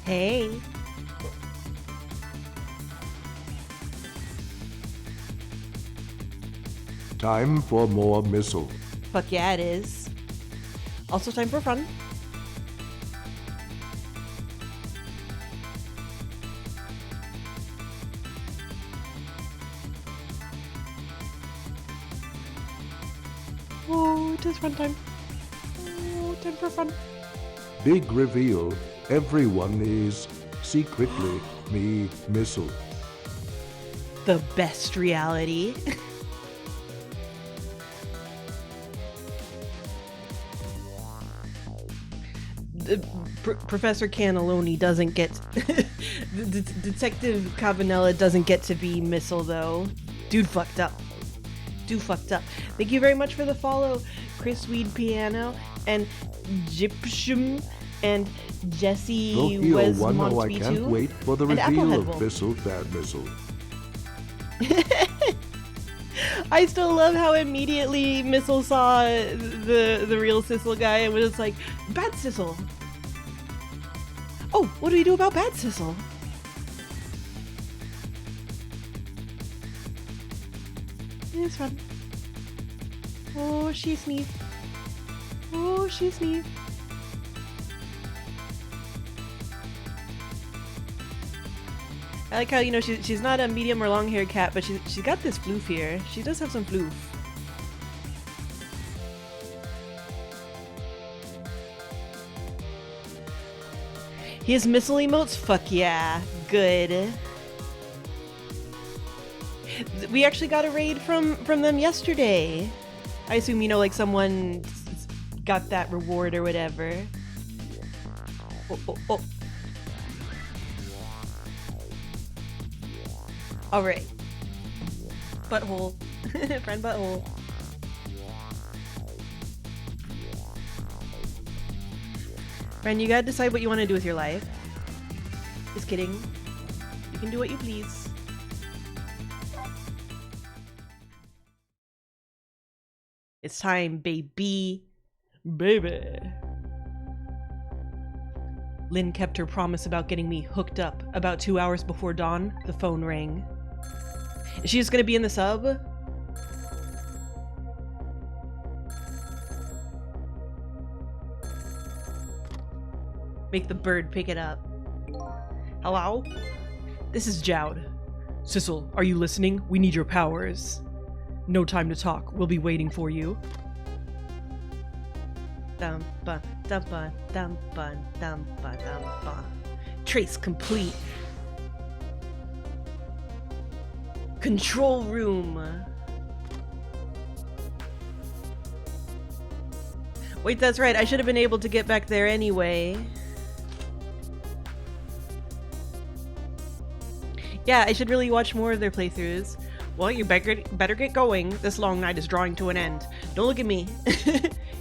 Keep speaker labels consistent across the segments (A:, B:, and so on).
A: Hey.
B: Time for more missile.
A: Fuck yeah, it is. Also time for fun. Oh, it is fun time. Oh, time for fun.
B: Big reveal. Everyone is secretly me missile.
A: The best reality. Professor Cannelloni doesn't get Detective Cavanella doesn't get to be Missile though. Dude fucked up. Thank you very much for the follow, Chris Weed Piano and Gypsum and Jesse
B: Tokyo
A: Wes
B: 1, oh, I
A: Montby
B: can't
A: 2
B: wait for the
A: and
B: reveal
A: Applehead
B: of
A: Wolf.
B: Missile Bad Missile.
A: I still love how immediately Missile saw the real Sissel guy and was like, Bad Sissel. Oh, what do we do about Bad Sissel? It's fun. Oh, she sneezed. Oh, she sneezed. I like how, you know, she's not a medium or long haired cat, but she's got this floof here. She does have some floof. He has missile emotes? Fuck yeah. Good. We actually got a raid from them yesterday. I assume, you know, like someone got that reward or whatever. Oh. Alright. Butthole. Friend butthole. Friend, you gotta decide what you want to do with your life. Just kidding. You can do what you please. It's time, baby. Baby. Lynn kept her promise about getting me hooked up. About 2 hours before dawn, the phone rang. Is she just gonna be in the sub? Make the bird pick it up. Hello? This is Jowd. Sissel, are you listening? We need your powers. No time to talk. We'll be waiting for you. Dumpa, dumpa, dumpa, dumpa, dumpa. Trace complete. Control room. Wait, that's right. I should have been able to get back there anyway. Yeah, I should really watch more of their playthroughs. Well, you better get going. This long night is drawing to an end. Don't look at me.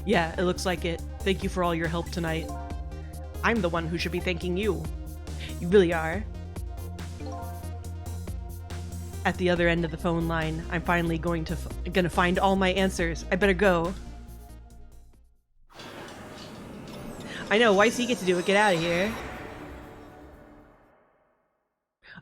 A: Yeah, it looks like it. Thank you for all your help tonight. I'm the one who should be thanking you. You really are. At the other end of the phone line, I'm finally gonna find all my answers. I better go. I know, why does he get to do it? Get out of here.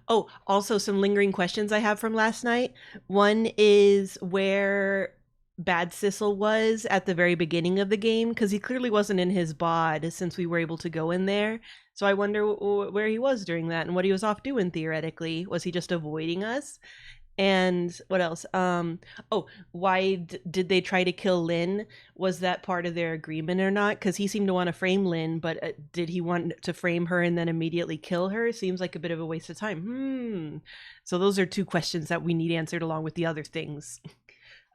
A: Oh, also some lingering questions I have from last night. One is where Bad Sissel was at the very beginning of the game, because he clearly wasn't in his bod since we were able to go in there. So I wonder where he was during that and what he was off doing theoretically. Was he just avoiding us? And what else? Why did they try to kill Lynn? Was that part of their agreement or not? Because he seemed to want to frame Lynn, but did he want to frame her and then immediately kill her? Seems like a bit of a waste of time. So those are two questions that we need answered along with the other things.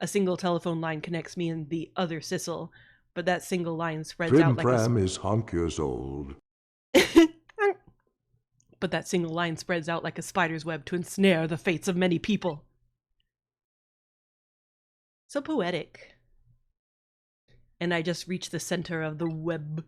A: A single telephone line connects me and the other Sissel, but that single line spreads
B: Trim
A: out like
B: Pram is honk years old.
A: But that single line spreads out like a spider's web to ensnare the fates of many people. So poetic. And I just reached the center of the web.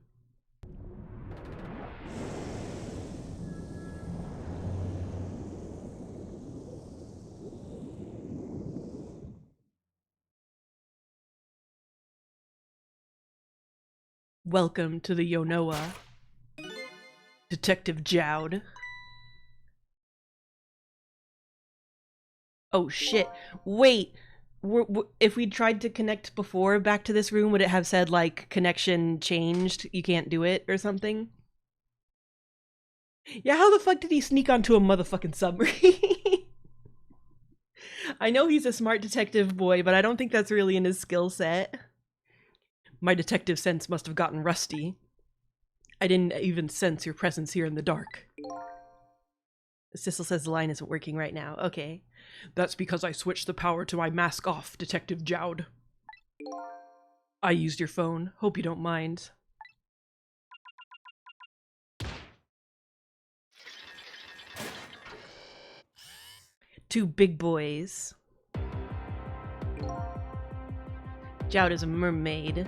A: Welcome to the Yonoa. Detective Jowd. Oh shit. Wait. If we tried to connect before back to this room, would it have said, like, connection changed, you can't do it, or something? Yeah, how the fuck did he sneak onto a motherfucking submarine? I know he's a smart detective boy, but I don't think that's really in his skill set. My detective sense must have gotten rusty. I didn't even sense your presence here in the dark. Sissel says the line isn't working right now. Okay. That's because I switched the power to my mask off, Detective Jowd. I used your phone. Hope you don't mind. Two big boys. Jowd is a mermaid.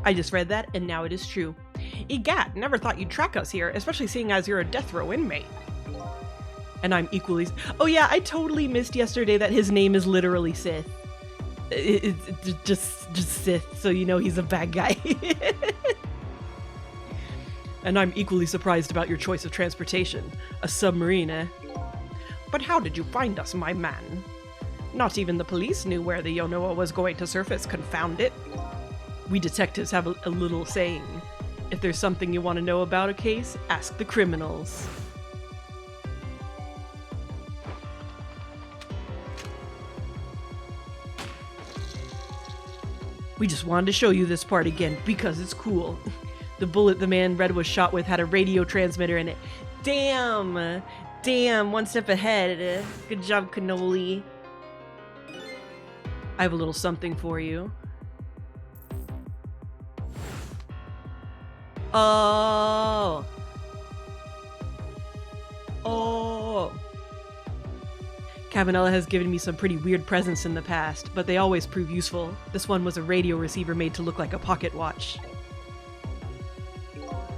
A: I just read that, and now it is true. Egad, never thought you'd track us here, especially seeing as you're a death row inmate. And I'm equally... Oh yeah, I totally missed yesterday that his name is literally Sith. It's just Sith, so you know he's a bad guy. And I'm equally surprised about your choice of transportation. A submarine, eh? But how did you find us, my man? Not even the police knew where the Yonoa was going to surface, confound it. We detectives have a little saying. If there's something you want to know about a case, ask the criminals. We just wanted to show you this part again, because it's cool. The bullet the man Red was shot with had a radio transmitter in it. Damn! Damn, one step ahead. Good job, Cannoli. I have a little something for you. Oh! Oh! Cabanela has given me some pretty weird presents in the past, but they always prove useful. This one was a radio receiver made to look like a pocket watch.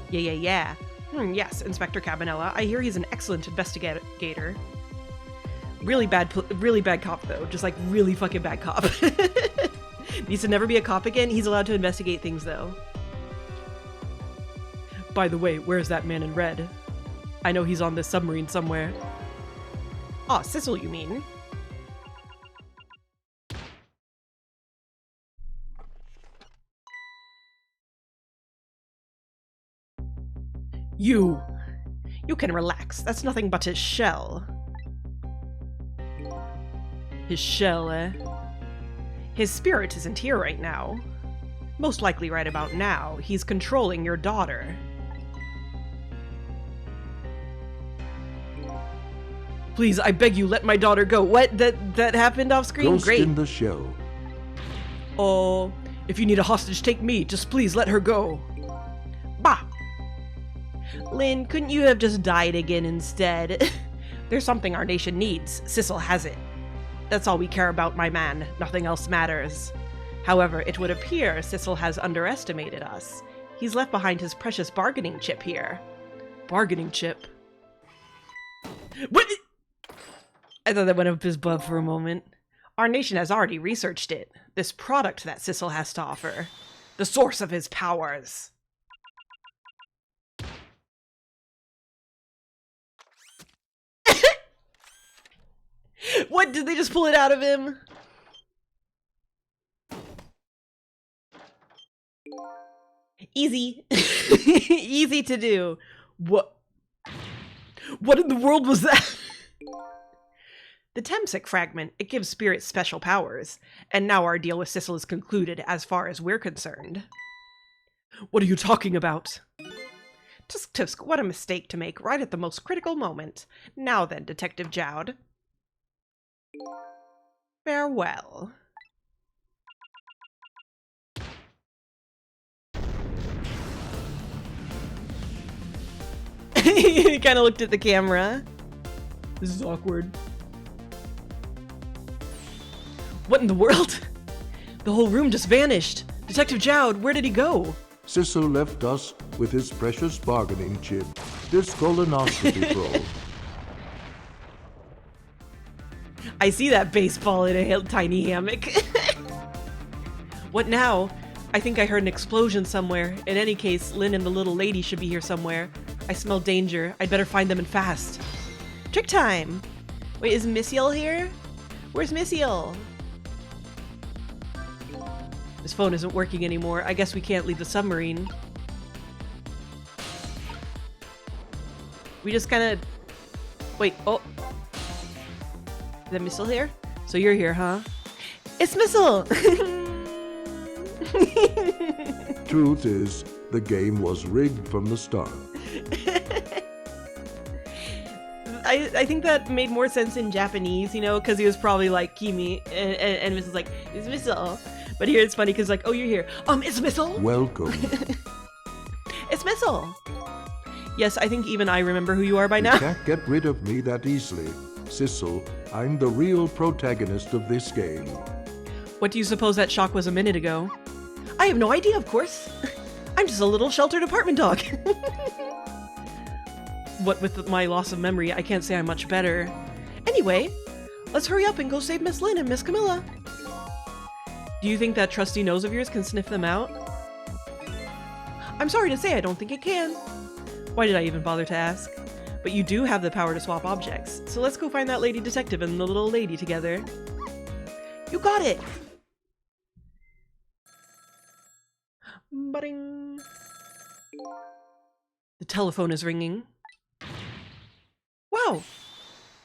A: Yeah. Yes, Inspector Cabanela. I hear he's an excellent investigator. Really bad cop, though. Just, like, really fucking bad cop. Needs to never be a cop again. He's allowed to investigate things, though. By the way, where's that man in red? I know he's on this submarine somewhere. Ah, Sissel, you mean? You can relax. That's nothing but his shell. His shell, eh? His spirit isn't here right now. Most likely right about now, he's controlling your daughter. Please, I beg you, let my daughter go. What? That happened off screen?
B: Ghost
A: Great.
B: in the shell.
A: Oh, if you need a hostage, take me. Just please let her go. Bah! Lynn, couldn't you have just died again instead? There's something our nation needs. Sissel has it. That's all we care about, my man. Nothing else matters. However, it would appear Sissel has underestimated us. He's left behind his precious bargaining chip here. Bargaining chip? What? I thought that went up his butt for a moment. Our nation has already researched it. This product that Sissel has to offer. The source of his powers. What? Did they just pull it out of him? Easy. Easy to do. What in the world was that? The Temsic fragment. It gives spirits special powers. And now our deal with Sissel is concluded as far as we're concerned. What are you talking about? Tisk tisk, what a mistake to make right at the most critical moment. Now then, Detective Jowd. Farewell. He kind of looked at the camera. This is awkward. What in the world? The whole room just vanished. Detective Jowd, where did he go?
B: Sissel left us with his precious bargaining chip, this colonoscopy probe.
A: I see that baseball in a tiny hammock. What now? I think I heard an explosion somewhere. In any case, Lynn and the little lady should be here somewhere. I smell danger. I'd better find them and fast. Trick time! Wait, is Missiel here? Where's Missiel? His phone isn't working anymore. I guess we can't leave the submarine. We just kind of... Wait, oh. Is that Missiel here? So you're here, huh? It's Missiel!
B: Truth is, the game was rigged from the start.
A: I think that made more sense in Japanese, you know, because he was probably like Kimi, and Missiel's like, it's Missiel. But here it's funny because like, oh, you're here. It's Missiel?
B: Welcome.
A: It's Missiel. Yes, I think even I remember who you are by now.
B: You can't get rid of me that easily. Sissel, I'm the real protagonist of this game.
A: What do you suppose that shock was a minute ago? I have no idea, of course. I'm just a little sheltered apartment dog. What with my loss of memory, I can't say I'm much better. Anyway, let's hurry up and go save Miss Lynn and Miss Camilla. Do you think that trusty nose of yours can sniff them out? I'm sorry to say I don't think it can. Why did I even bother to ask? But you do have the power to swap objects, so let's go find that lady detective and the little lady together. You got it! Ba-ding. The telephone is ringing. Wow!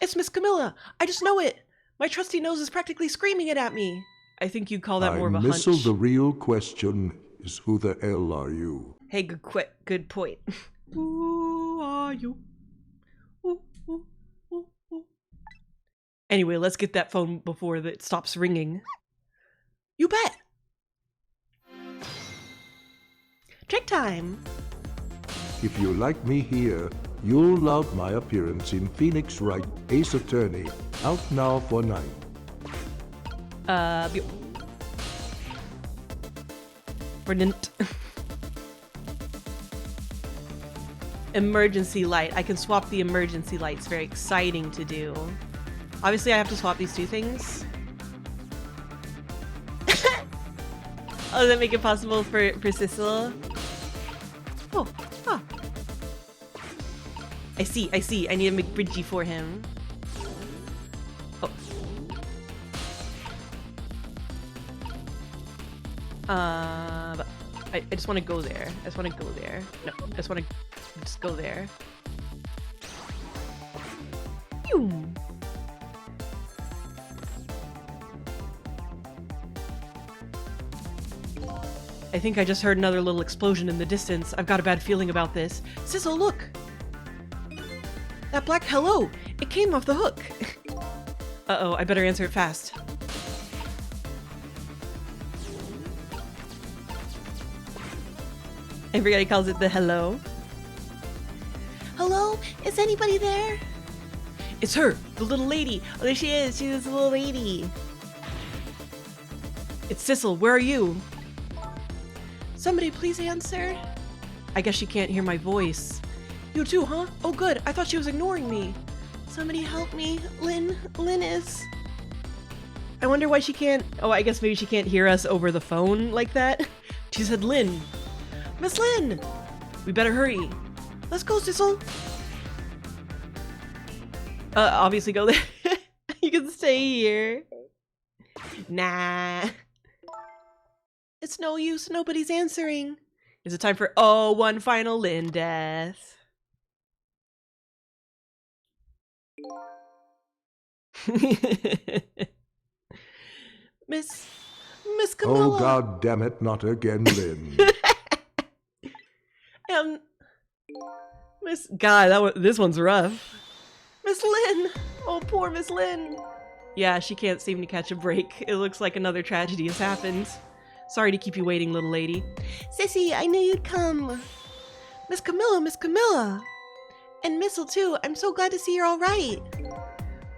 A: It's Miss Camilla! I just know it! My trusty nose is practically screaming it at me! I think you'd call that more of a hunch.
B: Missile, the real question is who the hell are you?
A: Hey, good point. Who are you? Ooh, ooh, ooh, ooh. Anyway, let's get that phone before it stops ringing. You bet! Trick time!
B: If you like me here, you'll love my appearance in Phoenix Wright, Ace Attorney, out now for 9.
A: Brilliant. Emergency light. I can swap the emergency lights. Very exciting to do. Obviously, I have to swap these two things. Oh, does that make it possible for Sissel? Oh, ah. I see. I need a McBridgie for him. Oh. But I just want to go there. No, I just want to just go there. Pew! I think I just heard another little explosion in the distance. I've got a bad feeling about this. Sissel, look! That black hello! It came off the hook! Uh-oh, I better answer it fast. Everybody calls it the hello. Hello? Is anybody there? It's her, the little lady. Oh, there she is. She's the little lady. It's Sissel. Where are you? Somebody please answer. I guess she can't hear my voice. You too, huh? Oh, good. I thought she was ignoring me. Somebody help me. Lynn is... I wonder why she can't... Oh, I guess maybe she can't hear us over the phone like that. She said Lynn. Miss Lynn! We better hurry. Let's go, Sissel. Obviously go there. You can stay here. Nah. It's no use. Nobody's answering. Is it time for, one final Lynn death? Miss Camilla.
B: Oh, God damn it, not again, Lynn.
A: This one's rough. Miss Lynn! Oh, poor Miss Lynn. Yeah, she can't seem to catch a break. It looks like another tragedy has happened. Sorry to keep you waiting, little lady. Sissy, I knew you'd come. Miss Camilla. And Missile too. I'm so glad to see you're all right.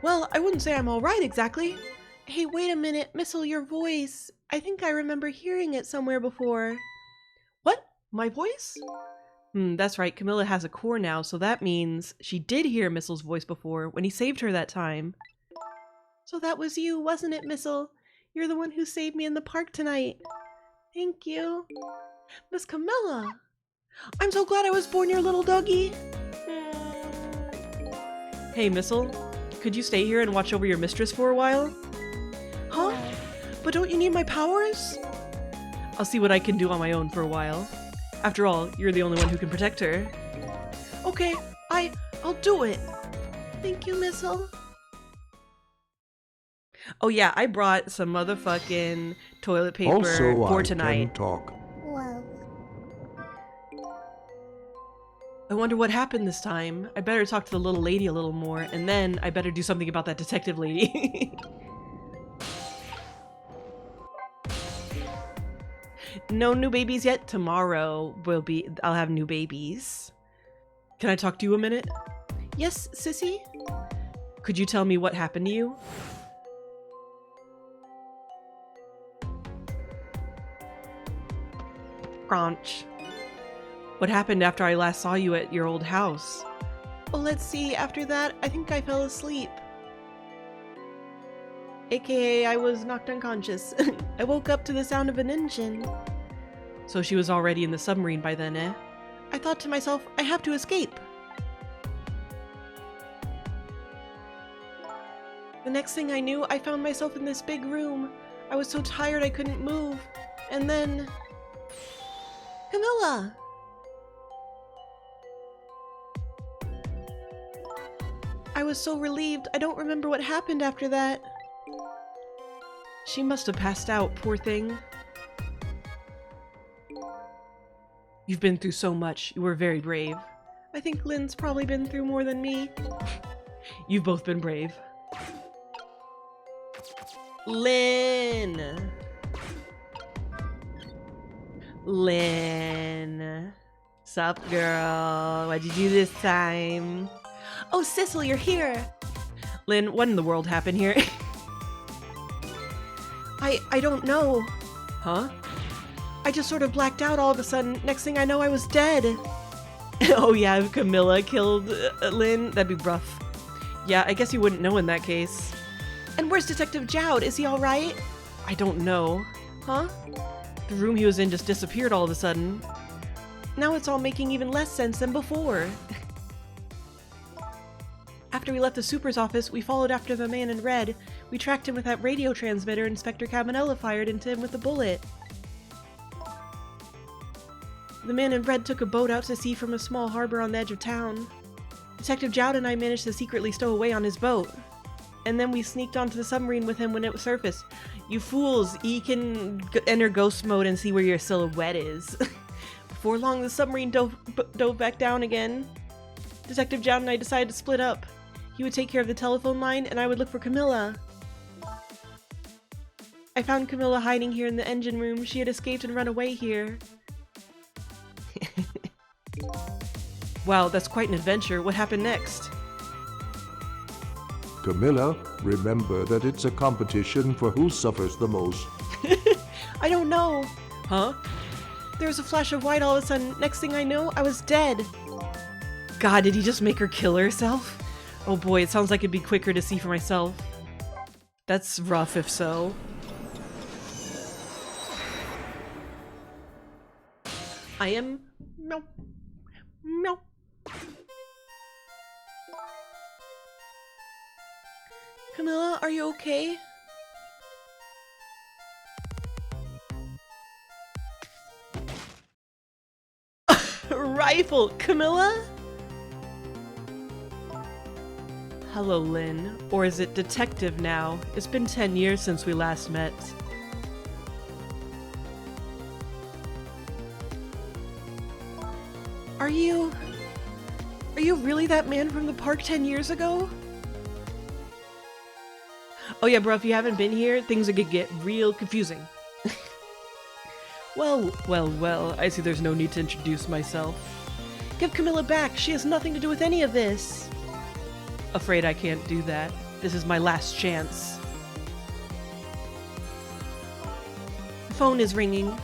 A: Well, I wouldn't say I'm all right exactly. Hey, wait a minute, Missile, your voice. I think I remember hearing it somewhere before. What? My voice? That's right. Camilla has a core now, so that means she did hear Missile's voice before when he saved her that time. So that was you, wasn't it, Missile? You're the one who saved me in the park tonight. Thank you. Miss Camilla! I'm so glad I was born your little doggy! Hey, Missile. Could you stay here and watch over your mistress for a while? Huh? But don't you need my powers? I'll see what I can do on my own for a while. After all, you're the only one who can protect her. Okay, I'll do it. Thank you, Missile. Oh yeah, I brought some motherfucking toilet paper
B: Also,
A: for
B: I
A: tonight.
B: can talk.
A: I wonder what happened this time. I better talk to the little lady a little more, and then I better do something about that detective lady. No new babies yet. Tomorrow I'll have new babies. Can I talk to you a minute? Yes, sissy? Could you tell me what happened to you? Crunch. What happened after I last saw you at your old house? Well, let's see. After that, I think I fell asleep. AKA, I was knocked unconscious. I woke up to the sound of an engine. So she was already in the submarine by then, eh? I thought to myself, I have to escape. The next thing I knew, I found myself in this big room. I was so tired I couldn't move. And then... Camilla! I was so relieved. I don't remember what happened after that. She must have passed out, poor thing. You've been through so much. You were very brave. I think Lynn's probably been through more than me. You've both been brave. Lynn! Lynn. Sup, girl? What'd you do this time? Oh, Sissel, you're here! Lynn, what in the world happened here? I don't know. Huh? I just sort of blacked out all of a sudden. Next thing I know, I was dead. Oh yeah, if Camilla killed Lynn, that'd be rough. Yeah, I guess you wouldn't know in that case. And where's Detective Jowd? Is he alright? I don't know. Huh? The room he was in just disappeared all of a sudden. Now it's all making even less sense than before. After we left the super's office, we followed after the man in red. We tracked him with that radio transmitter Inspector Cabanela fired into him with a bullet. The man in red took a boat out to sea from a small harbor on the edge of town. Detective Jowd and I managed to secretly stow away on his boat. And then we sneaked onto the submarine with him when it surfaced. You fools, you can enter ghost mode and see where your silhouette is. Before long, the submarine dove back down again. Detective Jowd and I decided to split up. He would take care of the telephone line, and I would look for Camilla. I found Camilla hiding here in the engine room. She had escaped and run away here. Wow, that's quite an adventure. What happened next?
B: Camilla, remember that it's a competition for who suffers the most.
A: I don't know. Huh? There was a flash of white all of a sudden. Next thing I know, I was dead. God, did he just make her kill herself? Oh boy, it sounds like it'd be quicker to see for myself. That's rough if so. I am... Meow. Meow. Camilla, are you okay? Rifle! Camilla? Hello, Lynn. Or is it Detective now? It's been 10 years since we last met. Are you really that man from the park 10 years ago? Oh yeah, bro, if you haven't been here, things are gonna get real confusing. Well, I see there's no need to introduce myself. Give Camilla back, she has nothing to do with any of this. Afraid I can't do that. This is my last chance. The phone is ringing.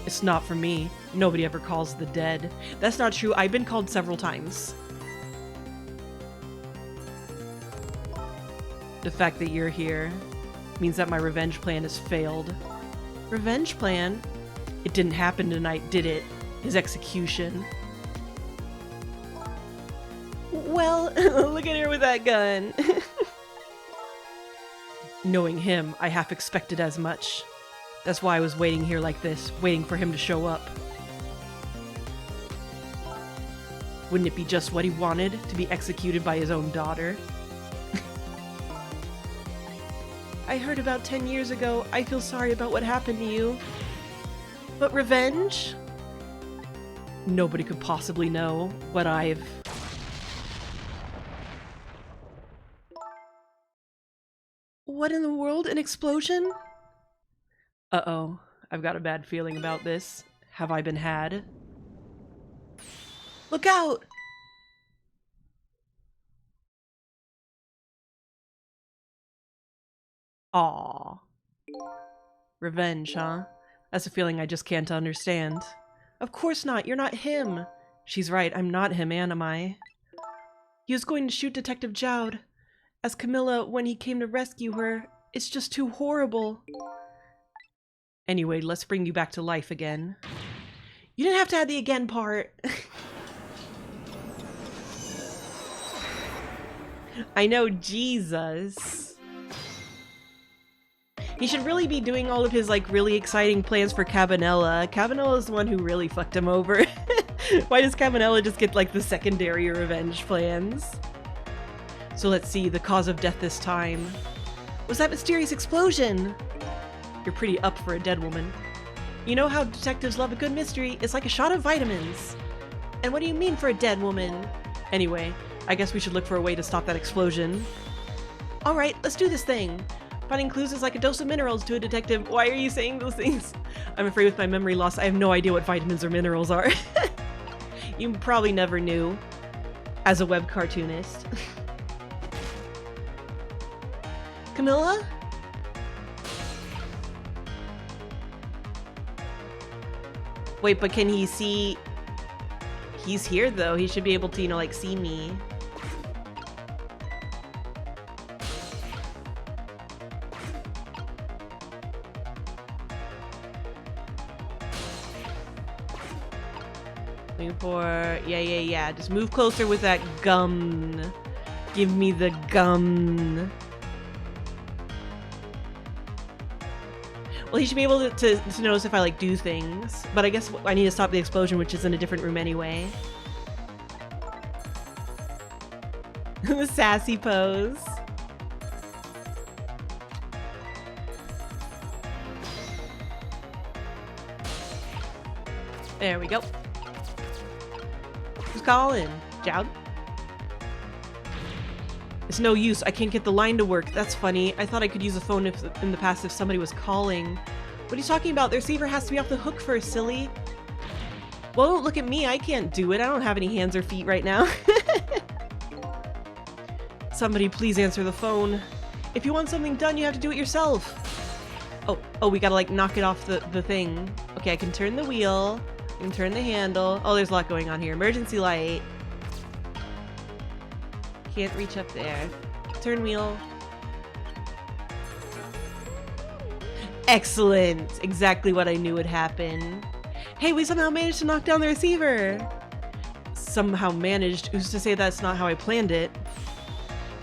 A: It's not for me. Nobody ever calls the dead. That's not true. I've been called several times. The fact that you're here means that my revenge plan has failed. Revenge plan? It didn't happen tonight, did it? His execution. Well, look at her with that gun. Knowing him, I half expected as much. That's why I was waiting here like this, waiting for him to show up. Wouldn't it be just what he wanted, to be executed by his own daughter? I heard about 10 years ago. I feel sorry about what happened to you. But revenge? Nobody could possibly know what I've... What in the world? An explosion? Uh-oh. I've got a bad feeling about this. Have I been had? Look out! Aww. Revenge, huh? That's a feeling I just can't understand. Of course not, you're not him! She's right, I'm not him, am I? He was going to shoot Detective Jowd. As Camilla, when he came to rescue her, it's just too horrible. Anyway, let's bring you back to life again. You didn't have to add the again part. I know, Jesus. He should really be doing all of his, like, really exciting plans for Cabanela. Cabanella's the one who really fucked him over. Why does Cabanela just get, like, the secondary revenge plans? So let's see, the cause of death this time. Was that mysterious explosion? You're pretty up for a dead woman. You know how detectives love a good mystery? It's like a shot of vitamins. And what do you mean for a dead woman? Anyway, I guess we should look for a way to stop that explosion. Alright, let's do this thing. Finding clues is like a dose of minerals to a detective. Why are you saying those things? I'm afraid with my memory loss, I have no idea what vitamins or minerals are. You probably never knew. As a web cartoonist. Camilla? Wait, but can he see... He's here, though. He should be able to, you know, like, see me. Looking for... Yeah. Just move closer with that gum. Give me the gum. Well, he should be able to notice if I, like, do things. But I guess I need to stop the explosion, which is in a different room anyway. The sassy pose. There we go. Who's calling? Jowd? It's no use. I can't get the line to work. That's funny. I thought I could use a phone in the past if somebody was calling. What are you talking about? The receiver has to be off the hook first, silly. Well, don't look at me. I can't do it. I don't have any hands or feet right now. Somebody please answer the phone. If you want something done, you have to do it yourself. Oh, we gotta, like, knock it off the thing. Okay, I can turn the wheel. I can turn the handle. Oh, there's a lot going on here. Emergency light. Can't reach up there. Turn wheel. Excellent! Exactly what I knew would happen. Hey, we somehow managed to knock down the receiver! Somehow managed? Who's to say that's not how I planned it?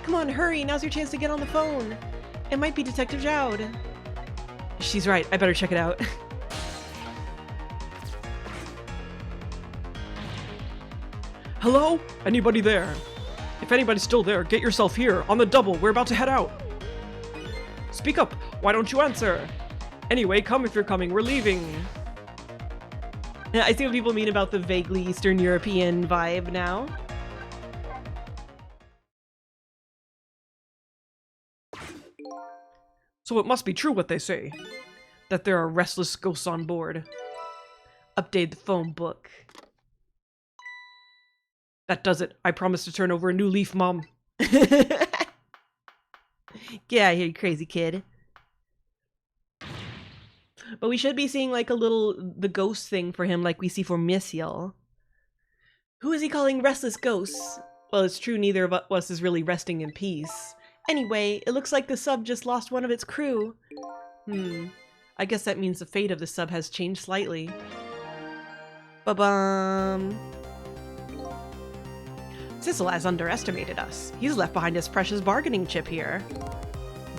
A: Come on, hurry! Now's your chance to get on the phone! It might be Detective Jowd. She's right. I better check it out.
C: Hello? Anybody there? If anybody's still there, get yourself here. On the double, we're about to head out. Speak up. Why don't you answer? Anyway, come if you're coming. We're leaving.
A: I see what people mean about the vaguely Eastern European vibe now.
C: So it must be true what they say, that there are restless ghosts on board.
A: Update the phone book.
C: That does it. I promise to turn over a new leaf, Mom.
A: Get out of here, you crazy kid. But we should be seeing, like, the ghost thing for him like we see for Misiel. Who is he calling restless ghosts? Well, it's true neither of us is really resting in peace. Anyway, it looks like the sub just lost one of its crew. I guess that means the fate of the sub has changed slightly. Ba-bum. Sissel has underestimated us. He's left behind his precious bargaining chip here.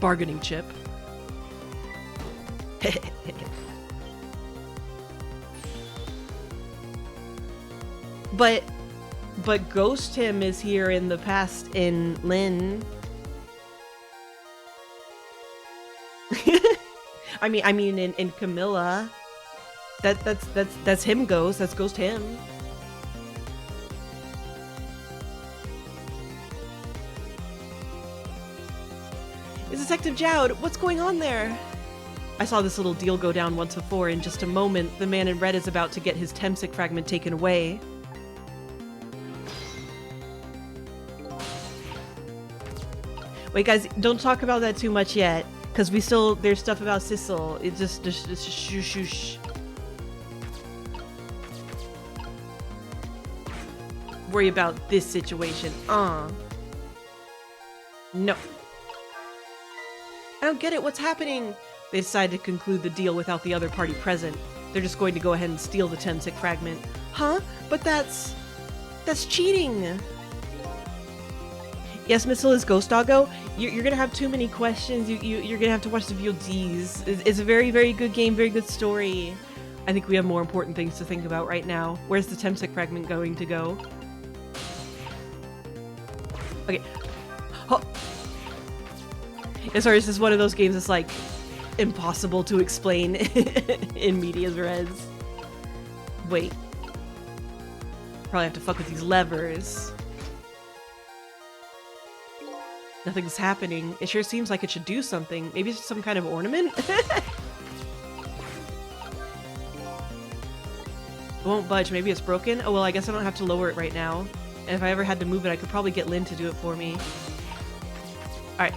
A: Bargaining chip. But Ghost Him is here in the past in Lynn. I mean in Camilla. That's him Ghost. That's Ghost Him. It's Detective Jowd. What's going on there? I saw this little deal go down once before. In just a moment, the man in red is about to get his Temsic fragment taken away. Wait, guys, don't talk about that too much yet, because there's stuff about Sissel. It just shh. Worry about this situation. No. I don't get it. What's happening? They decided to conclude the deal without the other party present. They're just going to go ahead and steal the Temsic fragment. Huh? But that's cheating. Yes, Missile is Ghost Doggo. You're gonna have too many questions. You're gonna have to watch the VODs. It's a very, very good game, very good story. I think we have more important things to think about right now. Where's the Temsic fragment going to go? Okay. Oh. Yeah, sorry, this is one of those games that's like impossible to explain in medias res. Wait. Probably have to fuck with these levers. Nothing's happening. It sure seems like it should do something. Maybe it's some kind of ornament? It won't budge. Maybe it's broken? Oh well, I guess I don't have to lower it right now. And if I ever had to move it, I could probably get Lynn to do it for me. Alright.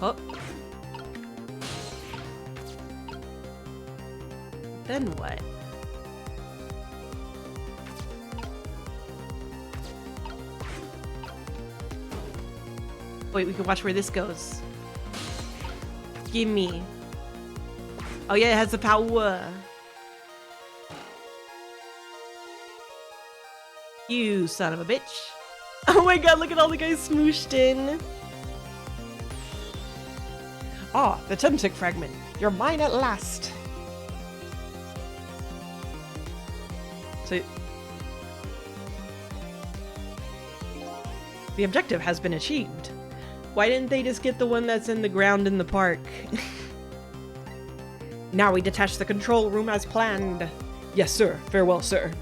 A: Oh. Then what? Wait, we can watch where this goes. Gimme. Oh yeah, it has the power. You son of a bitch. Oh my god, look at all the guys smooshed in. Ah, the Temsic fragment. You're mine at last. So the objective has been achieved. Why didn't they just get the one that's in the ground in the park? Now we detach the control room as planned.
C: Yes, sir. Farewell, sir.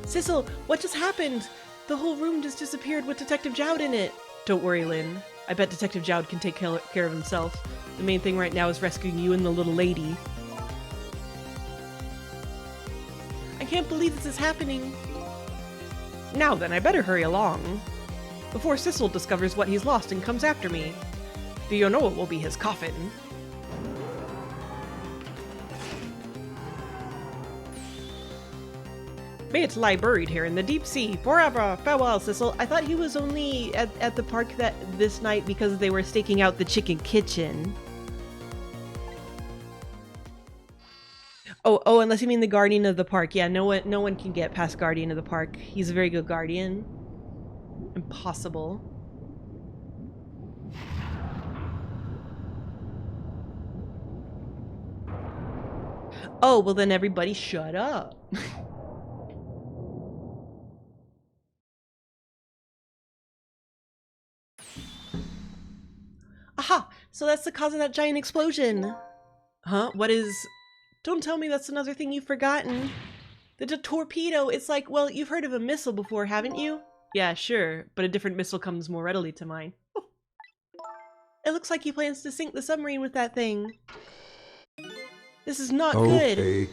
A: Sissel, what just happened? The whole room just disappeared with Detective Jowd in it. Don't worry, Lynn. I bet Detective Jowd can take care of himself. The main thing right now is rescuing you and the little lady. I can't believe this is happening. Now then, I better hurry along. Before Sissel discovers what he's lost and comes after me. Do you know it will be his coffin? May it lie buried here in the deep sea forever. Farewell, Sissel. I thought he was only at the park this night because they were staking out the chicken kitchen. Oh, unless you mean the guardian of the park. Yeah, no one can get past guardian of the park. He's a very good guardian. Impossible. Oh, well then everybody shut up. Aha! So that's the cause of that giant explosion. Huh? What is... Don't tell me that's another thing you've forgotten. The torpedo, it's like, well, you've heard of a missile before, haven't you? Yeah, sure, but a different missile comes more readily to mind. Oh. It looks like he plans to sink the submarine with that thing. This is not good.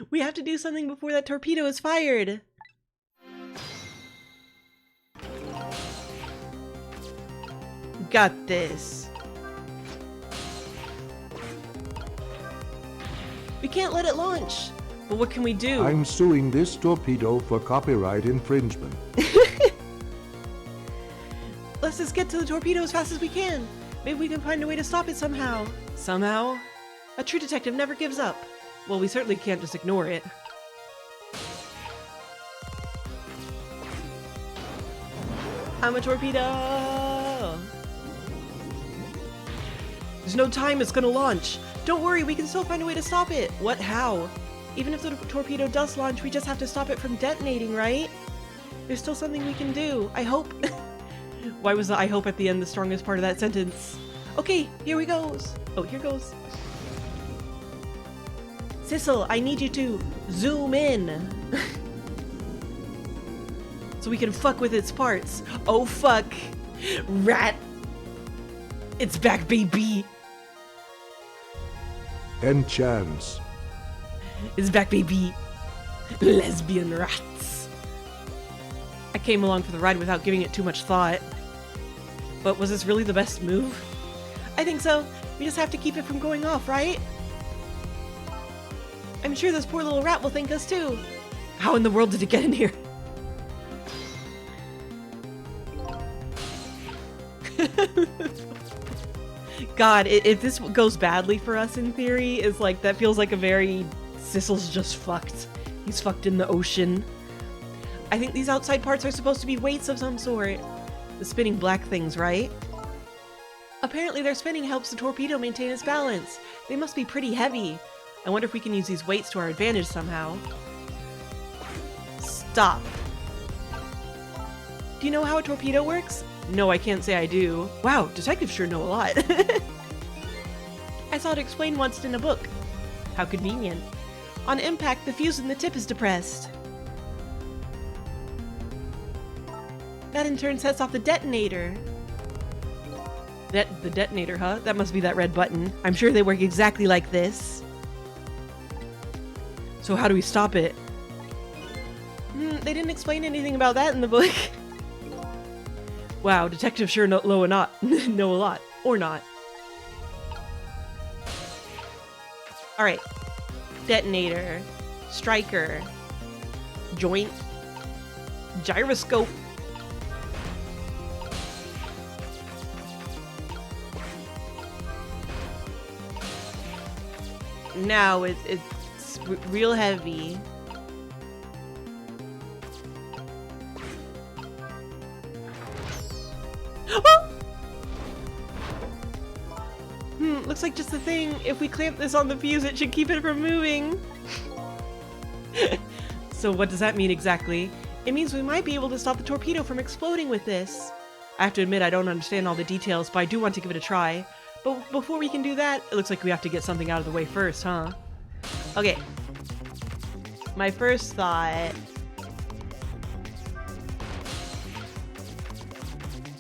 A: We have to do something before that torpedo is fired. Got this. We can't let it launch. But what can we do?
B: I'm suing this torpedo for copyright infringement.
A: Let's just get to the torpedo as fast as we can. Maybe we can find a way to stop it somehow. Somehow? A true detective never gives up. Well, we certainly can't just ignore it. I'm a torpedo! There's no time, it's gonna launch. Don't worry, we can still find a way to stop it. What? How? Even if the torpedo does launch, we just have to stop it from detonating, right? There's still something we can do. I hope. Why was the I hope at the end the strongest part of that sentence? Okay, here we goes. Oh, here goes. Sissel, I need you to zoom in. So we can fuck with its parts. Oh fuck. Rat. It's back, baby.
B: Enchance.
A: It's back, baby. Lesbian rats. I came along for the ride without giving it too much thought. But was this really the best move? I think so. We just have to keep it from going off, right? I'm sure this poor little rat will thank us too. How in the world did it get in here? God, if this goes badly for us in theory, is like, that feels like a very... Sissel's just fucked. He's fucked in the ocean. I think these outside parts are supposed to be weights of some sort. The spinning black things, right? Apparently their spinning helps the torpedo maintain its balance. They must be pretty heavy. I wonder if we can use these weights to our advantage somehow. Stop. Do you know how a torpedo works? No, I can't say I do. Wow, detectives sure know a lot. I saw it explained once in a book. How convenient. On impact, the fuse in the tip is depressed. That in turn sets off the detonator. The detonator, huh? That must be that red button. I'm sure they work exactly like this. So how do we stop it? They didn't explain anything about that in the book. Wow, detectives sure know a lot. Or not. Alright. Detonator. Striker. Joint. Gyroscope. Now it's real heavy. Looks like just the thing. If we clamp this on the fuse, it should keep it from moving. So what does that mean exactly? It means we might be able to stop the torpedo from exploding with this. I have to admit I don't understand all the details, but I do want to give it a try. But before we can do that, it looks like we have to get something out of the way first, huh? Okay. My first thought...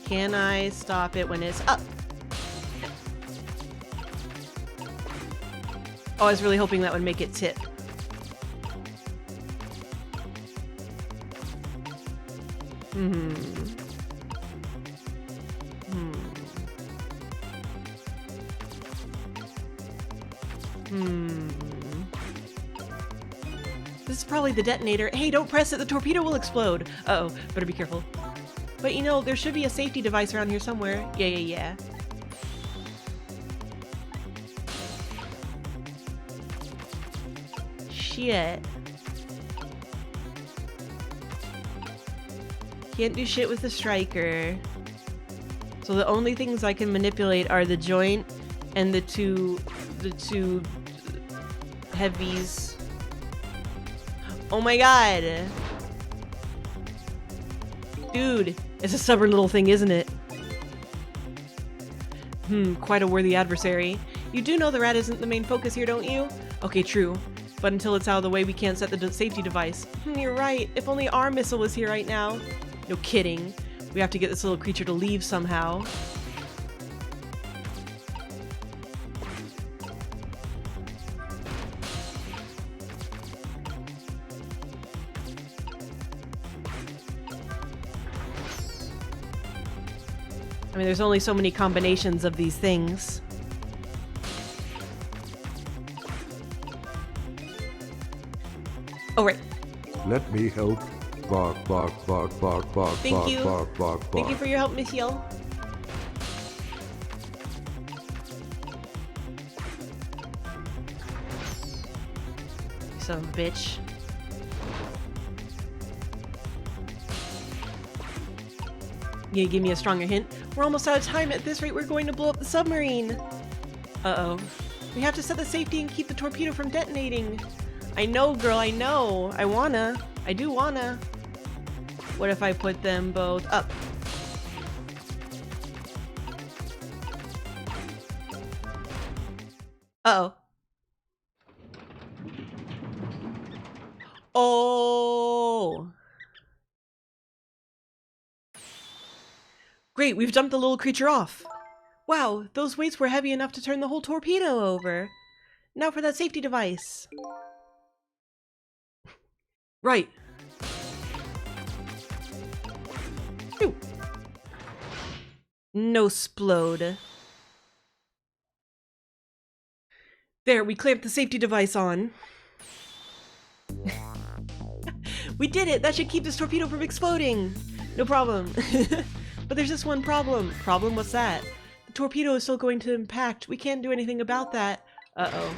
A: Can I stop it when it's up? Oh, I was really hoping that would make it tip. This is probably the detonator. Hey, don't press it, the torpedo will explode. Uh-oh, better be careful. But you know, there should be a safety device around here somewhere. Yeah. Shit. Can't do shit with the striker. So the only things I can manipulate are the joint and the two heavies. Oh my god. Dude, it's a stubborn little thing, isn't it? Quite a worthy adversary. You do know the rat isn't the main focus here, don't you? Okay, true. But until it's out of the way, we can't set the safety device. You're right. If only our missile was here right now. No kidding. We have to get this little creature to leave somehow. I mean, there's only so many combinations of these things.
B: Let me help. Bark, bark, bark, bark, bark,
A: Thank
B: bark,
A: you.
B: bark, bark, bark.
A: Thank you for your help, Miss Yell. Son of a bitch. You give me a stronger hint? We're almost out of time. At this rate, we're going to blow up the submarine. Uh-oh. We have to set the safety and keep the torpedo from detonating. I know, girl, I know. I wanna. I do wanna. What if I put them both up? Uh-oh. Oh! Great, we've dumped the little creature off. Wow, those weights were heavy enough to turn the whole torpedo over. Now for that safety device. Right. Phew. No splode. There, we clamped the safety device on. We did it! That should keep this torpedo from exploding! No problem. But there's just one problem. Problem? What's that? The torpedo is still going to impact. We can't do anything about that. Uh-oh.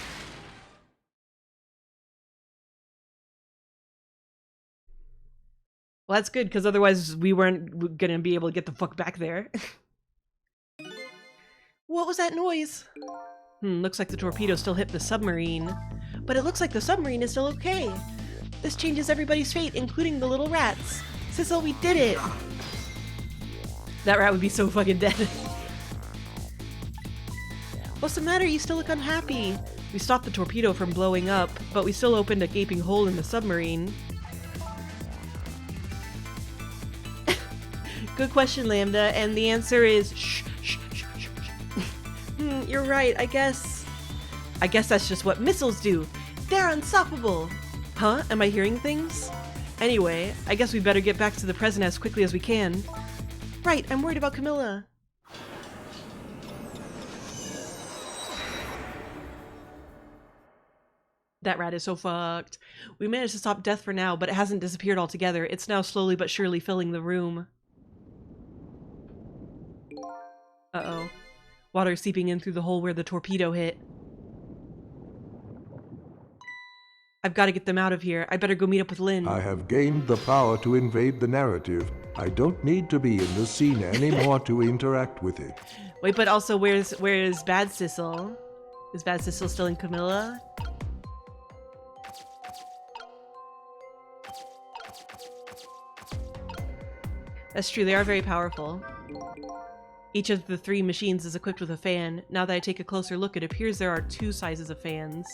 A: Well, that's good, because otherwise we weren't gonna be able to get the fuck back there. What was that noise? Looks like the torpedo still hit the submarine. But it looks like the submarine is still okay. This changes everybody's fate, including the little rats. Sissel, we did it! That rat would be so fucking dead. What's the matter? You still look unhappy. We stopped the torpedo from blowing up, but we still opened a gaping hole in the submarine. Good question, Lambda, and the answer is shh, shh, shh, shh, shh. You're right, I guess that's just what missiles do. They're unstoppable. Huh? Am I hearing things? Anyway, I guess we better get back to the present as quickly as we can. Right, I'm worried about Camilla. That rat is so fucked. We managed to stop death for now, but it hasn't disappeared altogether. It's now slowly but surely filling the room. Uh-oh. Water seeping in through the hole where the torpedo hit. I've got to get them out of here. I better go meet up with Lynn.
B: I have gained the power to invade the narrative. I don't need to be in the scene anymore to interact with it.
A: Wait, but also where's Bad Sissel? Is Bad Sissel still in Camilla? That's true, they are very powerful. Each of the 3 machines is equipped with a fan. Now that I take a closer look, it appears there are 2 sizes of fans.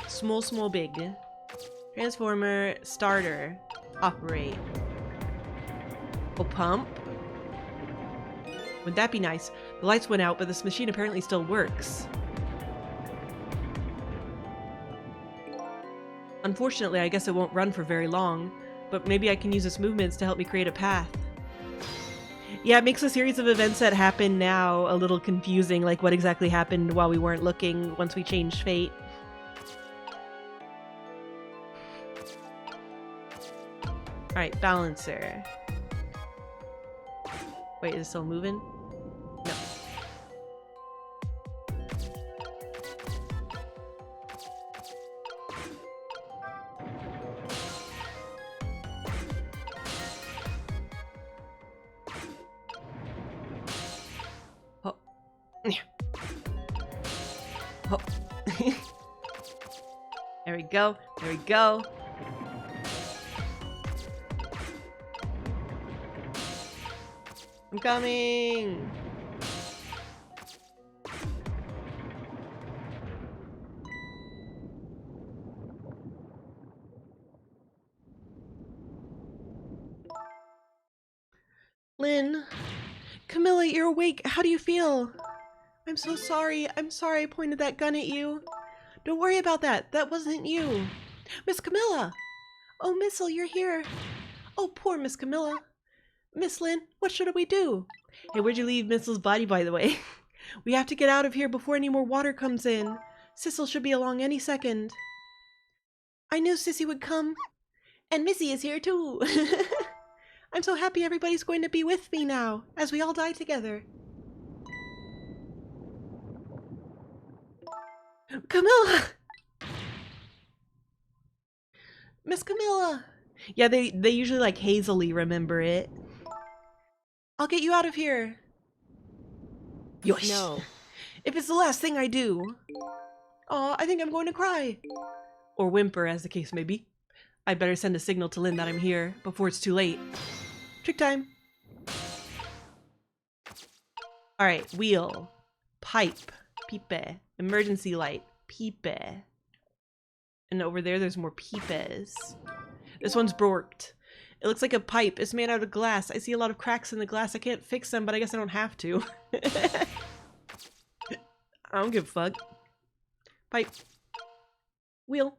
A: Small, small, big. Transformer, starter, operate. Oh, pump? Would that be nice? The lights went out, but this machine apparently still works. Unfortunately, I guess it won't run for very long, but maybe I can use its movements to help me create a path. Yeah, it makes a series of events that happen now a little confusing, like what exactly happened while we weren't looking once we changed fate. Alright, balancer. Wait, is it still moving? No. Oh. Oh. There we go. There we go. I'm coming! Lynn? Camilla, you're awake. How do you feel? I'm so sorry. I'm sorry I pointed that gun at you. Don't worry about that. That wasn't you. Miss Camilla! Oh, Missile, you're here. Oh, poor Miss Camilla. Miss Lynn, what should we do? Hey, where'd you leave Missile's body, by the way? We have to get out of here before any more water comes in. Sissel should be along any second. I knew Sissy would come. And Missy is here too. I'm so happy everybody's going to be with me now, as we all die together. Camilla! Miss Camilla! Yeah, they usually like hazily remember it. I'll get you out of here. Yosh.
D: No.
A: If it's the last thing I do. Aw, I think I'm going to cry. Or whimper, as the case may be. I'd better send a signal to Lynn that I'm here before it's too late. Trick time. Alright, wheel. Pipe. Pipe. Emergency light. Pipe. And over there's more pipes. This one's borked. It looks like a pipe. It's made out of glass. I see a lot of cracks in the glass. I can't fix them, but I guess I don't have to. I don't give a fuck. Pipe. Wheel.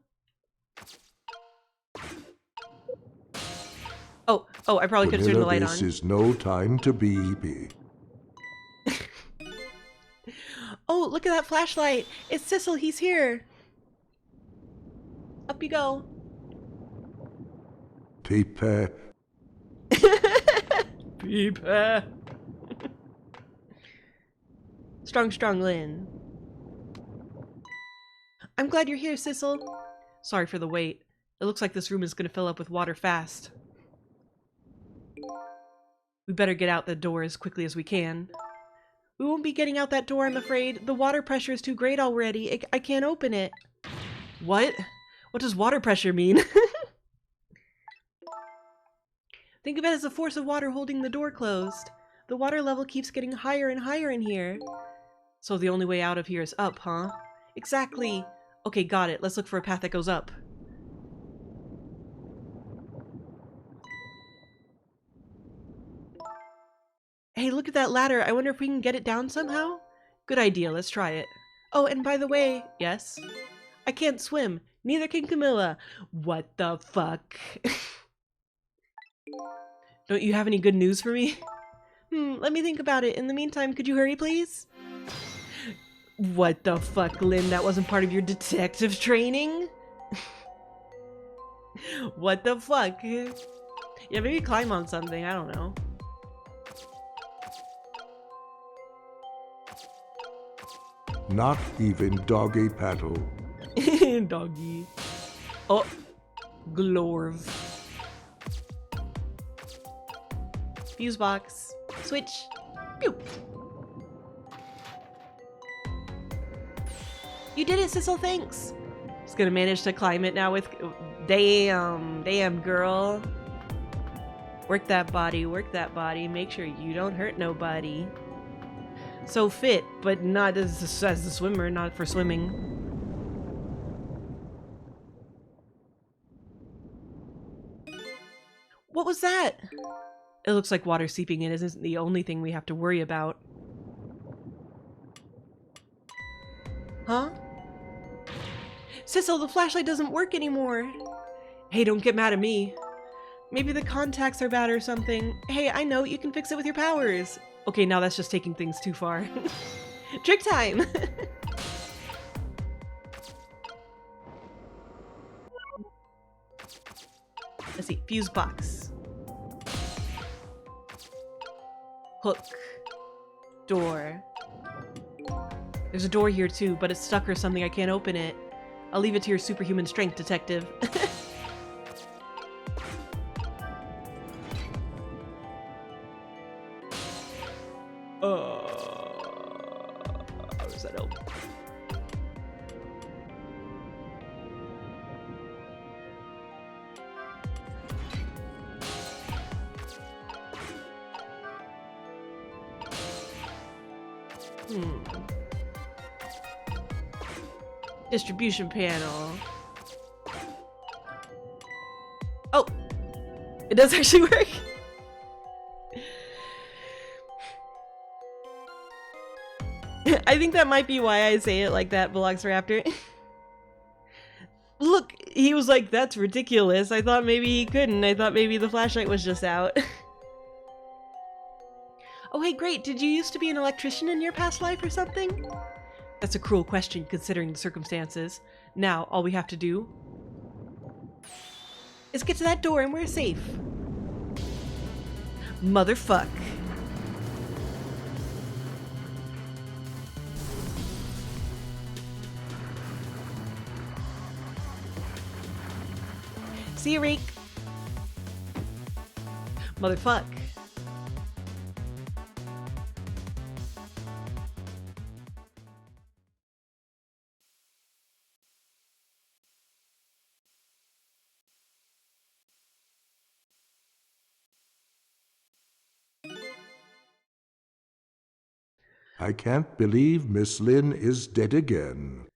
A: Oh, I probably could have turned the light on.
B: This is no time to be eepy.
A: Oh, look at that flashlight. It's Sissel. He's here. Up you go.
B: Pipe.
C: Beep.
A: Strong, Lynn. I'm glad you're here, Sissel. Sorry for the wait. It looks like this room is going to fill up with water fast. We better get out the door as quickly as we can. We won't be getting out that door, I'm afraid. The water pressure is too great already. I can't open it. What? What does water pressure mean? Think of it as a force of water holding the door closed. The water level keeps getting higher and higher in here. So the only way out of here is up, huh? Exactly. Okay, got it. Let's look for a path that goes up. Hey, look at that ladder. I wonder if we can get it down somehow? Good idea. Let's try it. Oh, and by the way, yes? I can't swim. Neither can Camilla. What the fuck? Don't you have any good news for me? Let me think about it. In the meantime, could you hurry, please? What the fuck, Lynn? That wasn't part of your detective training? What the fuck? Yeah, maybe climb on something. I don't know.
B: Not even doggy paddle.
A: Doggy. Oh, Glorv. Fuse box. Switch. Pew. You did it, Sissel, thanks. Just gonna manage to climb it now with... Damn, girl. Work that body, make sure you don't hurt nobody. So fit, but not as a swimmer, not for swimming. What was that? It looks like water seeping in isn't the only thing we have to worry about. Huh? Sissel, the flashlight doesn't work anymore. Hey, don't get mad at me. Maybe the contacts are bad or something. Hey, I know, you can fix it with your powers. Okay, now that's just taking things too far. Trick time! Let's see, fuse box. Hook. Door. There's a door here too, but it's stuck or something. I can't open it. I'll leave it to your superhuman strength, detective. How does that open? Distribution panel. Oh! It does actually work! I think that might be why I say it like that, Velociraptor. Look, he was like, that's ridiculous. I thought maybe he couldn't. I thought maybe the flashlight was just out. Oh, hey, great. Did you used to be an electrician in your past life or something? That's a cruel question considering the circumstances. Now, all we have to do Let's get to that door and we're safe. Motherfuck. See you, Rake. Motherfuck.
B: I can't believe Miss Lynn is dead again.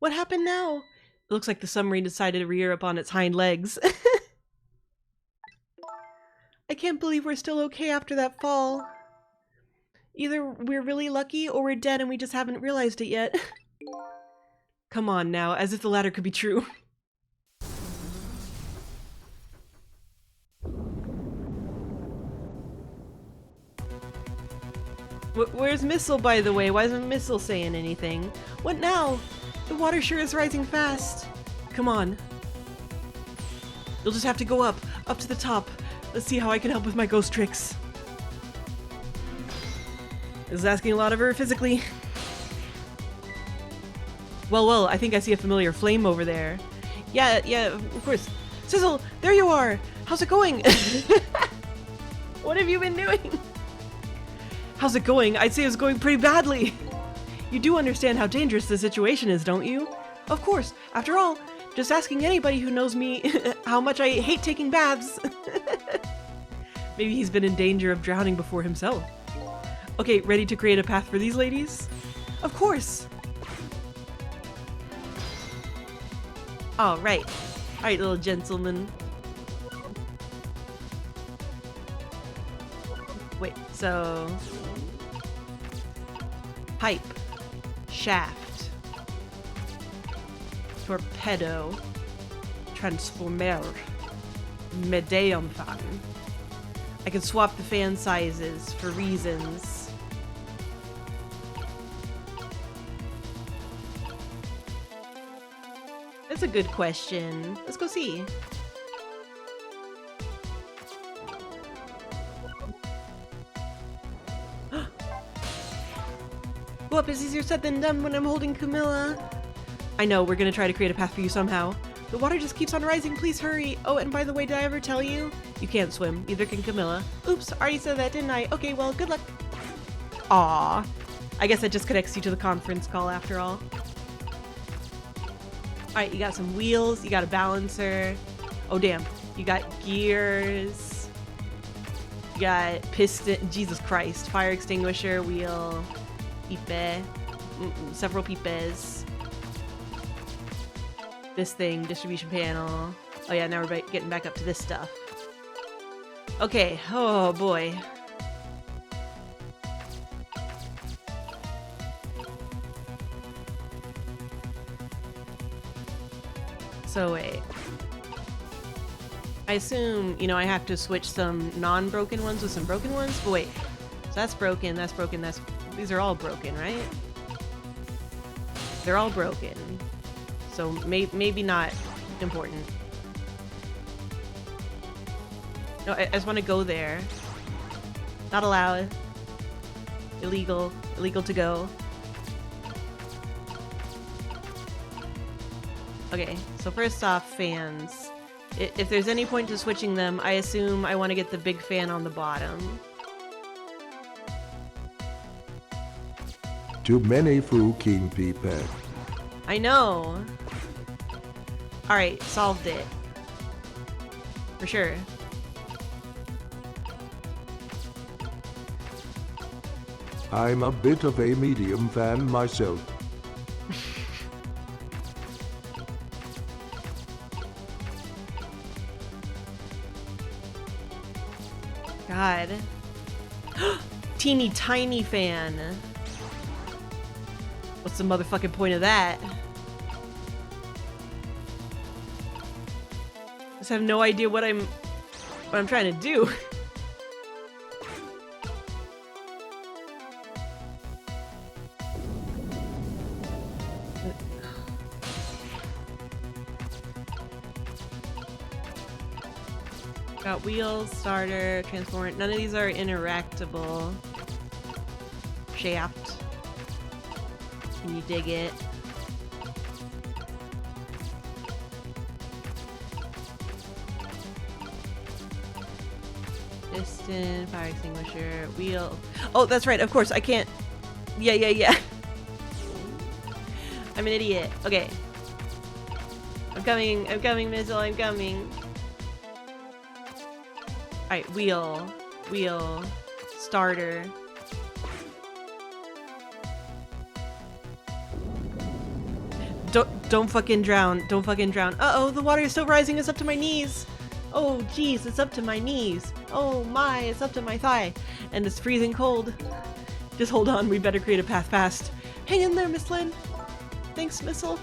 A: What happened now? It looks like the submarine decided to rear up on its hind legs. I can't believe we're still okay after that fall. Either we're really lucky or we're dead and we just haven't realized it yet. Come on now, as if the latter could be true. Where's Missile, by the way? Why isn't Missile saying anything? What now? The water sure is rising fast. Come on. You'll just have to go up to the top. Let's see how I can help with my ghost tricks. This is asking a lot of her physically. Well, I think I see a familiar flame over there. Yeah, of course. Sizzle, there you are! How's it going? What have you been doing? How's it going? I'd say it's going pretty badly. You do understand how dangerous the situation is, don't you? Of course. After all, just asking anybody who knows me how much I hate taking baths. Maybe he's been in danger of drowning before himself. Okay, ready to create a path for these ladies? Of course. All right, little gentleman. Wait, so... Pipe. Shaft. Torpedo. Transformer. Medium fan. I can swap the fan sizes for reasons. That's a good question. Let's go see. Well, it's easier said than done when I'm holding Camilla. I know, we're gonna try to create a path for you somehow. The water just keeps on rising, please hurry. Oh, and by the way, did I ever tell you? You can't swim, neither can Camilla. Oops, already said that, didn't I? Okay, well, good luck. Aw. I guess that just connects you to the conference call after all. Alright, you got some wheels, you got a balancer. Oh damn, you got gears. You got piston, Jesus Christ, fire extinguisher, wheel, pipe, several pipes. This thing, distribution panel. Oh yeah, now we're getting back up to this stuff. Okay, oh boy. So wait. I assume, I have to switch some non-broken ones with some broken ones? But wait, so that's broken, these are all broken, right? They're all broken. So maybe not important. No, I just want to go there. Not allowed. Illegal to go. Okay, so first off, fans. If there's any point to switching them, I assume I want to get the big fan on the bottom.
B: Too many Fu King people.
A: I know. Alright, solved it. For sure.
B: I'm a bit of a medium fan myself.
A: God. Teeny tiny fan. What's the motherfucking point of that? I just have no idea what I'm trying to do. Got wheels, starter, transformer. None of these are interactable. Shaft. Can you dig it? Piston, fire extinguisher, wheel. Oh, that's right. Of course, I can't. Yeah. I'm an idiot. Okay. I'm coming, Missile, I'm coming. Alright, wheel, starter. Don't fucking drown. Don't fucking drown. Uh-oh, the water is still rising. It's up to my knees. Oh, jeez, it's up to my knees. Oh my, it's up to my thigh. And it's freezing cold. Just hold on, we better create a path fast. Hang in there, Miss Lynn. Thanks, Missile.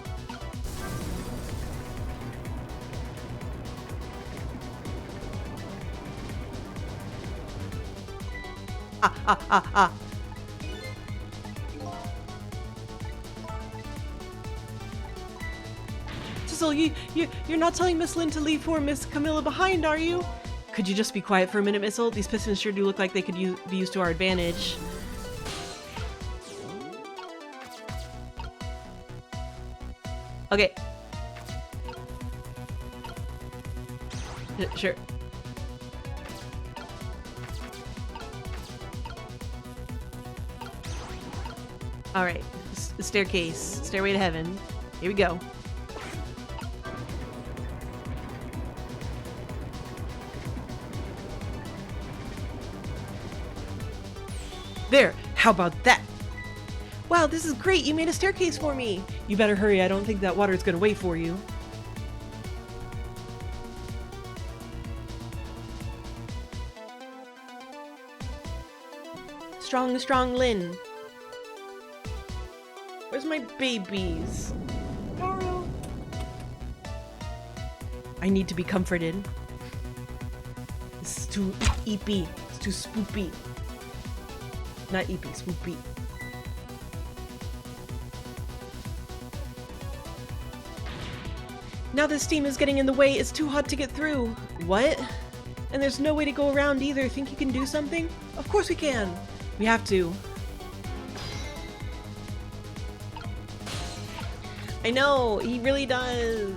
A: Ah. Cecil, you're not telling Miss Lynn to leave poor Miss Camilla behind, are you? Could you just be quiet for a minute, Missile? These pistons sure do look like they could be used to our advantage. Okay. Sure. Alright. Staircase. Stairway to heaven. Here we go. There! How about that? Wow, this is great! You made a staircase for me! You better hurry, I don't think that water is gonna wait for you. Strong Lynn. Where's my babies? Garo. I need to be comforted. This is too eepy. It's too spoopy. Not eepy, spoopy. Now the steam is getting in the way. It's too hot to get through. What? And there's no way to go around either. Think you can do something? Of course we can. We have to. I know, he really does.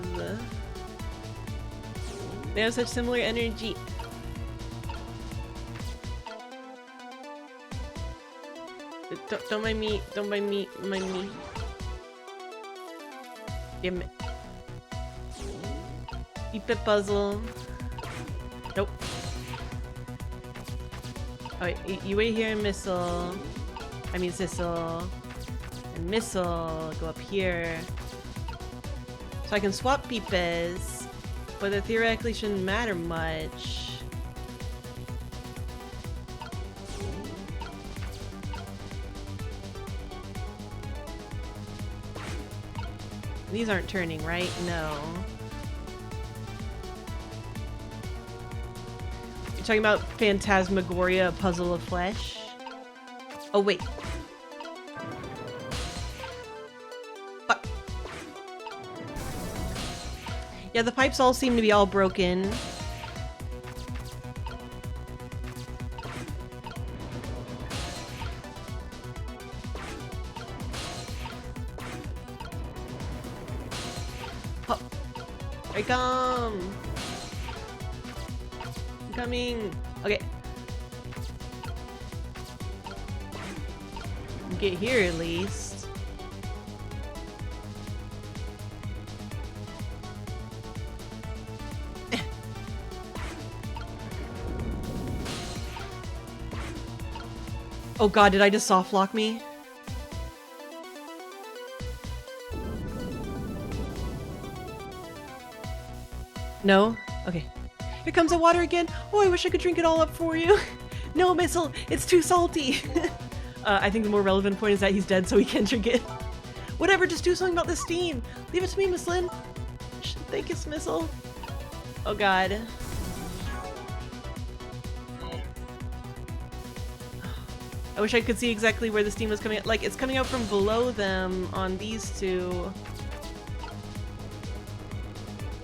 A: They have such similar energy. Don't mind me. Don't mind me. Mind me. Damn it. Beep it puzzle. Nope. Alright, you wait here, Missile. I mean, Sissel. And Missile, go up here. So I can swap Peepes, but it theoretically shouldn't matter much. These aren't turning, right? No. You're talking about Phantasmagoria Puzzle of Flesh? Oh, wait. What? Yeah, the pipes all seem to be all broken. Oh. I come! I'm coming! Okay. Get here at least. Oh god, did I just soft lock me? No? Okay. Here comes the water again. Oh, I wish I could drink it all up for you. No, Missile, it's too salty. I think the more relevant point is that he's dead, so he can't drink it. Whatever, just do something about the steam. Leave it to me, Miss Lynn. Thank you, Missile. Oh god. I wish I could see exactly where the steam was coming out. Like, it's coming out from below them on these two.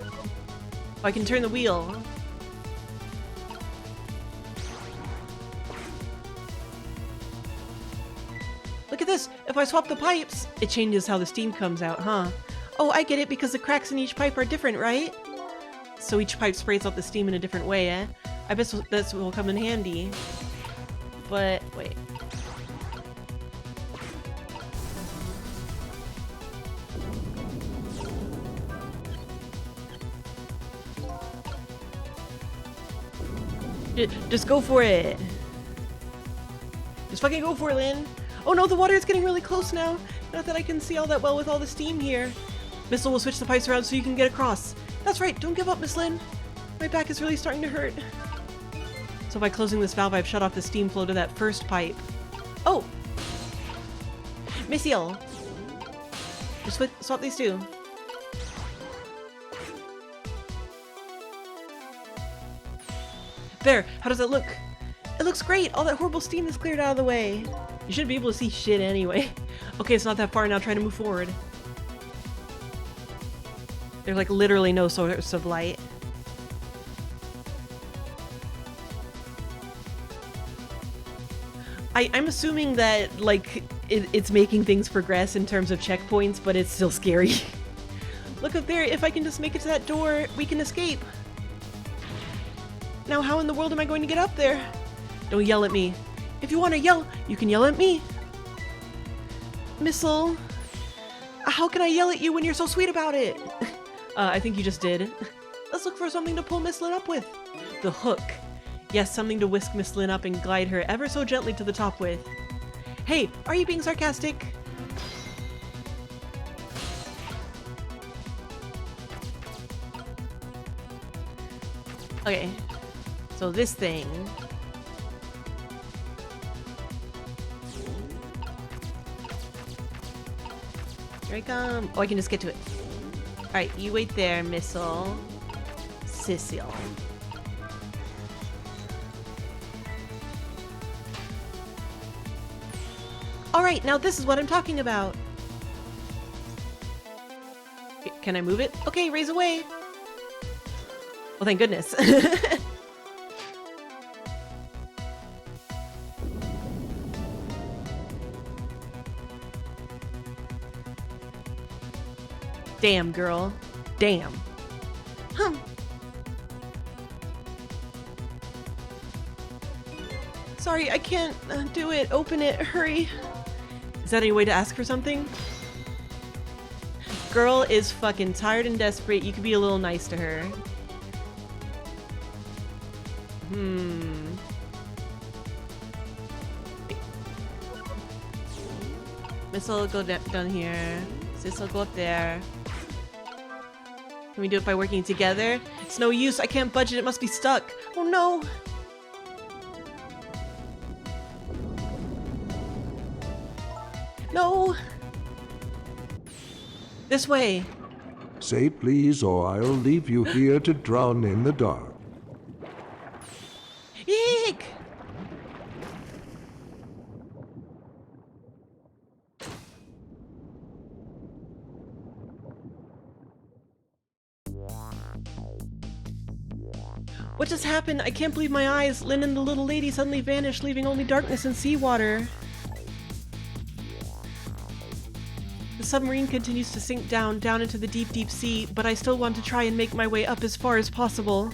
A: Oh, I can turn the wheel. Look at this! If I swap the pipes, it changes how the steam comes out, huh? Oh, I get it, because the cracks in each pipe are different, right? So each pipe sprays out the steam in a different way, eh? I bet this will come in handy. But, wait. Just go for it. Just fucking go for it, Lynn. Oh no, the water is getting really close now. Not that I can see all that well with all the steam here. Missile will switch the pipes around so you can get across. That's right, don't give up, Miss Lynn. My back is really starting to hurt. So by closing this valve, I've shut off the steam flow to that first pipe. Oh! Missile! Just swap these two. There, how does it look? It looks great! All that horrible steam is cleared out of the way. You should be able to see shit anyway. Okay, it's not that far now, try to move forward. There's like literally no source of light. I'm assuming that, like, it's making things progress in terms of checkpoints, but it's still scary. Look up there, if I can just make it to that door, we can escape. Now how in the world am I going to get up there? Don't yell at me. If you want to yell, you can yell at me. Missile, how can I yell at you when you're so sweet about it? I think you just did. Let's look for something to pull Miss Lynn up with. The hook. Yes, something to whisk Miss Lynn up and glide her ever so gently to the top with. Hey, are you being sarcastic? Okay, so this thing. Here I come. Oh, I can just get to it. Alright, you wait there, Missile. Cecile. Alright, now this is what I'm talking about. Can I move it? Okay, raise away. Well, thank goodness. Damn, girl. Damn. Sorry, I can't do it. Open it. Hurry. Is that any way to ask for something? Girl is fucking tired and desperate. You could be a little nice to her. Missile, go down here. Cecile, go up there. Can we do it by working together? It's no use. I can't budge it. It must be stuck. Oh no. No. This way.
B: Say please, or I'll leave you here to drown in the dark.
A: Eek! What just happened? I can't believe my eyes. Lynn and the little lady suddenly vanished, leaving only darkness and seawater. The submarine continues to sink down into the deep, deep sea, but I still want to try and make my way up as far as possible.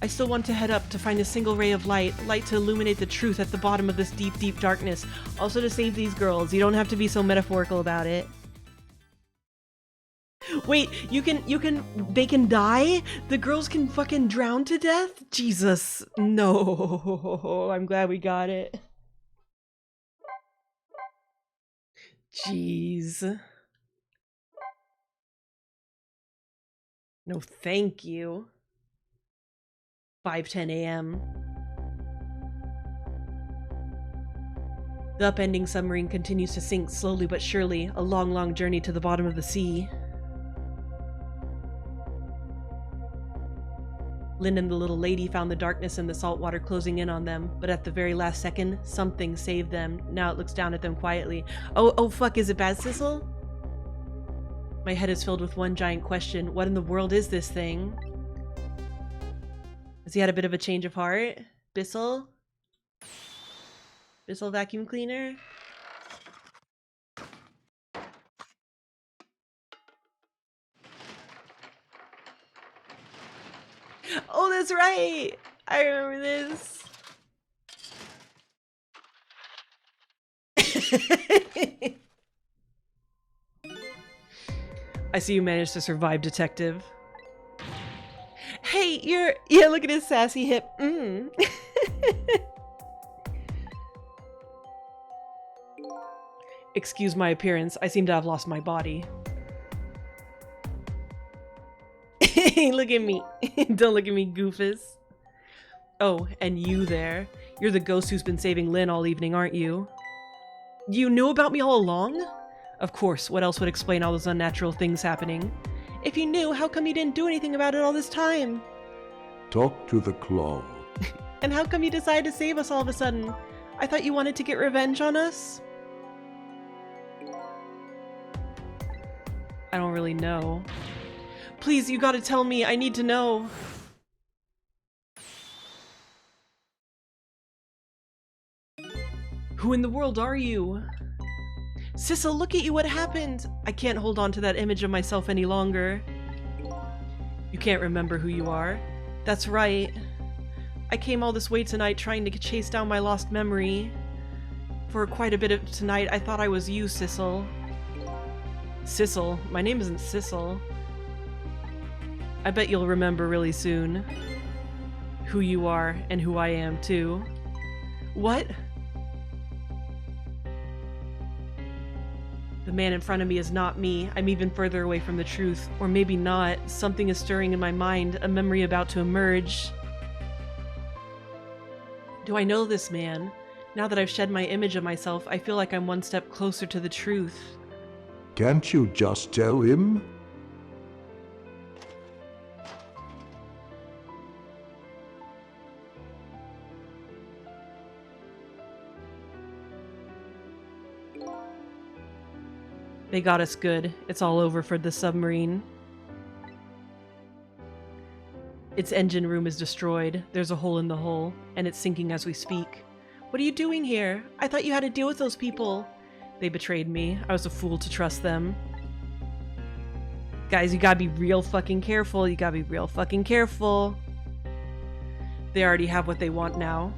A: I still want to head up to find a single ray of light to illuminate the truth at the bottom of this deep, deep darkness. Also to save these girls. You don't have to be so metaphorical about it. Wait, they can die? The girls can fucking drown to death? Jesus, no. I'm glad we got it. Jeez. No, thank you. 5:10 a.m. The upending submarine continues to sink slowly but surely, a long, long journey to the bottom of the sea. Lynn and the little lady found the darkness and the salt water closing in on them, but at the very last second, something saved them. Now it looks down at them quietly. Oh fuck, is it Bad Sissel? My head is filled with one giant question. What in the world is this thing? Has he had a bit of a change of heart? Bissell? Missile vacuum cleaner. Oh, that's right! I remember this. I see you managed to survive, detective. Hey, yeah, look at his sassy hip. Excuse my appearance. I seem to have lost my body. Look at me. Don't look at me, goofus. Oh, and you there. You're the ghost who's been saving Lynn all evening, aren't you? You knew about me all along? Of course, what else would explain all those unnatural things happening? If you knew, how come you didn't do anything about it all this time?
B: Talk to the claw.
A: And how come you decided to save us all of a sudden? I thought you wanted to get revenge on us? I don't really know. Please, you gotta tell me. I need to know. Who in the world are you? Sissel, look at you, what happened? I can't hold on to that image of myself any longer. You can't remember who you are? That's right. I came all this way tonight trying to chase down my lost memory. For quite a bit of tonight, I thought I was you, Sissel. Sissel? My name isn't Sissel. I bet you'll remember really soon. Who you are, and who I am, too. What? The man in front of me is not me. I'm even further away from the truth. Or maybe not. Something is stirring in my mind, a memory about to emerge. Do I know this man? Now that I've shed my image of myself, I feel like I'm one step closer to the truth.
B: Can't you just tell him?
A: They got us good. It's all over for the submarine. Its engine room is destroyed. There's a hole in the hull, and it's sinking as we speak. What are you doing here? I thought you had to deal with those people. They betrayed me. I was a fool to trust them. Guys, you gotta be real fucking careful. You gotta be real fucking careful. They already have what they want now.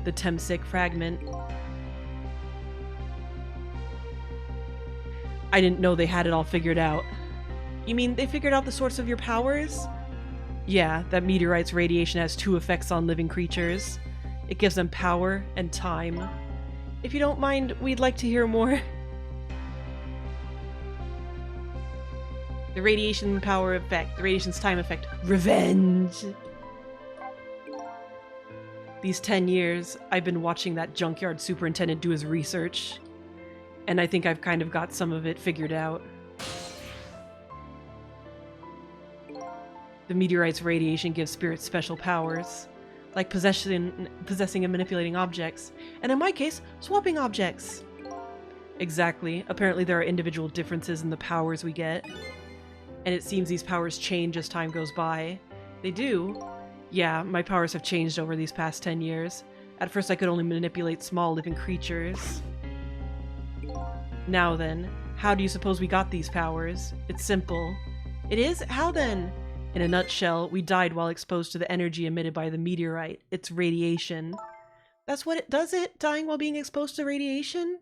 A: The Temsic fragment. I didn't know they had it all figured out. You mean they figured out the source of your powers? Yeah, that meteorite's radiation has two effects on living creatures. It gives them power and time. If you don't mind, we'd like to hear more. The radiation power effect, the radiation's time effect. Revenge! These 10 years, I've been watching that junkyard superintendent do his research. And I think I've kind of got some of it figured out. The meteorite's radiation gives spirits special powers, like possessing and manipulating objects, and in my case, swapping objects. Exactly. Apparently there are individual differences in the powers we get, and it seems these powers change as time goes by. They do. Yeah, my powers have changed over these past 10 years. At first I could only manipulate small living creatures. Now then, how do you suppose we got these powers? It's simple. It is? How then? In a nutshell, we died while exposed to the energy emitted by the meteorite. It's radiation. That's what it does it? Dying while being exposed to radiation?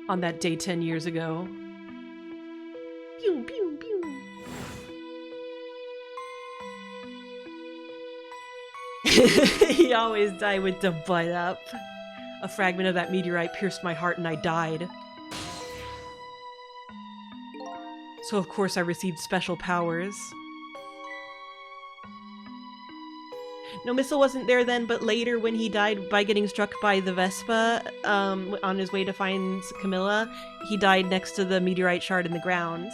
A: On that day 10 years ago. Pew, pew, pew. He always died with the butt up. A fragment of that meteorite pierced my heart and I died. So of course I received special powers. No, Missile wasn't there then, but later when he died by getting struck by the Vespa on his way to find Camilla, he died next to the meteorite shard in the ground.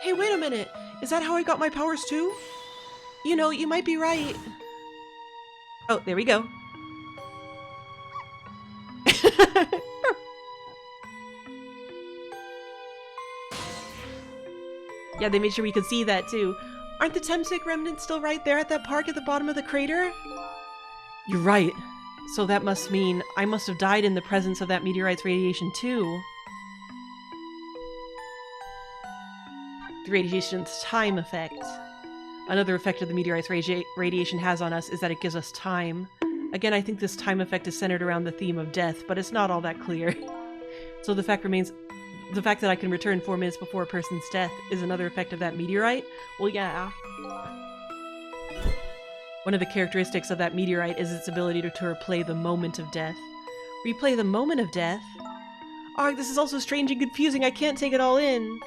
A: Hey, wait a minute! Is that how I got my powers too? You know, you might be right. Oh, there we go. Yeah, they made sure we could see that too. Aren't the Temsic remnants still right there at that park at the bottom of the crater? You're right. So that must mean I must have died in the presence of that meteorite's radiation too. The radiation's time effect. Another effect of the meteorite's radiation has on us is that it gives us time. Again, I think this time effect is centered around the theme of death, but it's not all that clear. So the fact that I can return 4 minutes before a person's death is another effect of that meteorite? Well, yeah. One of the characteristics of that meteorite is its ability to replay the moment of death. Replay the moment of death? Oh, this is also strange and confusing. I can't take it all in.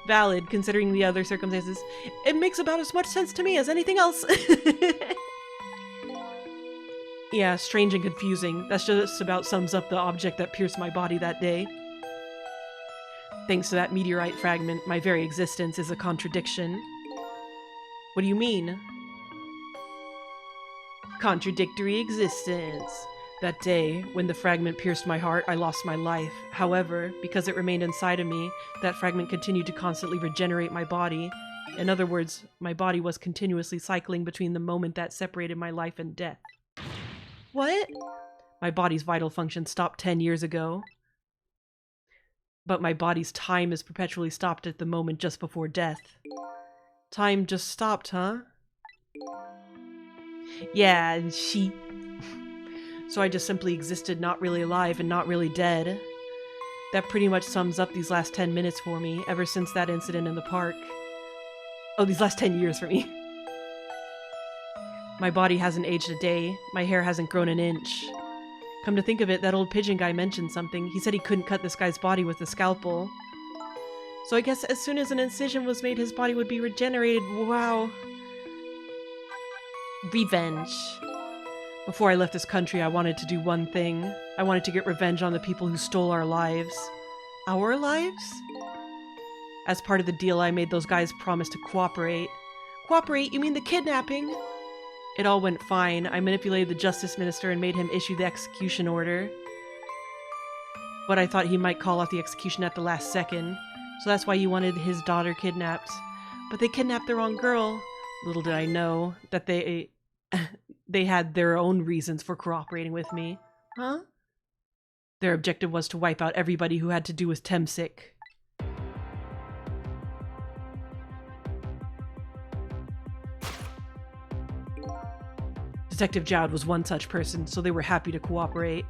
A: Valid, considering the other circumstances. It makes about as much sense to me as anything else. Yeah, strange and confusing. That's just about sums up the object that pierced my body that day. Thanks to that meteorite fragment, my very existence is a contradiction. What do you mean? Contradictory existence. That day, when the fragment pierced my heart, I lost my life. However, because it remained inside of me, that fragment continued to constantly regenerate my body. In other words, my body was continuously cycling between the moment that separated my life and death. What? My body's vital function stopped 10 years ago. But my body's time is perpetually stopped at the moment just before death. Time just stopped, huh? Yeah, and she... So I just simply existed, not really alive and not really dead. That pretty much sums up these last 10 minutes for me, ever since that incident in the park. Oh, these last 10 years for me. My body hasn't aged a day. My hair hasn't grown an inch. Come to think of it, that old pigeon guy mentioned something. He said he couldn't cut this guy's body with a scalpel. So I guess as soon as an incision was made, his body would be regenerated. Wow. Revenge. Before I left this country, I wanted to do one thing. I wanted to get revenge on the people who stole our lives. Our lives? As part of the deal, I made those guys promise to cooperate. Cooperate? You mean the kidnapping? It all went fine. I manipulated the justice minister and made him issue the execution order. But I thought he might call off the execution at the last second. So that's why he wanted his daughter kidnapped. But they kidnapped the wrong girl. Little did I know that they had their own reasons for cooperating with me. Huh? Their objective was to wipe out everybody who had to do with Temsic. Detective Jowd was one such person, so they were happy to cooperate.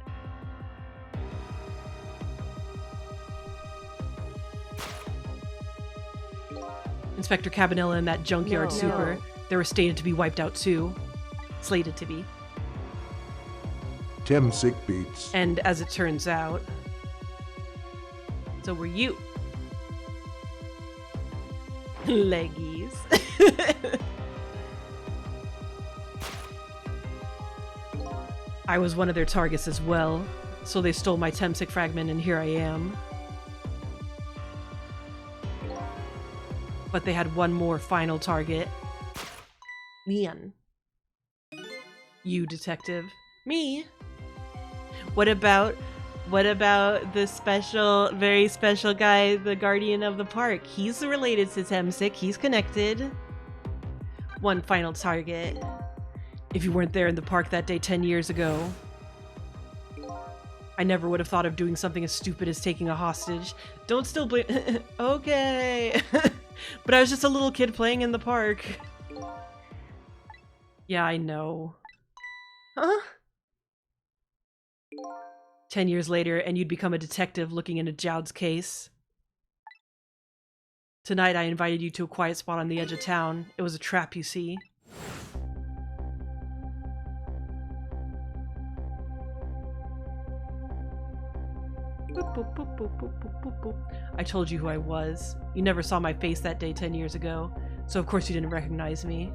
A: Inspector Cabanela and that junkyard super, they were stated to be wiped out too. Slated to be.
B: Temsic beats.
A: And as it turns out, so were you. Leggies. I was one of their targets as well, so they stole my Temsic fragment and here I am. But they had one more final target. Leon. You, detective. Me? What about the special, very special guy, the guardian of the park? He's related to Temsic. He's connected. One final target. If you weren't there in the park that day 10 years ago, I never would have thought of doing something as stupid as taking a hostage. Don't still blame... Okay. But I was just a little kid playing in the park. Yeah, I know. Huh? 10 years later, and you'd become a detective looking into Jowd's case. Tonight, I invited you to a quiet spot on the edge of town. It was a trap, you see. Boop, boop, boop, boop, boop, boop, boop, boop. I told you who I was. You never saw my face that day 10 years ago, so of course you didn't recognize me.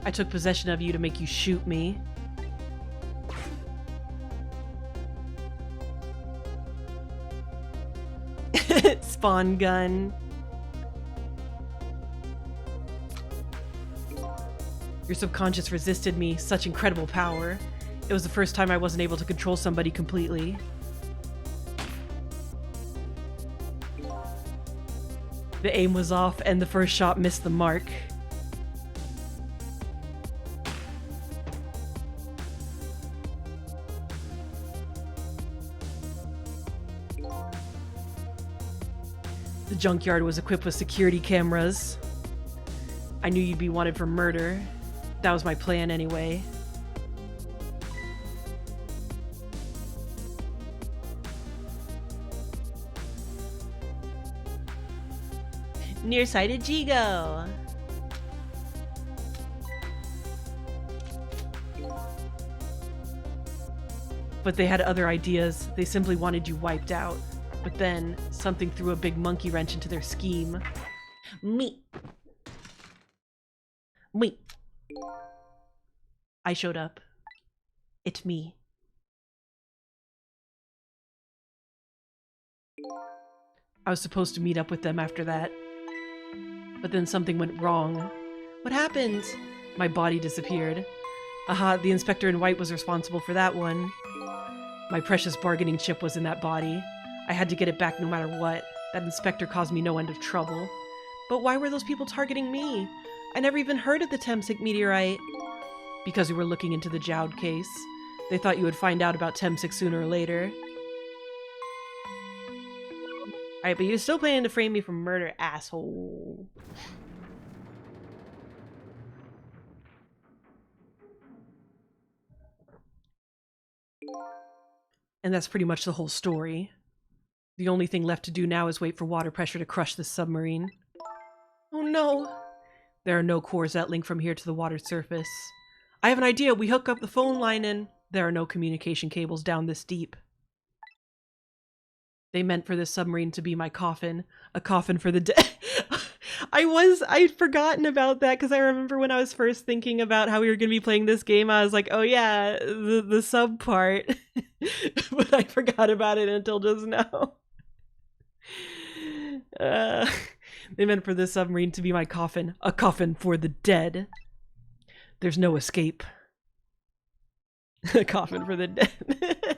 A: I took possession of you to make you shoot me. Spawn gun. Your subconscious resisted me, such incredible power. It was the first time I wasn't able to control somebody completely. The aim was off and the first shot missed the mark. The junkyard was equipped with security cameras. I knew you'd be wanted for murder. That was my plan anyway. Nearsighted Jigo. But they had other ideas. They simply wanted you wiped out. But then, something threw a big monkey wrench into their scheme. Me. I showed up. It's me. I was supposed to meet up with them after that. But then something went wrong. What happened? My body disappeared. Aha, the inspector in white was responsible for that one. My precious bargaining chip was in that body. I had to get it back no matter what. That inspector caused me no end of trouble. But why were those people targeting me? I never even heard of the Temsic meteorite. Because we were looking into the Jowd case. They thought you would find out about Temsic sooner or later. Alright, but you're still planning to frame me for murder, asshole. And that's pretty much the whole story. The only thing left to do now is wait for water pressure to crush this submarine. Oh no! There are no cores that link from here to the water surface. I have an idea, we hook up the phone line and there are no communication cables down this deep. They meant for this submarine to be my coffin. A coffin for the dead. I'd forgotten about that because I remember when I was first thinking about how we were going to be playing this game, I was like, oh yeah, the sub part. But I forgot about it until just now. They meant for this submarine to be my coffin. A coffin for the dead. There's no escape. A coffin for the dead.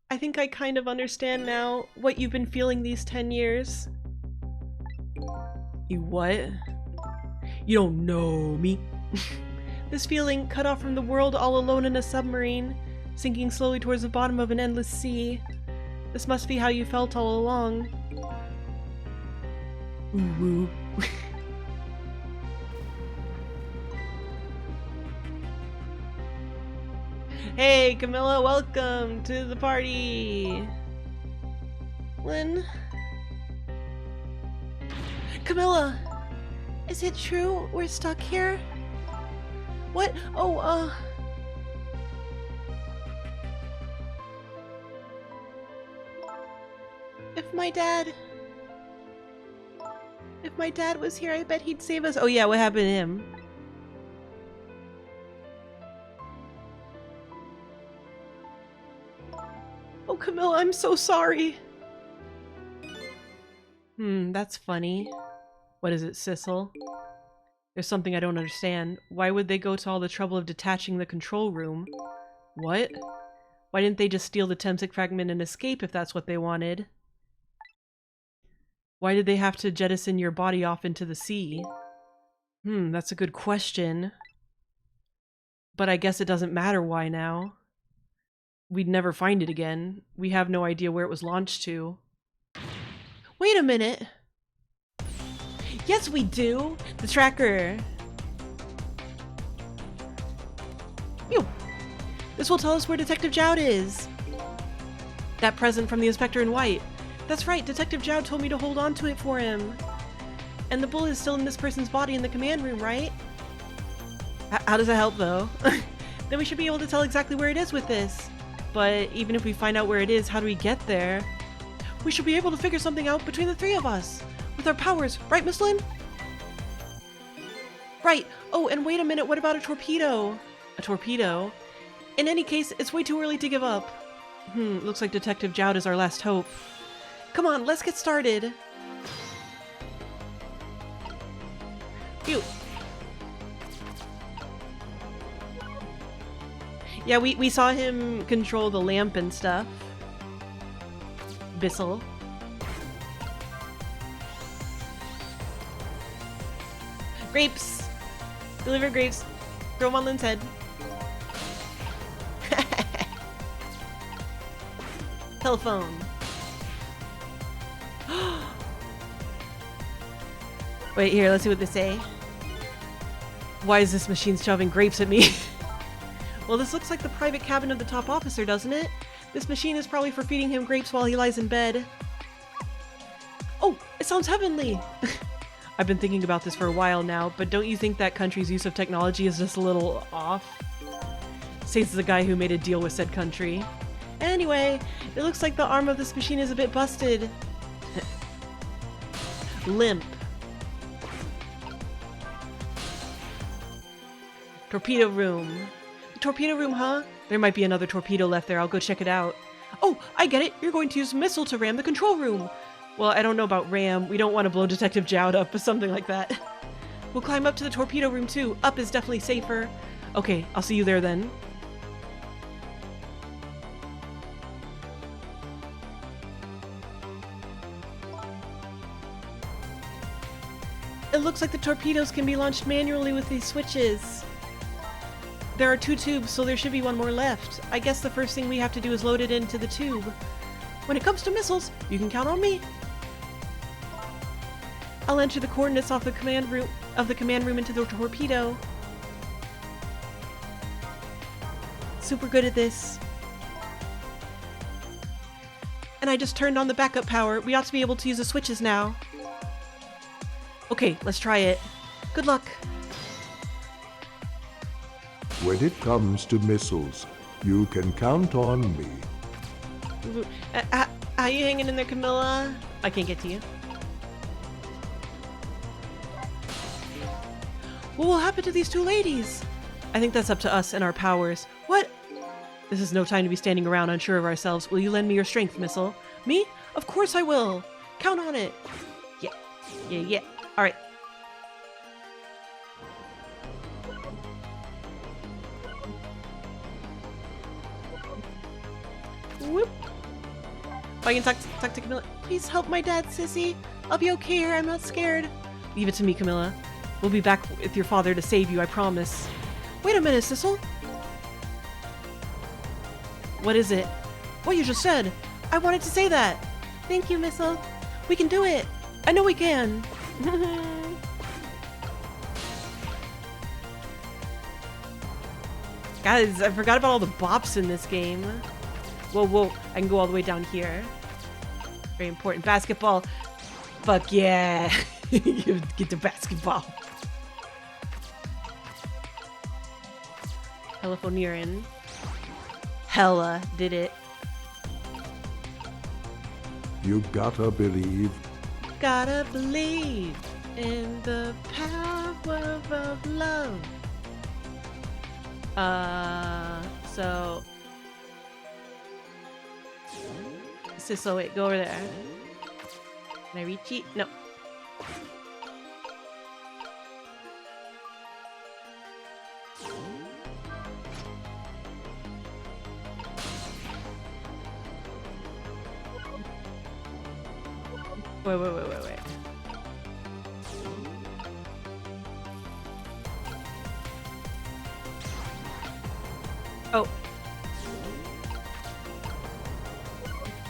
A: I think I kind of understand now what you've been feeling these 10 years. You what? You don't know me. This feeling, cut off from the world all alone in a submarine, sinking slowly towards the bottom of an endless sea. This must be how you felt all along. Ooh woo. Hey, Camilla, welcome to the party! Lynn? Camilla! Is it true we're stuck here? What? Oh, If my dad was here, I bet he'd save us. Oh yeah, what happened to him? Oh, Camilla, I'm so sorry. That's funny. What is it, Sissel? There's something I don't understand. Why would they go to all the trouble of detaching the control room? What? Why didn't they just steal the Temsic fragment and escape if that's what they wanted? Why did they have to jettison your body off into the sea? That's a good question. But I guess it doesn't matter why now. We'd never find it again. We have no idea where it was launched to. Wait a minute! Yes, we do! The tracker! Phew. This will tell us where Detective Jowd is! That present from the Inspector in White. That's right, Detective Jowd told me to hold on to it for him. And the bullet is still in this person's body in the command room, right? How does that help, though? Then we should be able to tell exactly where it is with this. But even if we find out where it is, how do we get there? We should be able to figure something out between the three of us. With our powers, right, Miss Lynn? Right. Oh, and wait a minute, what about a torpedo? A torpedo? In any case, it's way too early to give up. Looks like Detective Jowd is our last hope. Come on, let's get started. Phew. Yeah, we saw him control the lamp and stuff. Bissell. Grapes! Deliver grapes. Throw them on Lynn's head. Telephone. Wait, here, let's see what they say. Why is this machine shoving grapes at me? Well, this looks like the private cabin of the top officer, doesn't it? This machine is probably for feeding him grapes while he lies in bed. Oh, it sounds heavenly! I've been thinking about this for a while now, but don't you think that country's use of technology is just a little off? Says the guy who made a deal with said country. Anyway, it looks like the arm of this machine is a bit busted. Limp. Torpedo room. The torpedo room, huh? There might be another torpedo left there. I'll go check it out. Oh, I get it. You're going to use a missile to ram the control room. Well, I don't know about ram. We don't want to blow Detective Jowd up or something like that. We'll climb up to the torpedo room too. Up is definitely safer. Okay, I'll see you there then. It looks like the torpedoes can be launched manually with these switches. There are 2 tubes, so there should be 1 more left. I guess the first thing we have to do is load it into the tube. When it comes to missiles, you can count on me. I'll enter the coordinates off the command room into the torpedo. Super good at this. And I just turned on the backup power. We ought to be able to use the switches now. Okay, let's try it. Good luck.
B: When it comes to missiles, you can count on me.
A: How you hanging in there, Camilla? I can't get to you. What will happen to these 2 ladies? I think that's up to us and our powers. What? This is no time to be standing around unsure of ourselves. Will you lend me your strength, Missile? Me? Of course I will. Count on it. Yeah. All right. Whoop. If I can talk to Camilla. Please help my dad, Sissy. I'll be okay here. I'm not scared. Leave it to me, Camilla. We'll be back with your father to save you, I promise. Wait a minute, Sissel. What is it? What you just said. I wanted to say that. Thank you, Missile. We can do it. I know we can. Guys, I forgot about all the bops in this game. Whoa. I can go all the way down here. Very important. Basketball. Fuck yeah. You get the basketball. Telephoneering. Hella did it.
B: You gotta believe.
A: Gotta believe in the power of love. So Sissel, wait, go over there. Can I reach it? No. Wait. Oh.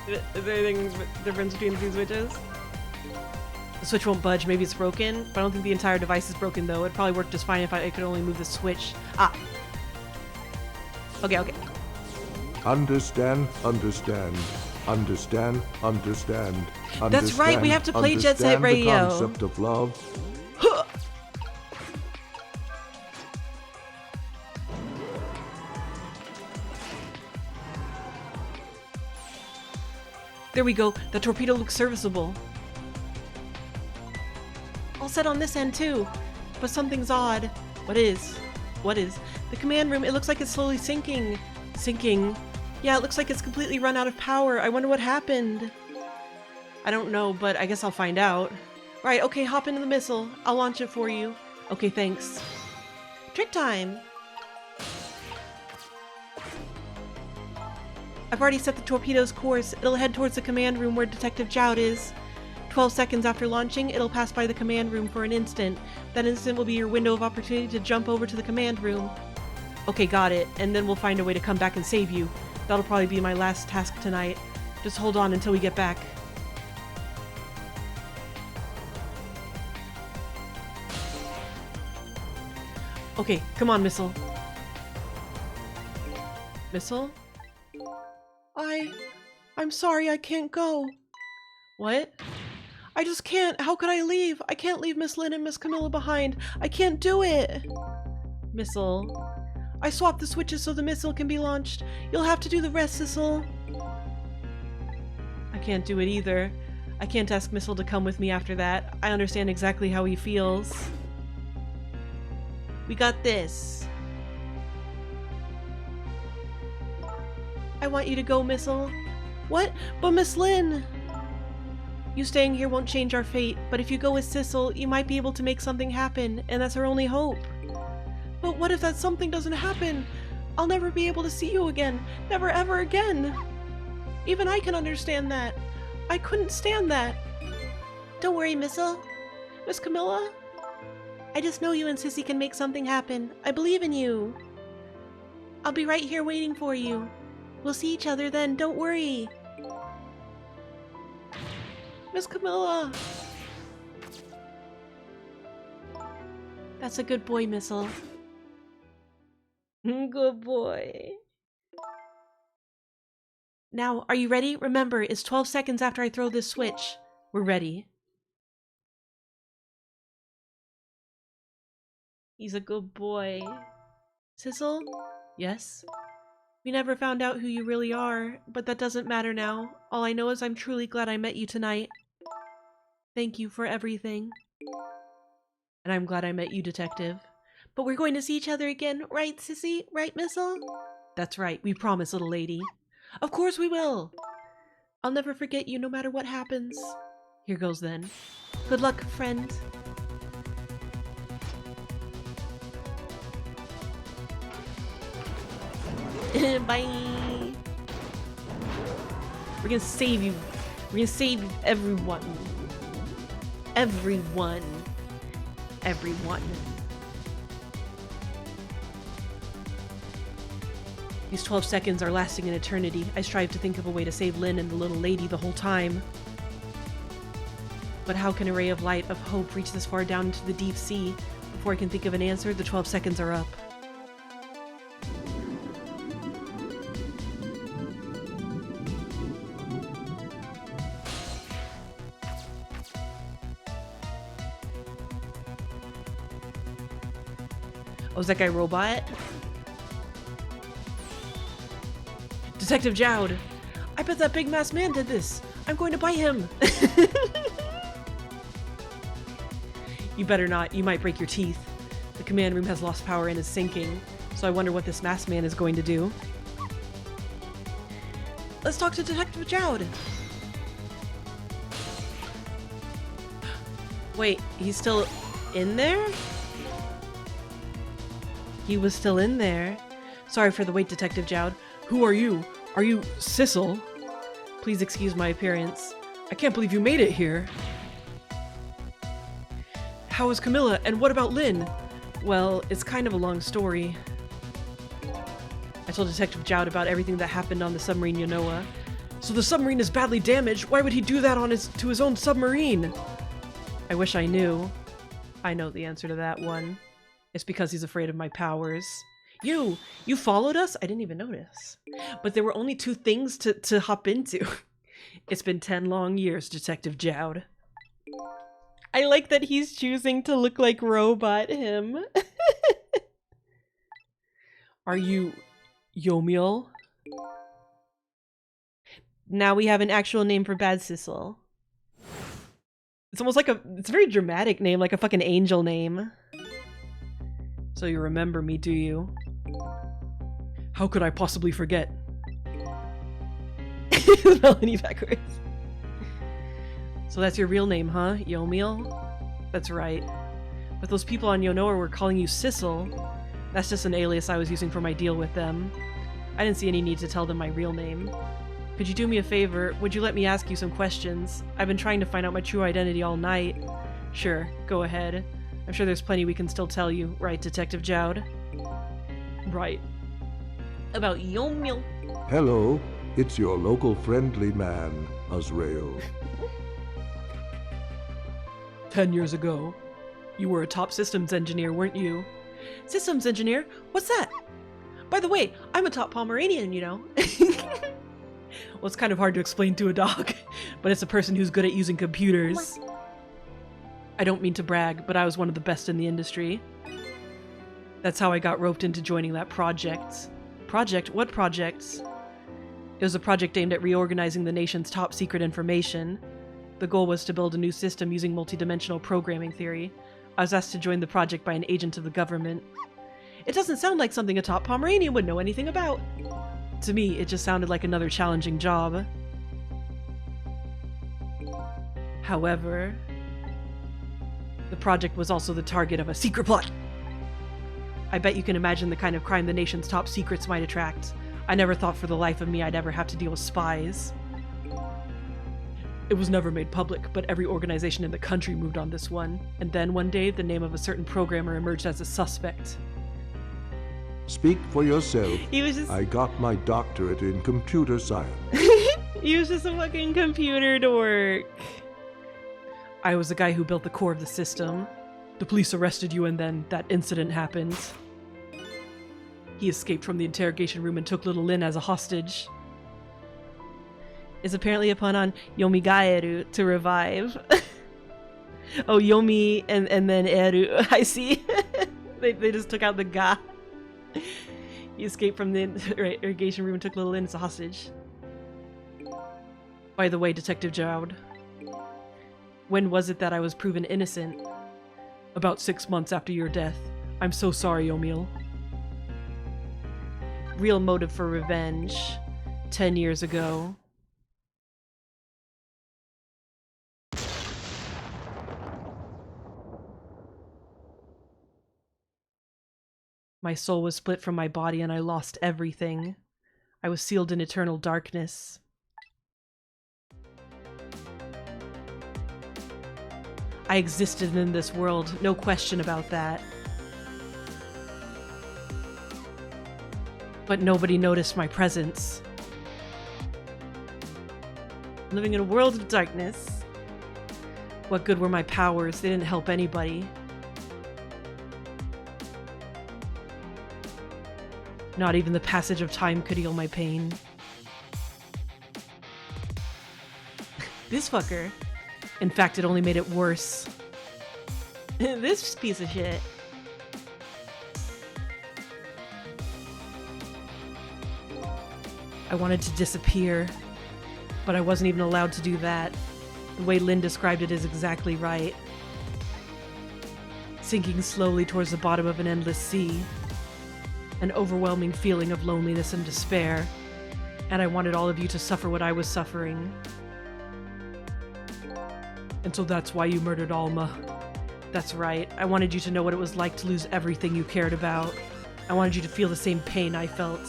A: Is there anything difference between the two switches? The switch won't budge. Maybe it's broken, but I don't think the entire device is broken though. It'd probably work just fine if I could only move the switch. Ah. Okay.
B: Understand.
A: That's right, we have to play Jet Set Radio.
B: The concept of love.
A: There we go. The torpedo looks serviceable. All set on this end too. But something's odd. What is? The command room, it looks like it's slowly sinking. Yeah, it looks like it's completely run out of power. I wonder what happened. I don't know, but I guess I'll find out. Right, okay, hop into the missile. I'll launch it for you. Okay, thanks. Trick time! I've already set the torpedo's course. It'll head towards the command room where Detective Jowd is. 12 seconds after launching, it'll pass by the command room for an instant. That instant will be your window of opportunity to jump over to the command room. Okay, got it. And then we'll find a way to come back and save you. That'll probably be my last task tonight. Just hold on until we get back. Okay, come on, Missile. Missile? I'm sorry, I can't go. What? I just can't. How could I leave? I can't leave Miss Lynn and Miss Camilla behind. I can't do it. Missile. I swapped the switches so the missile can be launched. You'll have to do the rest, Sissel. I can't do it either. I can't ask Missile to come with me after that. I understand exactly how he feels. We got this. I want you to go, Missile. What? But Miss Lynn! You staying here won't change our fate, but if you go with Sissel, you might be able to make something happen, and that's our only hope. But what if that something doesn't happen? I'll never be able to see you again. Never ever again. Even I can understand that. I couldn't stand that. Don't worry, Missile. Miss Camilla? I just know you and Sissy can make something happen. I believe in you. I'll be right here waiting for you. We'll see each other then, don't worry. Miss Camilla! That's a good boy, Missile. Good boy. Now, are you ready? Remember, it's 12 seconds after I throw this switch. We're ready. He's a good boy. Sissel? Yes? We never found out who you really are, but that doesn't matter now. All I know is I'm truly glad I met you tonight. Thank you for everything. And I'm glad I met you, Detective. But we're going to see each other again, right, Sissy? Right, Missile? That's right, we promise, little lady. Of course we will! I'll never forget you no matter what happens. Here goes then. Good luck, friend. Bye! We're gonna save you. We're gonna save everyone. Everyone. Everyone. These 12 seconds are lasting an eternity. I strive to think of a way to save Lynn and the little lady the whole time. But how can a ray of light of hope reach this far down into the deep sea? Before I can think of an answer, the 12 seconds are up. Oh, is that guy Robot? Detective Jowd! I bet that big masked man did this! I'm going to bite him! You better not, you might break your teeth. The command room has lost power and is sinking, so I wonder what this masked man is going to do. Let's talk to Detective Jowd! Wait, he's still in there? He was still in there. Sorry for the wait, Detective Jowd.
C: Who are you? Are you Sissel?
A: Please excuse my appearance.
C: I can't believe you made it here. How is Camilla, and what about Lynn?
A: Well, it's kind of a long story. I told Detective Jowd about everything that happened on the submarine Yonoa.
C: So the submarine is badly damaged? Why would he do that to his own submarine?
A: I wish I knew. I know the answer to that one. It's because he's afraid of my powers. You followed us? I didn't even notice. But there were only 2 things to hop into. It's been 10 long years, Detective Jowd. I like that he's choosing to look like Robot him.
C: Are you Yomiel?
A: Now we have an actual name for Bad Sissel. It's almost like it's a very dramatic name, like a fucking angel name. So you remember me, do you?
C: How could I possibly forget?
A: Melanie backwards. So that's your real name, huh? Yomiel? That's right. But those people on Yonoa were calling you Sissel. That's just an alias I was using for my deal with them. I didn't see any need to tell them my real name. Could you do me a favor? Would you let me ask you some questions? I've been trying to find out my true identity all night. Sure, go ahead. I'm sure there's plenty we can still tell you, right, Detective Jowd?
C: Right.
A: About Yomiel.
B: Hello, it's your local friendly man, Azrael.
C: 10 years ago, you were a top systems engineer, weren't you?
A: Systems engineer? What's that? By the way, I'm a top Pomeranian, you know.
C: Well, it's kind of hard to explain to a dog, but it's a person who's good at using computers. I don't mean to brag, but I was one of the best in the industry. That's how I got roped into joining that project.
A: Project? What projects? It was a project aimed at reorganizing the nation's top secret information. The goal was to build a new system using multidimensional programming theory. I was asked to join the project by an agent of the government. It doesn't sound like something a top Pomeranian would know anything about. To me, it just sounded like another challenging job. However, the project was also the target of a secret plot. I bet you can imagine the kind of crime the nation's top secrets might attract. I never thought for the life of me I'd ever have to deal with spies.
C: It was never made public, but every organization in the country moved on this one. And then one day, the name of a certain programmer emerged as a suspect.
B: Speak for yourself.
A: He was just
B: I got my doctorate in computer science.
A: he was just a fucking computer dork.
C: I was the guy who built the core of the system. The police arrested you and then that incident happened. He escaped from the interrogation room and took little Lin as a hostage.
A: Is apparently a pun on Yomigaeru, to revive. Oh, Yomi and then Eru. I see. they just took out the ga. He escaped from the interrogation room and took little Lin as a hostage. By the way, Detective Jowd, when was it that I was proven innocent?
C: About 6 months after your death. I'm so sorry, Yomiel.
A: Real motive for revenge. 10 years ago. My soul was split from my body and I lost everything. I was sealed in eternal darkness. I existed in this world, no question about that. But nobody noticed my presence. Living in a world of darkness. What good were my powers? They didn't help anybody. Not even the passage of time could heal my pain. This fucker. In fact, it only made it worse. This piece of shit. I wanted to disappear, but I wasn't even allowed to do that. The way Lin described it is exactly right. Sinking slowly towards the bottom of an endless sea. An overwhelming feeling of loneliness and despair. And I wanted all of you to suffer what I was suffering.
C: And so that's why you murdered Alma.
A: That's right. I wanted you to know what it was like to lose everything you cared about. I wanted you to feel the same pain I felt.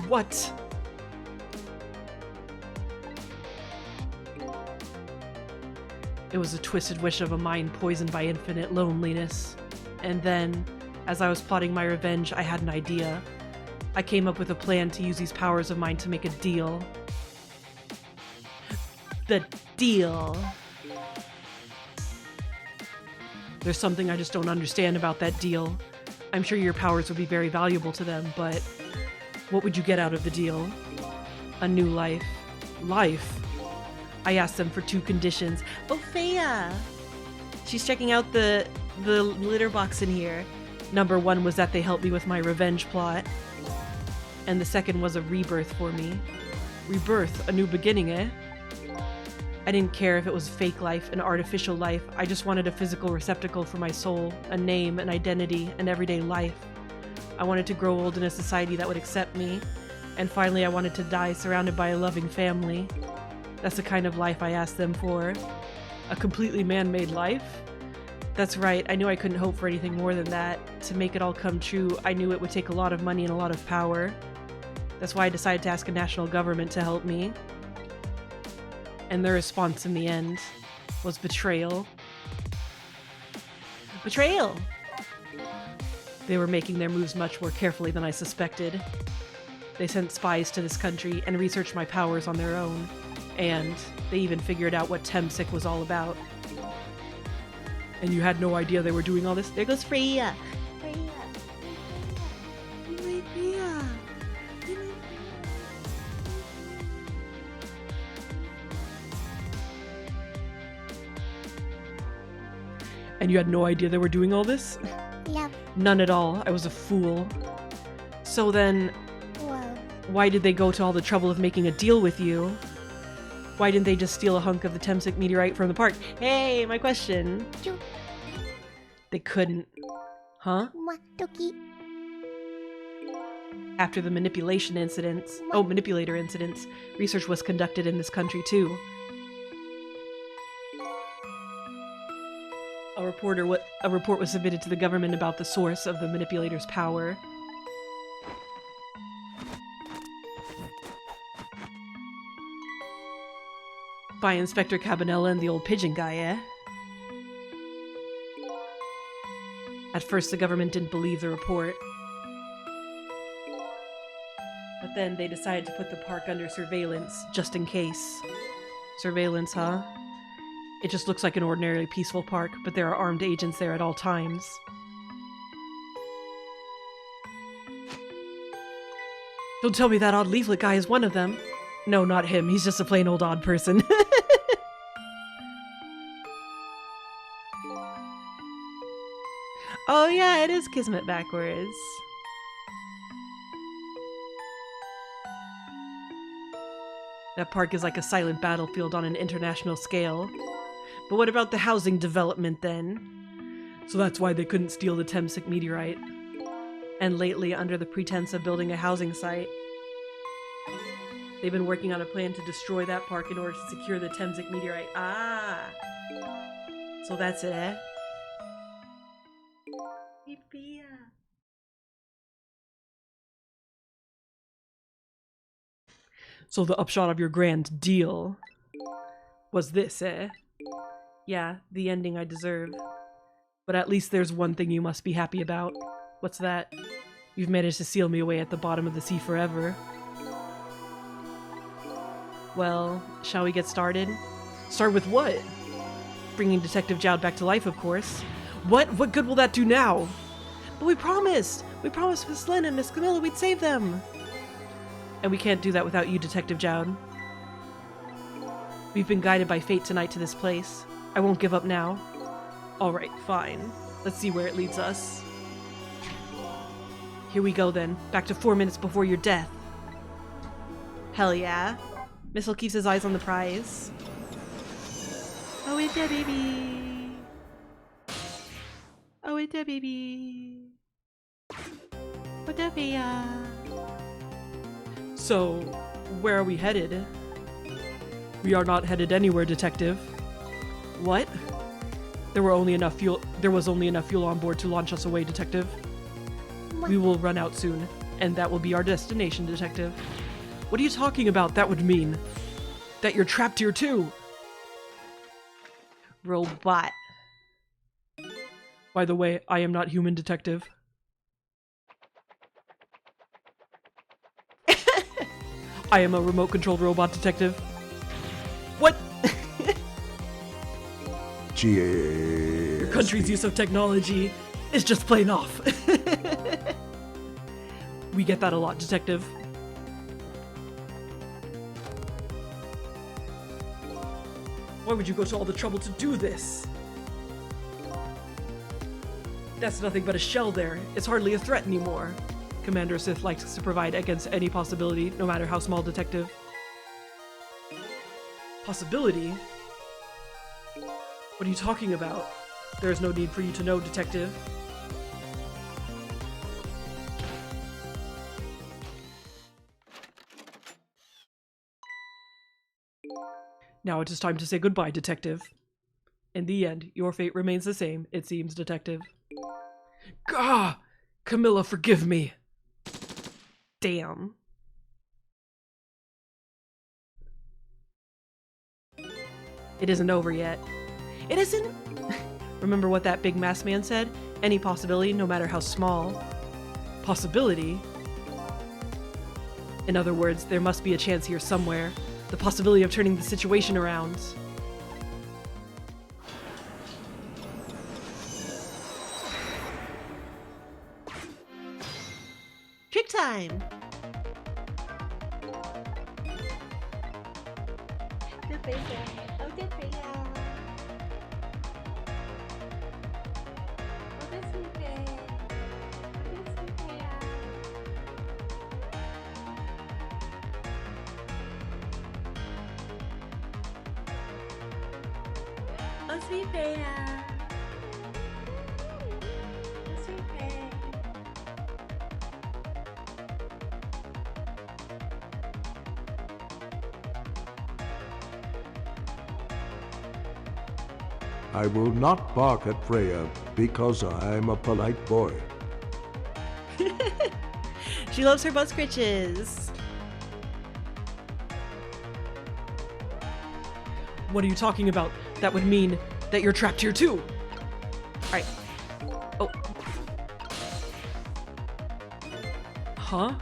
C: What?
A: It was a twisted wish of a mind poisoned by infinite loneliness. And then, as I was plotting my revenge, I had an idea. I came up with a plan to use these powers of mine to make a deal. The deal. There's something I just don't understand about that deal. I'm sure your powers would be very valuable to them, but what would you get out of the deal? A new life.
C: Life?
A: I asked them for 2 conditions. Oh, Fea! She's checking out the litter box in here. Number 1 was that they helped me with my revenge plot. And the second was a rebirth for me.
C: Rebirth? A new beginning, eh?
A: I didn't care if it was fake life, an artificial life. I just wanted a physical receptacle for my soul, a name, an identity, an everyday life. I wanted to grow old in a society that would accept me. And finally, I wanted to die surrounded by a loving family. That's the kind of life I asked them for.
C: A completely man-made life?
A: That's right. I knew I couldn't hope for anything more than that. To make it all come true, I knew it would take a lot of money and a lot of power. That's why I decided to ask a national government to help me. And their response in the end was betrayal. Betrayal! They were making their moves much more carefully than I suspected. They sent spies to this country and researched my powers on their own. And they even figured out what Temsic was all about.
C: And you had no idea they were doing all this?
A: There goes Freya!
C: And you had no idea they were doing all this?
D: Love.
A: None at all. I was a fool. So then,
D: Whoa.
A: why did they go to all the trouble of making a deal with you? Why didn't they just steal a hunk of the Temsic meteorite from the park? Hey, my question.
D: Choo.
A: They couldn't. Huh?
D: Toki.
A: After the manipulator incidents, research was conducted in this country too. A report was submitted to the government about the source of the manipulator's power. By Inspector Cabanella and the old pigeon guy, eh? At first, the government didn't believe the report. But then they decided to put the park under surveillance, just in case. Surveillance, huh? It just looks like an ordinarily peaceful park, but there are armed agents there at all times. Don't tell me that odd leaflet guy is one of them. No, not him. He's just a plain old odd person. Oh yeah, it is Kismet backwards. That park is like a silent battlefield on an international scale. But what about the housing development then?
C: So that's why they couldn't steal the Temsic meteorite.
A: And lately, under the pretense of building a housing site, they've been working on a plan to destroy that park in order to secure the Temsic meteorite. Ah! So that's it, eh?
C: So the upshot of your grand deal was this, eh?
A: Yeah, the ending I deserve.
C: But at least there's one thing you must be happy about.
A: What's that?
C: You've managed to seal me away at the bottom of the sea forever.
A: Well, shall we get started?
C: Start with what?
A: Bringing Detective Jowd back to life, of course.
C: What? What good will that do now?
A: But we promised! We promised Miss Lynn and Miss Camilla we'd save them! And we can't do that without you, Detective Jowd. We've been guided by fate tonight to this place. I won't give up now.
C: Alright, fine. Let's see where it leads us.
A: Here we go then, back to 4 minutes before your death. Hell yeah. Missile keeps his eyes on the prize. Oh, it's a baby. Oh, it's a baby. What the fear?
C: So, where are we headed? We are not headed anywhere, Detective.
A: What?
C: There was only enough fuel on board to launch us away, Detective. We will run out soon, and that will be our destination, Detective. What are you talking about? That would mean that you're trapped here too.
A: Robot.
C: By the way, I am not human, Detective. I am a remote-controlled robot, Detective.
A: What?
C: Your country's use of technology is just plain off. We get that a lot, Detective. Why would you go to all the trouble to do this? That's nothing but a shell there. It's hardly a threat anymore. Commander Sith likes to provide against any possibility, no matter how small, Detective. Possibility? What are you talking about? There is no need for you to know, Detective. Now it is time to say goodbye, Detective. In the end, your fate remains the same, it seems, Detective. Gah! Camilla, forgive me!
A: Damn. It isn't over yet. It isn't... Remember what that big masked man said? Any possibility, no matter how small.
C: Possibility?
A: In other words, there must be a chance here somewhere. The possibility of turning the situation around. Trick time! Sweet Freya. Sweet Freya.
B: I will not bark at Freya because I am a polite boy.
A: She loves her butt scritches.
C: What are you talking about? That would mean that you're trapped here too.
A: Alright. Oh.
C: Huh?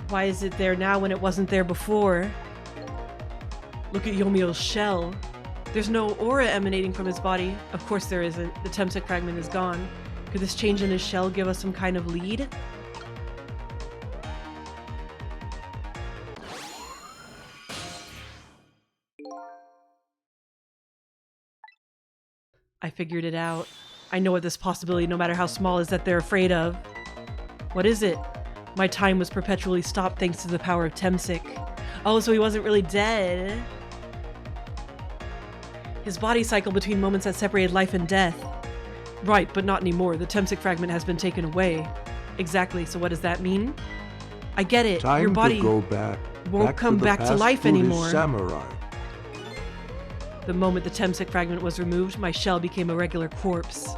A: Why is it there now when it wasn't there before?
C: Look at Yomiel's shell.
A: There's no aura emanating from his body. Of course there isn't. The Temsec fragment is gone. Could this change in his shell give us some kind of lead? I figured it out. I know what this possibility, no matter how small, is that they're afraid of. What is it? My time was perpetually stopped thanks to the power of Temsec. Oh, so he wasn't really dead. His body cycled between moments that separated life and death.
C: Right, but not anymore. The Temsec fragment has been taken away.
A: Exactly, so what does that mean? I get it.
B: Time
A: Your body
B: to go back.
A: won't come back to
B: past
A: life
B: foolish
A: anymore.
B: Samurai.
A: The moment the Temsec fragment was removed, my shell became a regular corpse.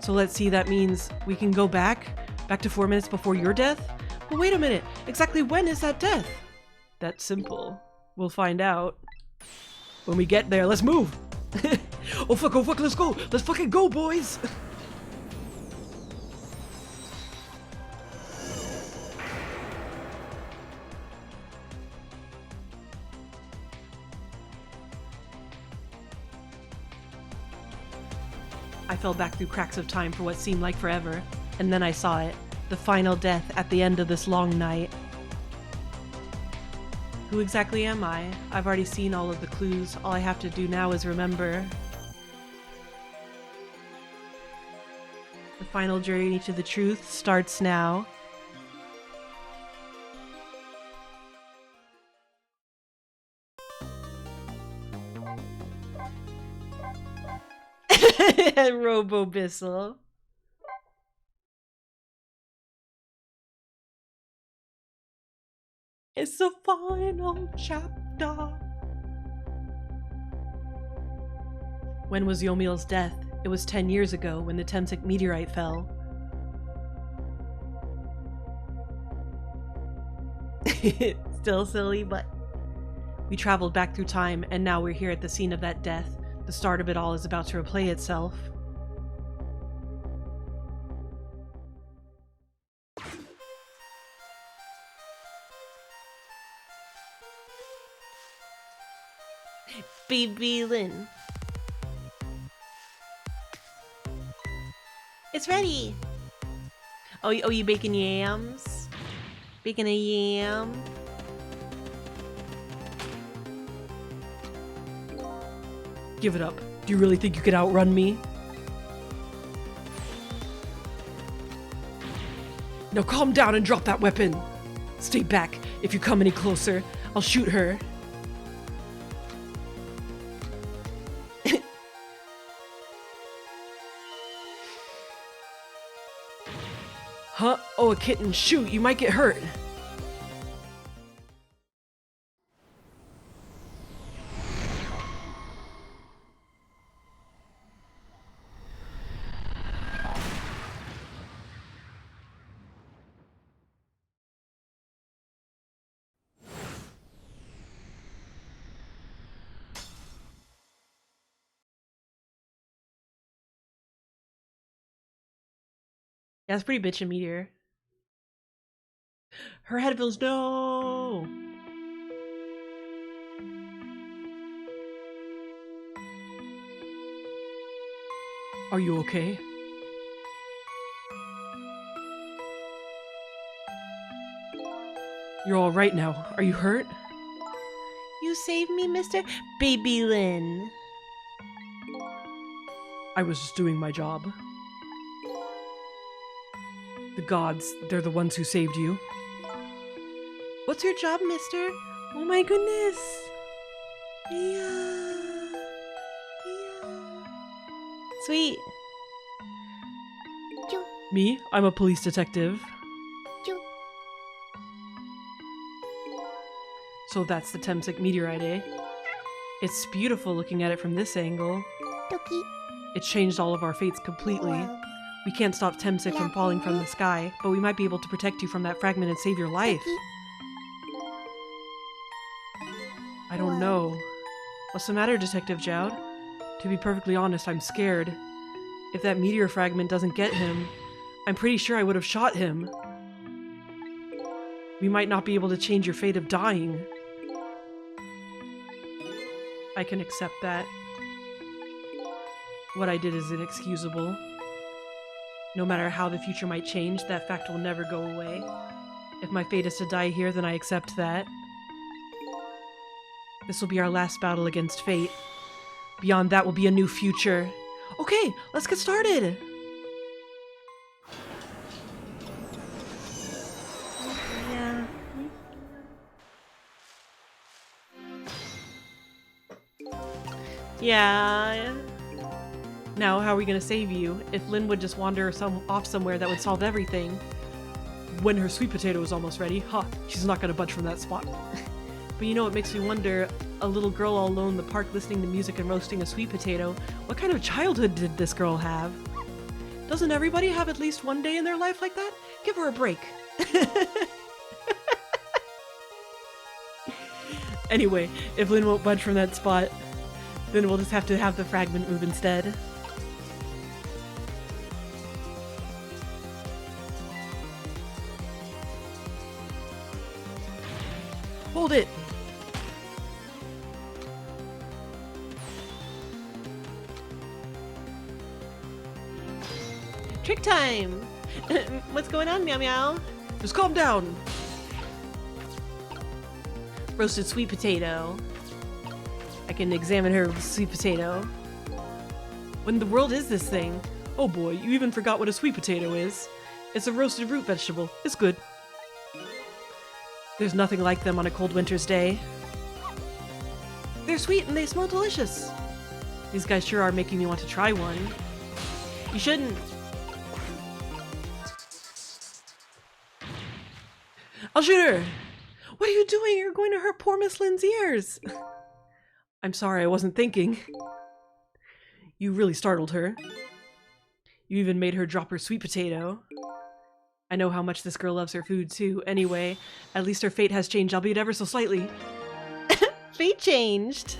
A: So let's see, that means we can go back? Back to 4 minutes before your death? But wait a minute, exactly when is that death? That's simple. We'll find out.
C: When we get there, let's move! Oh fuck, let's go! Let's fucking go, boys!
A: I fell back through cracks of time for what seemed like forever, and then I saw it. The final death at the end of this long night. Who exactly am I? I've already seen all of the clues. All I have to do now is remember. The final journey to the truth starts now. Robo Bissell. It's the final chapter. When was Yomiel's death? It was 10 years ago when the Temsec meteorite fell. Still silly, but we traveled back through time and now we're here at the scene of that death. The start of it all is about to replay itself. Baby Lynn. It's ready. Oh, you baking yams? Baking a yam?
C: Give it up. Do you really think you could outrun me? Now calm down and drop that weapon. Stay back. If you come any closer, I'll shoot her. Huh? Oh, a kitten. Shoot, you might get hurt.
A: Yeah, it's pretty bitchin' meteor.
C: Her head feels no. Are you okay? You're all right now. Are you hurt?
A: You saved me, Mr. Baby Lynn.
C: I was just doing my job. The gods, they're the ones who saved you.
A: What's your job, mister? Oh my goodness. Yeah. Sweet.
C: Me? I'm a police detective. So that's the Temsik meteorite, eh? It's beautiful looking at it from this angle. It changed all of our fates completely. We can't stop Temsik from falling from the sky, but we might be able to protect you from that fragment and save your life. I don't know. What's the matter, Detective Jowd? To be perfectly honest, I'm scared. If that meteor fragment doesn't get him, I'm pretty sure I would have shot him. We might not be able to change your fate of dying. I can accept that. What I did is inexcusable. No matter how the future might change, that fact will never go away. If my fate is to die here, then I accept that. This will be our last battle against fate. Beyond that will be a new future. Okay, let's get started!
A: Yeah. Yeah.
C: Now, how are we gonna save you? If Lynn would just wander off somewhere, that would solve everything. When her sweet potato is almost ready, she's not gonna budge from that spot. But you know, it makes me wonder, a little girl all alone in the park listening to music and roasting a sweet potato, what kind of childhood did this girl have? Doesn't everybody have at least one day in their life like that? Give her a break. Anyway, if Lynn won't budge from that spot, then we'll just have to have the fragment move instead. Hold it!
A: Trick time! What's going on, Meow Meow?
C: Just calm down!
A: Roasted sweet potato. I can examine her sweet potato.
C: What in the world is this thing? Oh boy, you even forgot what a sweet potato is. It's a roasted root vegetable. It's good. There's nothing like them on a cold winter's day.
A: They're sweet and they smell delicious.
C: These guys sure are making me want to try one.
A: You shouldn't.
C: I'll shoot her! What are you doing? You're going to hurt poor Miss Lynn's ears! I'm sorry, I wasn't thinking. You really startled her. You even made her drop her sweet potato. I know how much this girl loves her food too. Anyway, at least her fate has changed, albeit ever so slightly.
A: Fate changed.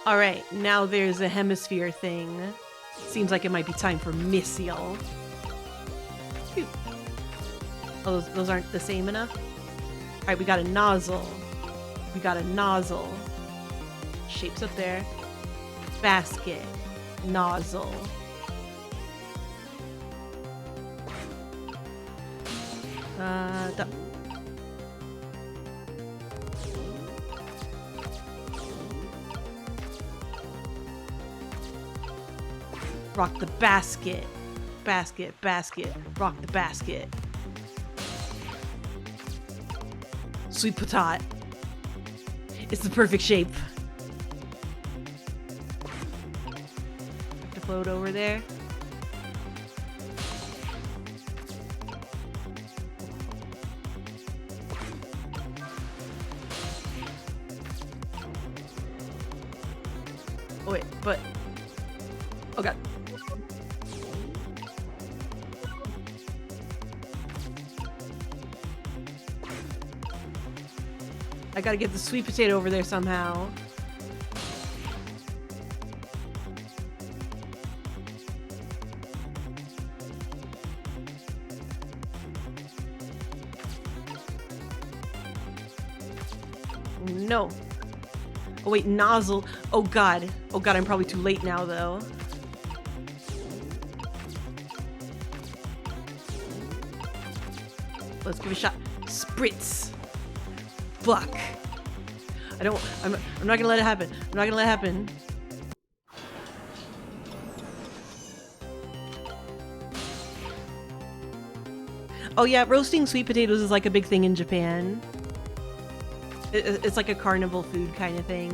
A: Alright, now there's a hemisphere thing. Seems like it might be time for missile. Phew. Oh, those aren't the same enough? Alright, we got a nozzle. We got a nozzle. Shapes up there. Basket. Nozzle. Rock the basket. Basket, basket. Rock the basket. Sweet potat. It's the perfect shape. Have to float over there. Oh wait, but... Oh god. I gotta get the sweet potato over there somehow. no. Oh wait, nozzle. Oh god. Oh god, I'm probably too late now though. Let's give it a shot. Spritz. Fuck. I'm not gonna let it happen. I'm not gonna let it happen. Oh yeah, roasting sweet potatoes is like a big thing in Japan. It's like a carnival food kind of thing.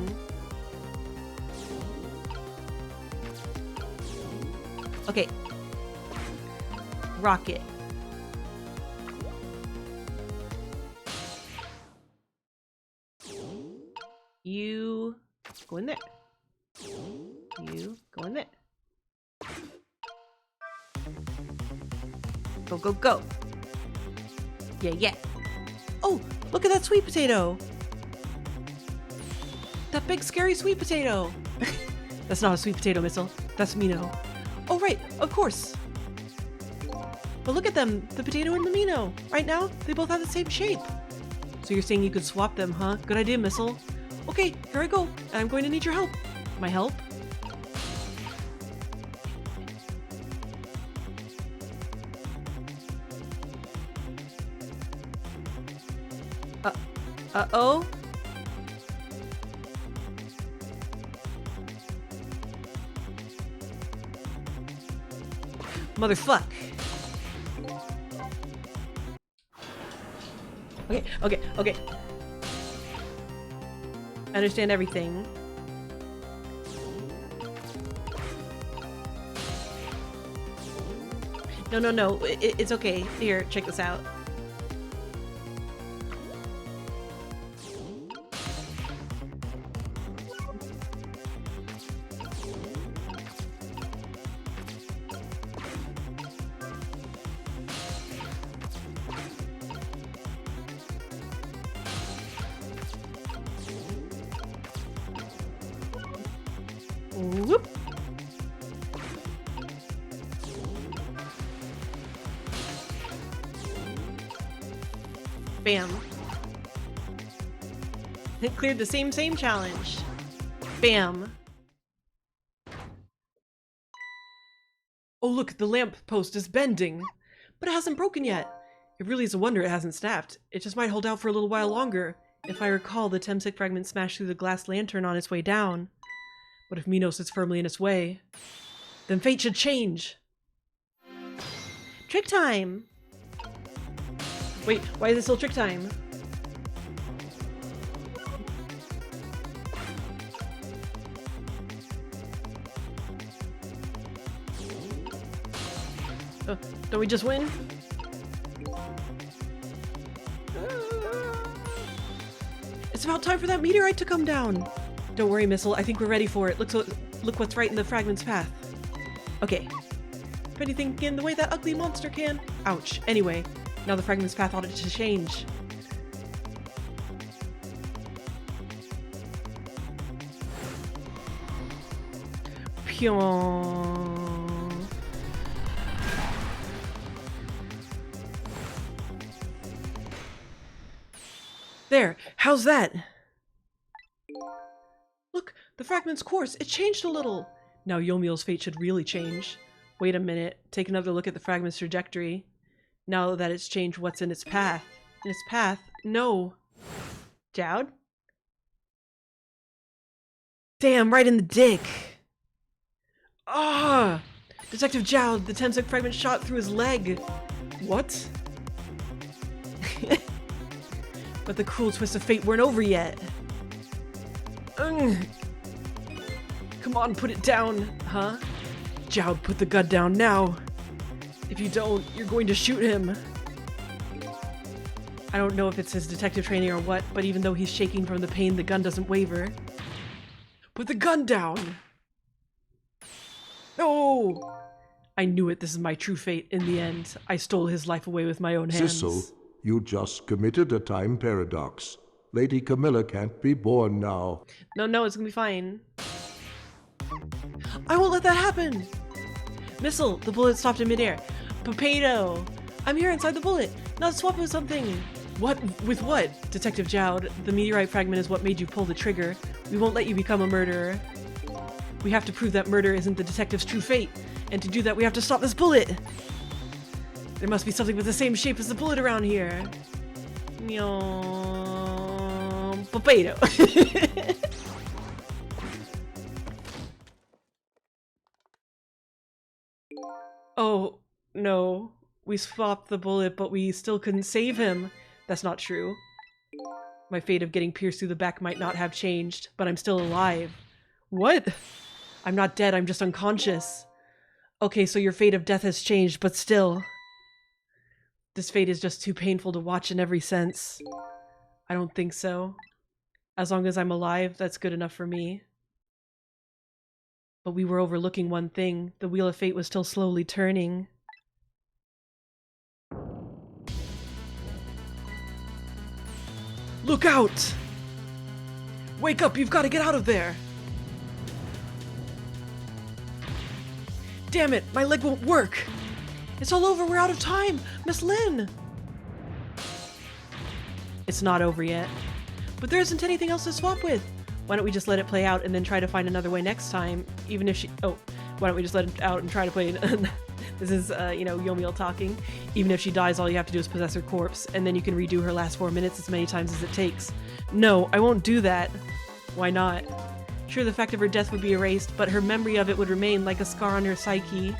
A: Okay. Rocket. You go in there. You go in there. Go, go, go. Yeah, yeah. Oh, look at that sweet potato. That big scary sweet potato. That's not a sweet potato, Missile. That's Mino. Oh, right, of course. But look at them, the potato and the Mino. Right now, they both have the same shape. So you're saying you could swap them, huh? Good idea, Missile. Okay, here I go. And I'm going to need your help. My help? Uh-oh? Motherfuck. Okay. I understand everything. No. It's okay. Here, check this out. Whoop. Bam. It cleared the same challenge. Bam. Oh look, the lamp post is bending. But it hasn't broken yet. It really is a wonder it hasn't snapped. It just might hold out for a little while longer. If I recall, the Temsec fragment smashed through the glass lantern on its way down. What if Mino sits firmly in its way? Then fate should change! Trick time! Wait, why is it still trick time? Don't we just win? It's about time for that meteorite to come down! Don't worry, Missile. I think we're ready for it. Look what's right in the fragment's path. Okay. If anything can, the way that ugly monster can. Ouch. Anyway, now the fragment's path ought to change. Pyong. There. How's that? Look, the fragment's course, it changed a little. Now Yomiel's fate should really change. Wait a minute, take another look at the fragment's trajectory. Now that it's changed, what's in its path? In its path? No. Jowd? Damn, right in the dick. Ah! Detective Jowd, the Temsec fragment shot through his leg. What? But the cruel twists of fate weren't over yet. Come on, put it down, huh? Jowd, put the gun down now. If you don't, you're going to shoot him. I don't know if it's his detective training or what, but even though he's shaking from the pain, the gun doesn't waver. Put the gun down! No! I knew it. This is my true fate. In the end, I stole his life away with my own hands.
B: Sissel, you just committed a time paradox. Lady Camilla can't be born now.
A: No, it's gonna be fine. I won't let that happen! Missile, the bullet stopped in midair. Potato! I'm here inside the bullet! Now swap with something! What? With what? Detective Jowd, the meteorite fragment is what made you pull the trigger. We won't let you become a murderer. We have to prove that murder isn't the detective's true fate. And to do that, we have to stop this bullet. There must be something with the same shape as the bullet around here. Potato. Oh, no. We swapped the bullet, but we still couldn't save him. That's not true. My fate of getting pierced through the back might not have changed, but I'm still alive. What? I'm not dead, I'm just unconscious. Okay, so your fate of death has changed, but still. This fate is just too painful to watch in every sense. I don't think so. As long as I'm alive, that's good enough for me. But we were overlooking one thing. The wheel of fate was still slowly turning. Look out! Wake up, you've got to get out of there! Damn it, my leg won't work! It's all over, we're out of time! Miss Lynn! It's not over yet. But there isn't anything else to swap with! Why don't we just let it play out and then try to find another way next time, even if she- oh, why don't we just let it out and try to play it- This is, Yomiel talking. Even if she dies, all you have to do is possess her corpse, and then you can redo her last 4 minutes as many times as it takes. No, I won't do that. Why not? Sure, the fact of her death would be erased, but her memory of it would remain like a scar on her psyche.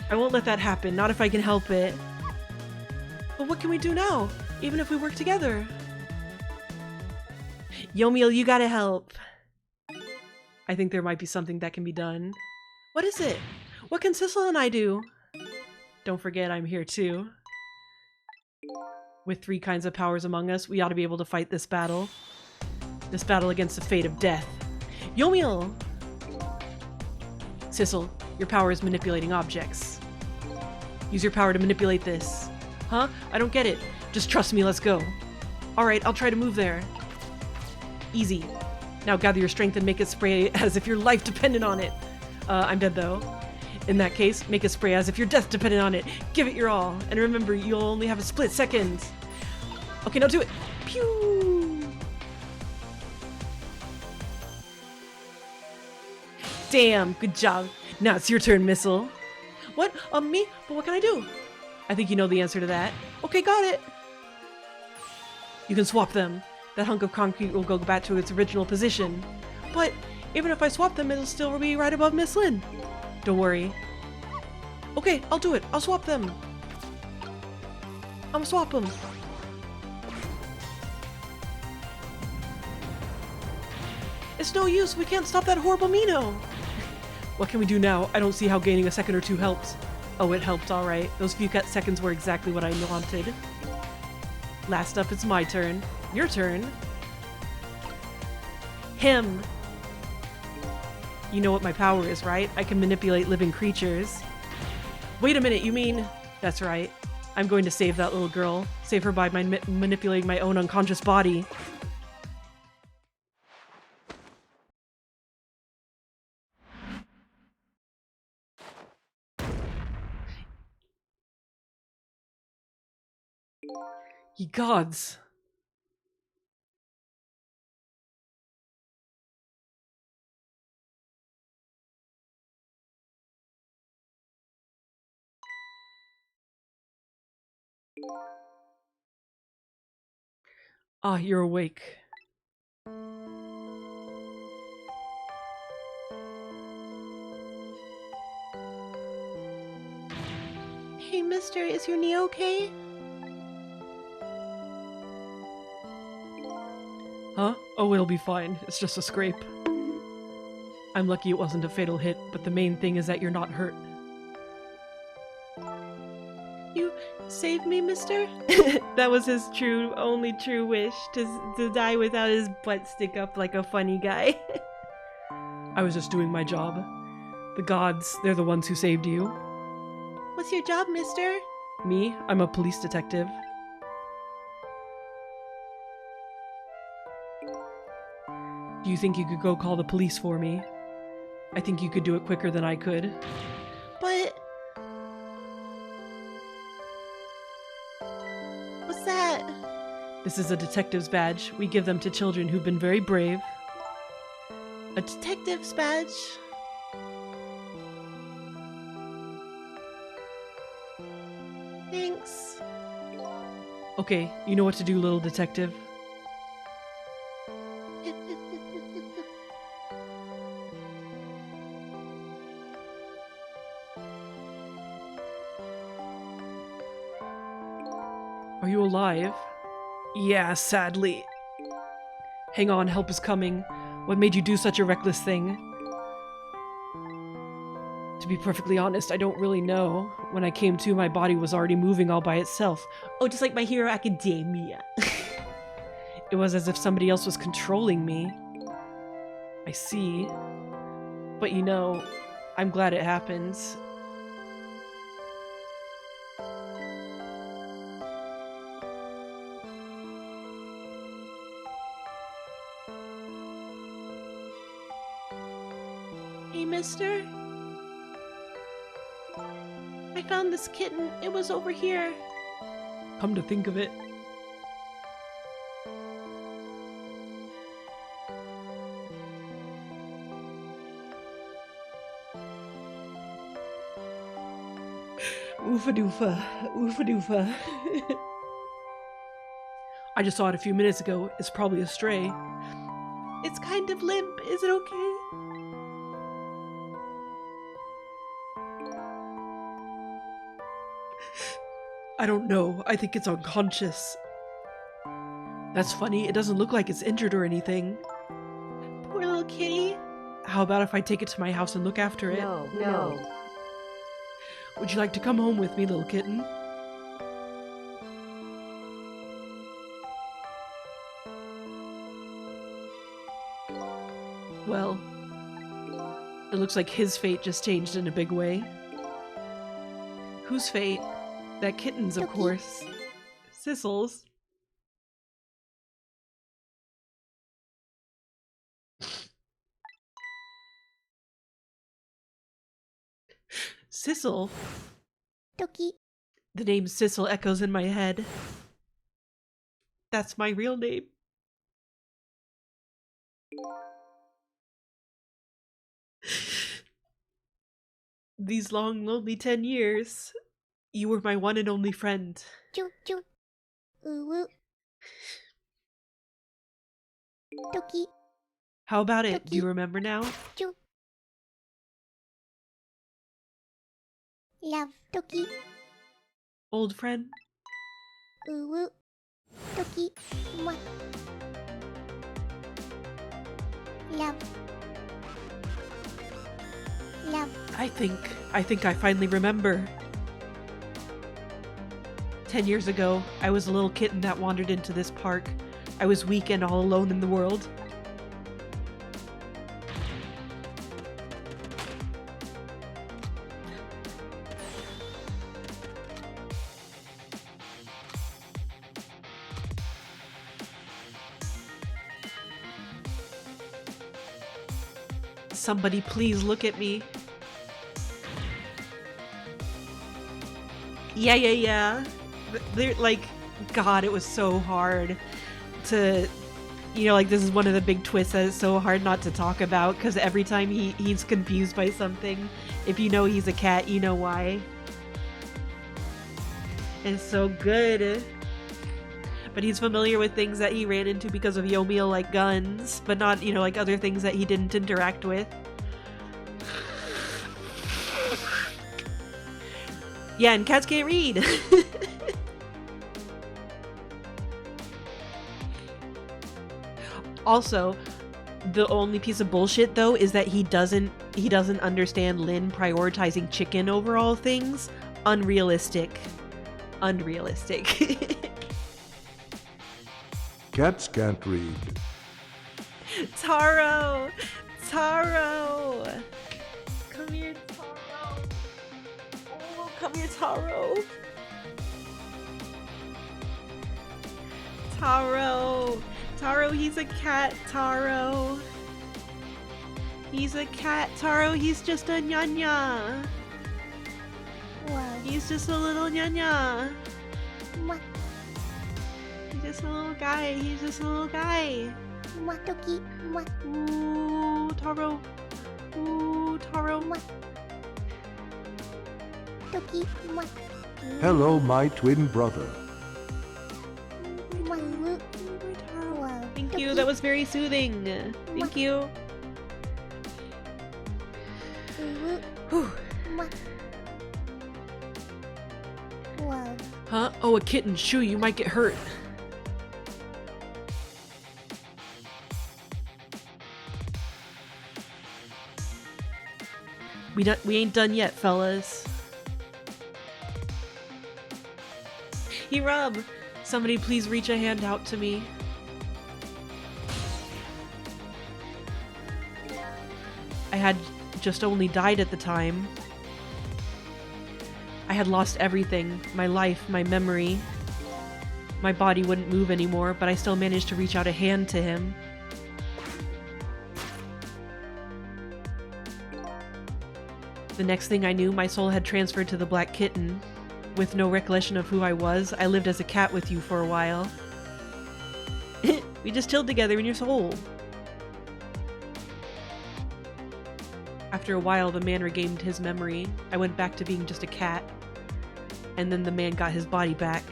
A: I won't let that happen, not if I can help it. But what can we do now, even if we work together? Yomiel, you gotta help. I think there might be something that can be done. What is it? What can Sissel and I do? Don't forget, I'm here too. With 3 kinds of powers among us, we ought to be able to fight this battle. This battle against the fate of death. Yomiel! Sissel, your power is manipulating objects. Use your power to manipulate this. Huh? I don't get it. Just trust me, let's go. Alright, I'll try to move there. Easy. Now gather your strength and make it spray as if your life depended on it. I'm dead though. In that case, make it spray as if your death depended on it. Give it your all. And remember, you'll only have a split second. Okay, now do it. Pew! Damn, good job. Now it's your turn, Missile. What? Me? But what can I do? I think you know the answer to that. Okay, got it. You can swap them. That hunk of concrete will go back to its original position. But even if I swap them, it'll still be right above Miss Lynn. Don't worry. Okay, I'll do it. I'll swap them. I'm gonna swap them. It's no use. We can't stop that horrible Mino. What can we do now? I don't see how gaining a second or 2 helps. Oh, it helped, alright. Those few seconds were exactly what I wanted. Last up, it's my turn. Your turn. Him. You know what my power is, right? I can manipulate living creatures. Wait a minute, you mean... That's right. I'm going to save that little girl. Save her by manipulating my own unconscious body. Ye gods! Ah, you're awake. Hey, mister, is your knee okay? Huh? Oh, it'll be fine. It's just a scrape. I'm lucky it wasn't a fatal hit, but the main thing is that you're not hurt. You saved me, mister? That was his only true wish, to die without his butt stick up like a funny guy. I was just doing my job. The gods, they're the ones who saved you. What's your job, mister? Me? I'm a police detective. Do you think you could go call the police for me? I think you could do it quicker than I could. But... What's that?
C: This is a detective's badge. We give them to children who've been very brave.
A: A detective's badge? Thanks.
C: Okay, you know what to do, little detective. Are you alive? Yeah, sadly. Hang on, help is coming. What made you do such a reckless thing? To be perfectly honest, I don't really know. When I came to, my body was already moving all by itself.
A: Oh, just like My Hero Academia.
C: It was as if somebody else was controlling me. I see. But you know, I'm glad it happens.
A: Hey, mister. I found this kitten. It was over here.
C: Come to think of it. Oofa-doofa, oofa-doofa. I just saw it a few minutes ago. It's probably a stray.
A: It's kind of limp. Is it okay?
C: I don't know. I think it's unconscious. That's funny. It doesn't look like it's injured or anything.
A: Poor little kitty.
C: How about if I take it to my house and look after it?
D: No.
C: Would you like to come home with me, little kitten? Well, it looks like his fate just changed in a big way. Whose fate? That kitten's, of
D: Toki.
C: course. Sissel's. Sissel?
D: Toki.
C: The name Sissel echoes in my head. That's my real name. These long, lonely 10 years, you were my one and only friend.
D: Choo choo. Woo. Toki.
C: How about it?
D: Toki.
C: Do you remember now?
D: Choo. Love. Toki.
C: Old friend?
D: Woo. Toki. Mwah. Love. Love.
C: I think I finally remember. 10 years ago, I was a little kitten that wandered into this park. I was weak and all alone in the world. Somebody please look at me. Yeah. They're like, God, it was so hard to, like, this is one of the big twists that is so hard not to talk about, because every time he's confused by something, if you know he's a cat, you know why. It's so good. But he's familiar with things that he ran into because of Yomiya, like guns, but not, like other things that he didn't interact with. Yeah, and cats can't read. Also, the only piece of bullshit though is that he doesn't understand Lin prioritizing chicken over all things. Unrealistic.
B: Cats can't read.
A: Taro! Come here, Taro. Oh, come here, Taro. Taro, he's a cat, Taro. He's a cat, Taro. He's just a nyanya.
D: Wow.
A: He's just a little nyanya.
D: Mwah.
A: just a little guy. He's just a little guy.
D: Mwah, Toki. Mwah,
A: Ooh, Taro. Ooh, Taro.
D: mwah. Toki. Mwah,
B: Hello, my twin brother.
D: mwah, woo. Wow.
A: Thank you.
D: Toki.
A: That was very soothing. Thank you.
D: Woo.
A: Whew.
D: Mwah. Wow.
C: Huh? Oh, a kitten. Shoo, you might get hurt.
A: We ain't done yet, fellas. Hey, Rob. Somebody please reach a hand out to me. I had just only died at the time. I had lost everything. My life, my memory. My body wouldn't move anymore, but I still managed to reach out a hand to him. The next thing I knew, my soul had transferred to the black kitten. With no recollection of who I was, I lived as a cat with you for a while. We just chilled together in your soul. After a while, the man regained his memory. I went back to being just a cat. And then the man got his body back.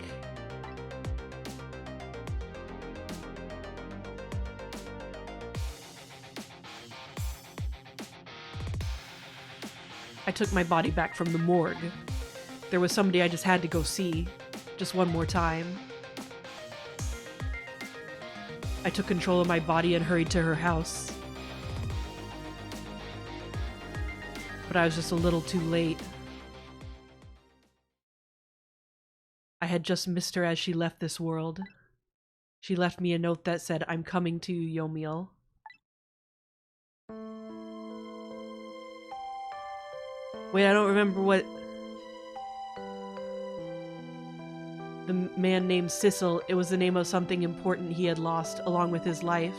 A: I took my body back from the morgue. There was somebody I just had to go see. Just one more time. I took control of my body and hurried to her house. But I was just a little too late. I had just missed her as she left this world. She left me a note that said, "I'm coming to you, Yomiel." Wait, I don't remember what... The man named Sissel, it was the name of something important he had lost, along with his life.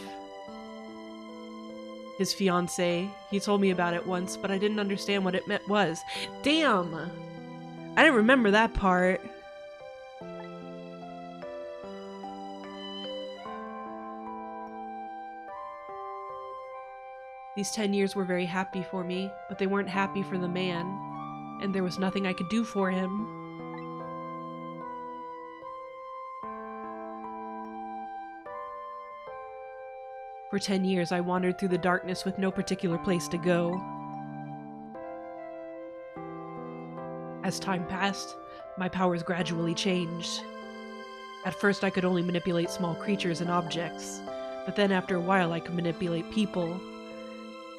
A: His fiancée. He told me about it once, but I didn't understand what it was. Damn! I didn't remember that part. These 10 years were very happy for me, but they weren't happy for the man, and there was nothing I could do for him. For 10 years, I wandered through the darkness with no particular place to go. As time passed, my powers gradually changed. At first, I could only manipulate small creatures and objects, but then after a while, I could manipulate people.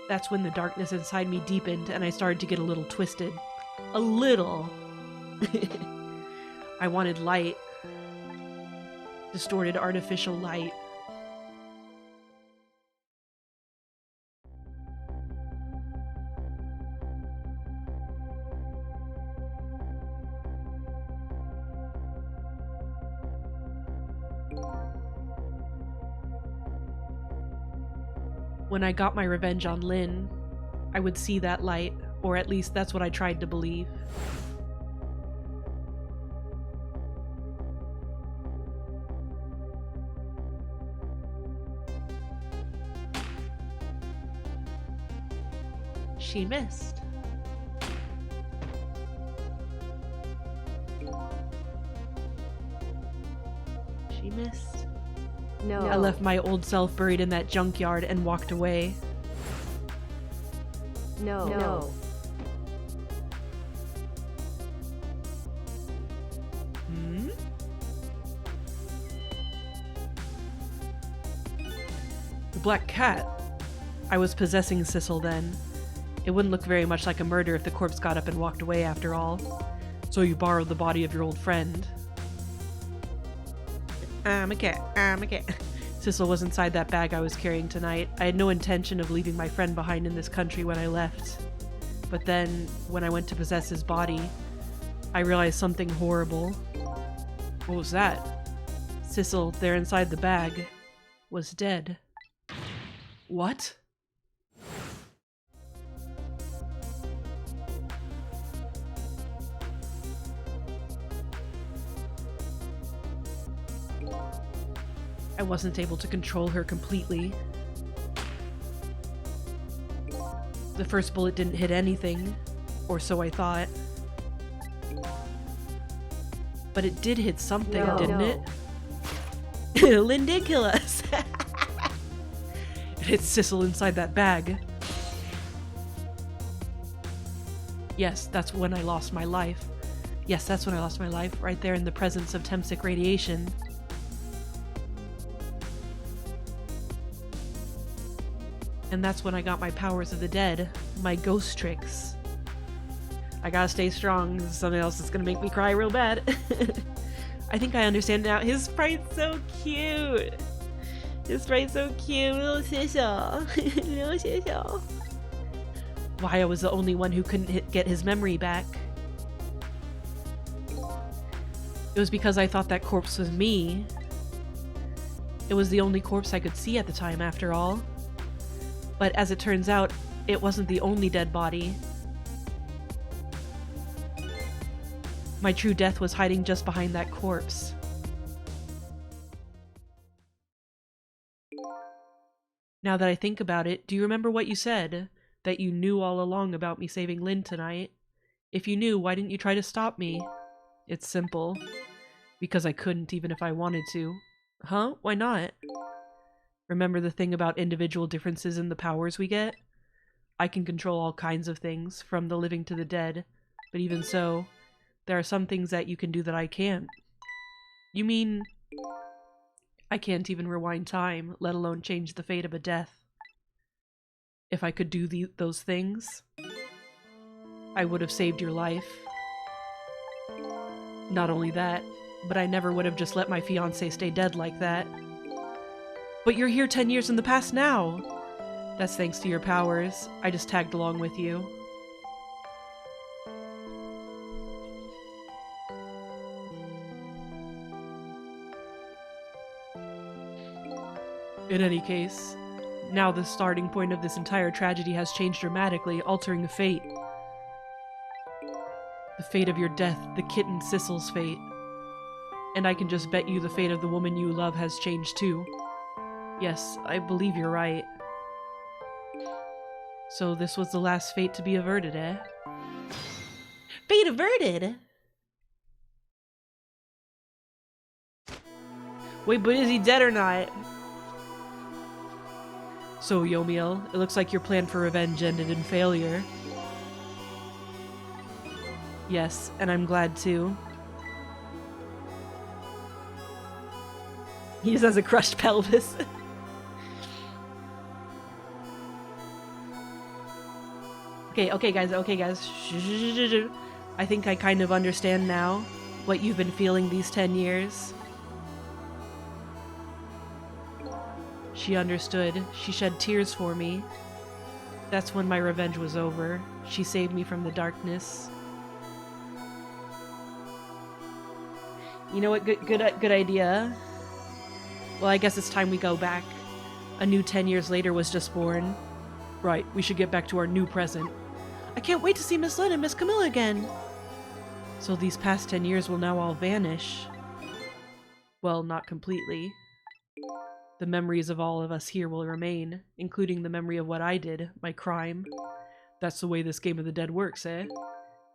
A: That's when the darkness inside me deepened and I started to get a little twisted. A little. I wanted light. Distorted artificial light. When I got my revenge on Lynn, I would see that light, or at least that's what I tried to believe. She missed. She missed.
E: No.
A: I left my old self buried in that junkyard and walked away.
E: No. No.
A: Hmm? The black cat. I was possessing Sissel then. It wouldn't look very much like a murder if the corpse got up and walked away after all. So you borrowed the body of your old friend. I'm a cat. I'm a cat. Sissel was inside that bag I was carrying tonight. I had no intention of leaving my friend behind in this country when I left. But then, when I went to possess his body, I realized something horrible. What was that? Sissel, there inside the bag, was dead. What? I wasn't able to control her completely. The first bullet didn't hit anything, or so I thought. But it did hit something, didn't it? Lynn did kill us! It hit Sissel inside that bag. Yes, that's when I lost my life. Yes, that's when I lost my life, right there in the presence of Temsic radiation. And that's when I got my powers of the dead, my ghost tricks. I gotta stay strong, something else is gonna make me cry real bad. I think I understand now. His sprite's so cute! His sprite's so cute, little Sissel. Little Sissel. Why I was the only one who couldn't get his memory back. It was because I thought that corpse was me. It was the only corpse I could see at the time, after all. But as it turns out, it wasn't the only dead body. My true death was hiding just behind that corpse. Now that I think about it, do you remember what you said? That you knew all along about me saving Lynn tonight? If you knew, why didn't you try to stop me? It's simple. Because I couldn't, even if I wanted to. Huh? Why not? Remember the thing about individual differences in the powers we get? I can control all kinds of things, from the living to the dead. But even so, there are some things that you can do that I can't. You mean... I can't even rewind time, let alone change the fate of a death. If I could do those things, I would have saved your life. Not only that, but I never would have just let my fiancé stay dead like that. But you're here 10 years in the past now! That's thanks to your powers. I just tagged along with you. In any case, now the starting point of this entire tragedy has changed dramatically, altering the fate. The fate of your death, the kitten Sissel's fate. And I can just bet you the fate of the woman you love has changed too. Yes, I believe you're right. So this was the last fate to be averted, eh? Fate averted? Wait, but is he dead or not? So, Yomiel, it looks like your plan for revenge ended in failure. Yes, and I'm glad too. He just has a crushed pelvis. Okay, guys. I think I kind of understand now what you've been feeling these 10 years. She understood. She shed tears for me. That's when my revenge was over. She saved me from the darkness. You know what? Good idea. Well, I guess it's time we go back. A new 10 years later was just born. Right, we should get back to our new present. I can't wait to see Miss Lynn and Miss Camilla again! So these past 10 years will now all vanish. Well, not completely. The memories of all of us here will remain, including the memory of what I did, my crime. That's the way this Game of the Dead works, eh?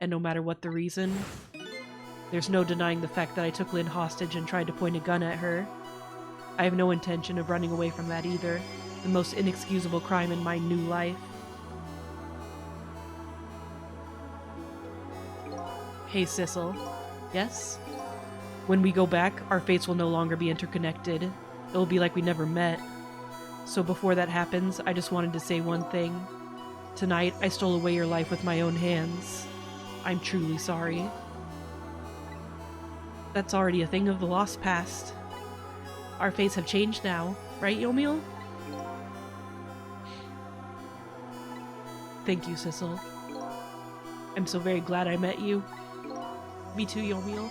A: And no matter what the reason, there's no denying the fact that I took Lynn hostage and tried to point a gun at her. I have no intention of running away from that either. The most inexcusable crime in my new life. Hey, Sissel. Yes? When we go back, our fates will no longer be interconnected. It'll be like we never met. So before that happens, I just wanted to say one thing. Tonight, I stole away your life with my own hands. I'm truly sorry. That's already a thing of the lost past. Our fates have changed now, right, Yomiel? Thank you, Sissel. I'm so very glad I met you. Me too, Yomiel.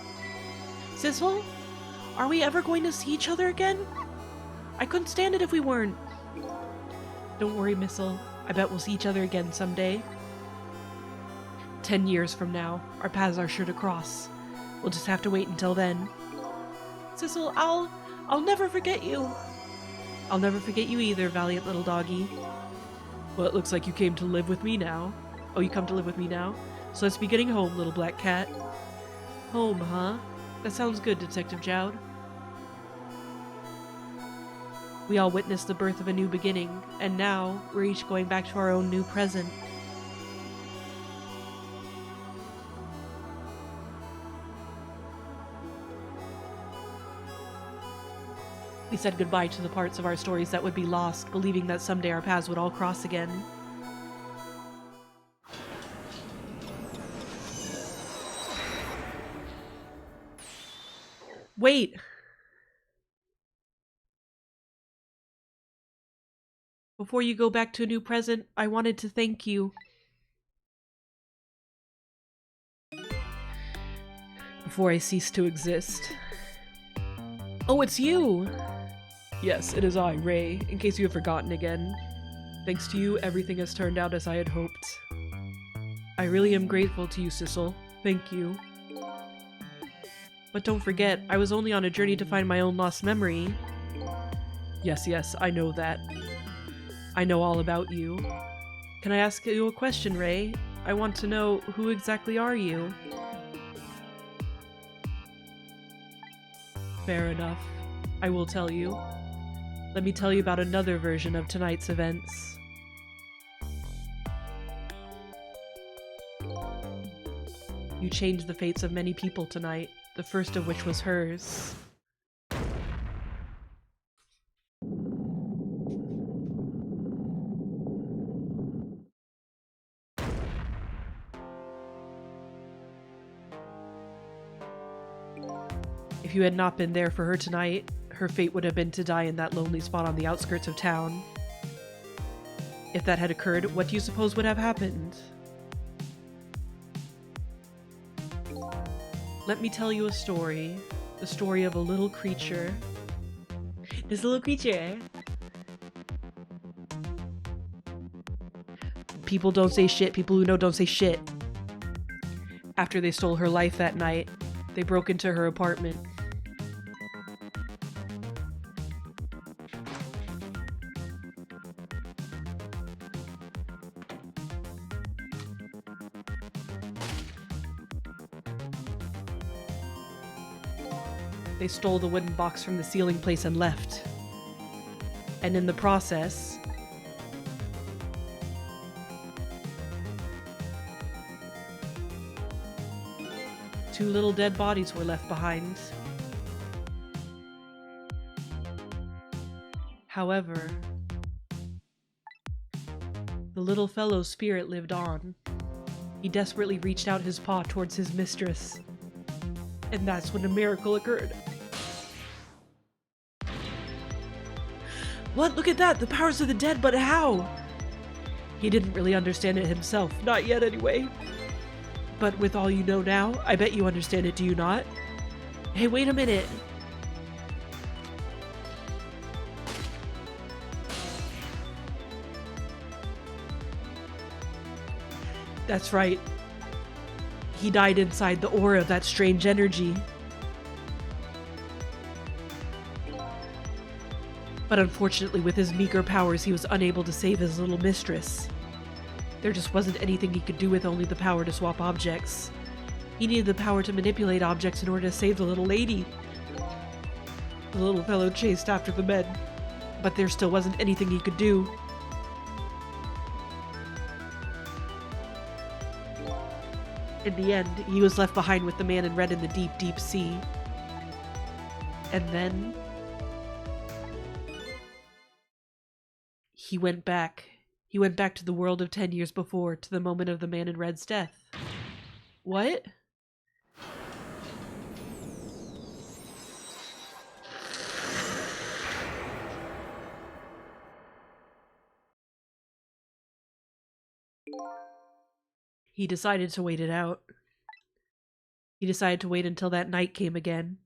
A: Sissel? Are we ever going to see each other again? I couldn't stand it if we weren't. Don't worry, Missile. I bet we'll see each other again someday. 10 years from now, our paths are sure to cross. We'll just have to wait until then. Sissel, I'll I'll never forget you. I'll never forget you either, valiant little doggy.
C: Well, it looks like you came to live with me now.
A: Oh, you come to live with me now? So let's be getting home, little black cat. Home, huh? That sounds good, Detective Jowd. We all witnessed the birth of a new beginning, and now we're each going back to our own new present. We said goodbye to the parts of our stories that would be lost, believing that someday our paths would all cross again. Wait! Before you go back to a new present, I wanted to thank you. Before I cease to exist. Oh, it's you!
C: Yes, it is I, Ray, in case you have forgotten again. Thanks to you, everything has turned out as I had hoped.
A: I really am grateful to you, Sissel. Thank you. But don't forget, I was only on a journey to find my own lost memory.
C: Yes, I know that.
A: I know all about you. Can I ask you a question, Ray? I want to know, who exactly are you? Fair enough. I will tell you. Let me tell you about another version of tonight's events. You changed the fates of many people tonight, the first of which was hers. If you had not been there for her tonight, her fate would have been to die in that lonely spot on the outskirts of town. If that had occurred, what do you suppose would have happened? Let me tell you a story. The story of a little creature. This little creature. People don't say shit. People who know don't say shit. After they stole her life that night, they broke into her apartment. They stole the wooden box from the ceiling place and left. And in the process, two little dead bodies were left behind. However, the little fellow's spirit lived on. He desperately reached out his paw towards his mistress. And that's when a miracle occurred. What? Look at that! The powers of the dead, but how? He didn't really understand it himself. Not yet, anyway. But with all you know now, I bet you understand it, do you not? Hey, wait a minute! That's right. He died inside the aura of that strange energy. But unfortunately, with his meager powers, he was unable to save his little mistress. There just wasn't anything he could do with only the power to swap objects. He needed the power to manipulate objects in order to save the little lady. The little fellow chased after the men, but there still wasn't anything he could do. In the end, he was left behind with the man in red in the deep, deep sea. And then he went back. He went back to the world of 10 years before, to the moment of the man in red's death. What? He decided to wait it out. He decided to wait until that night came again.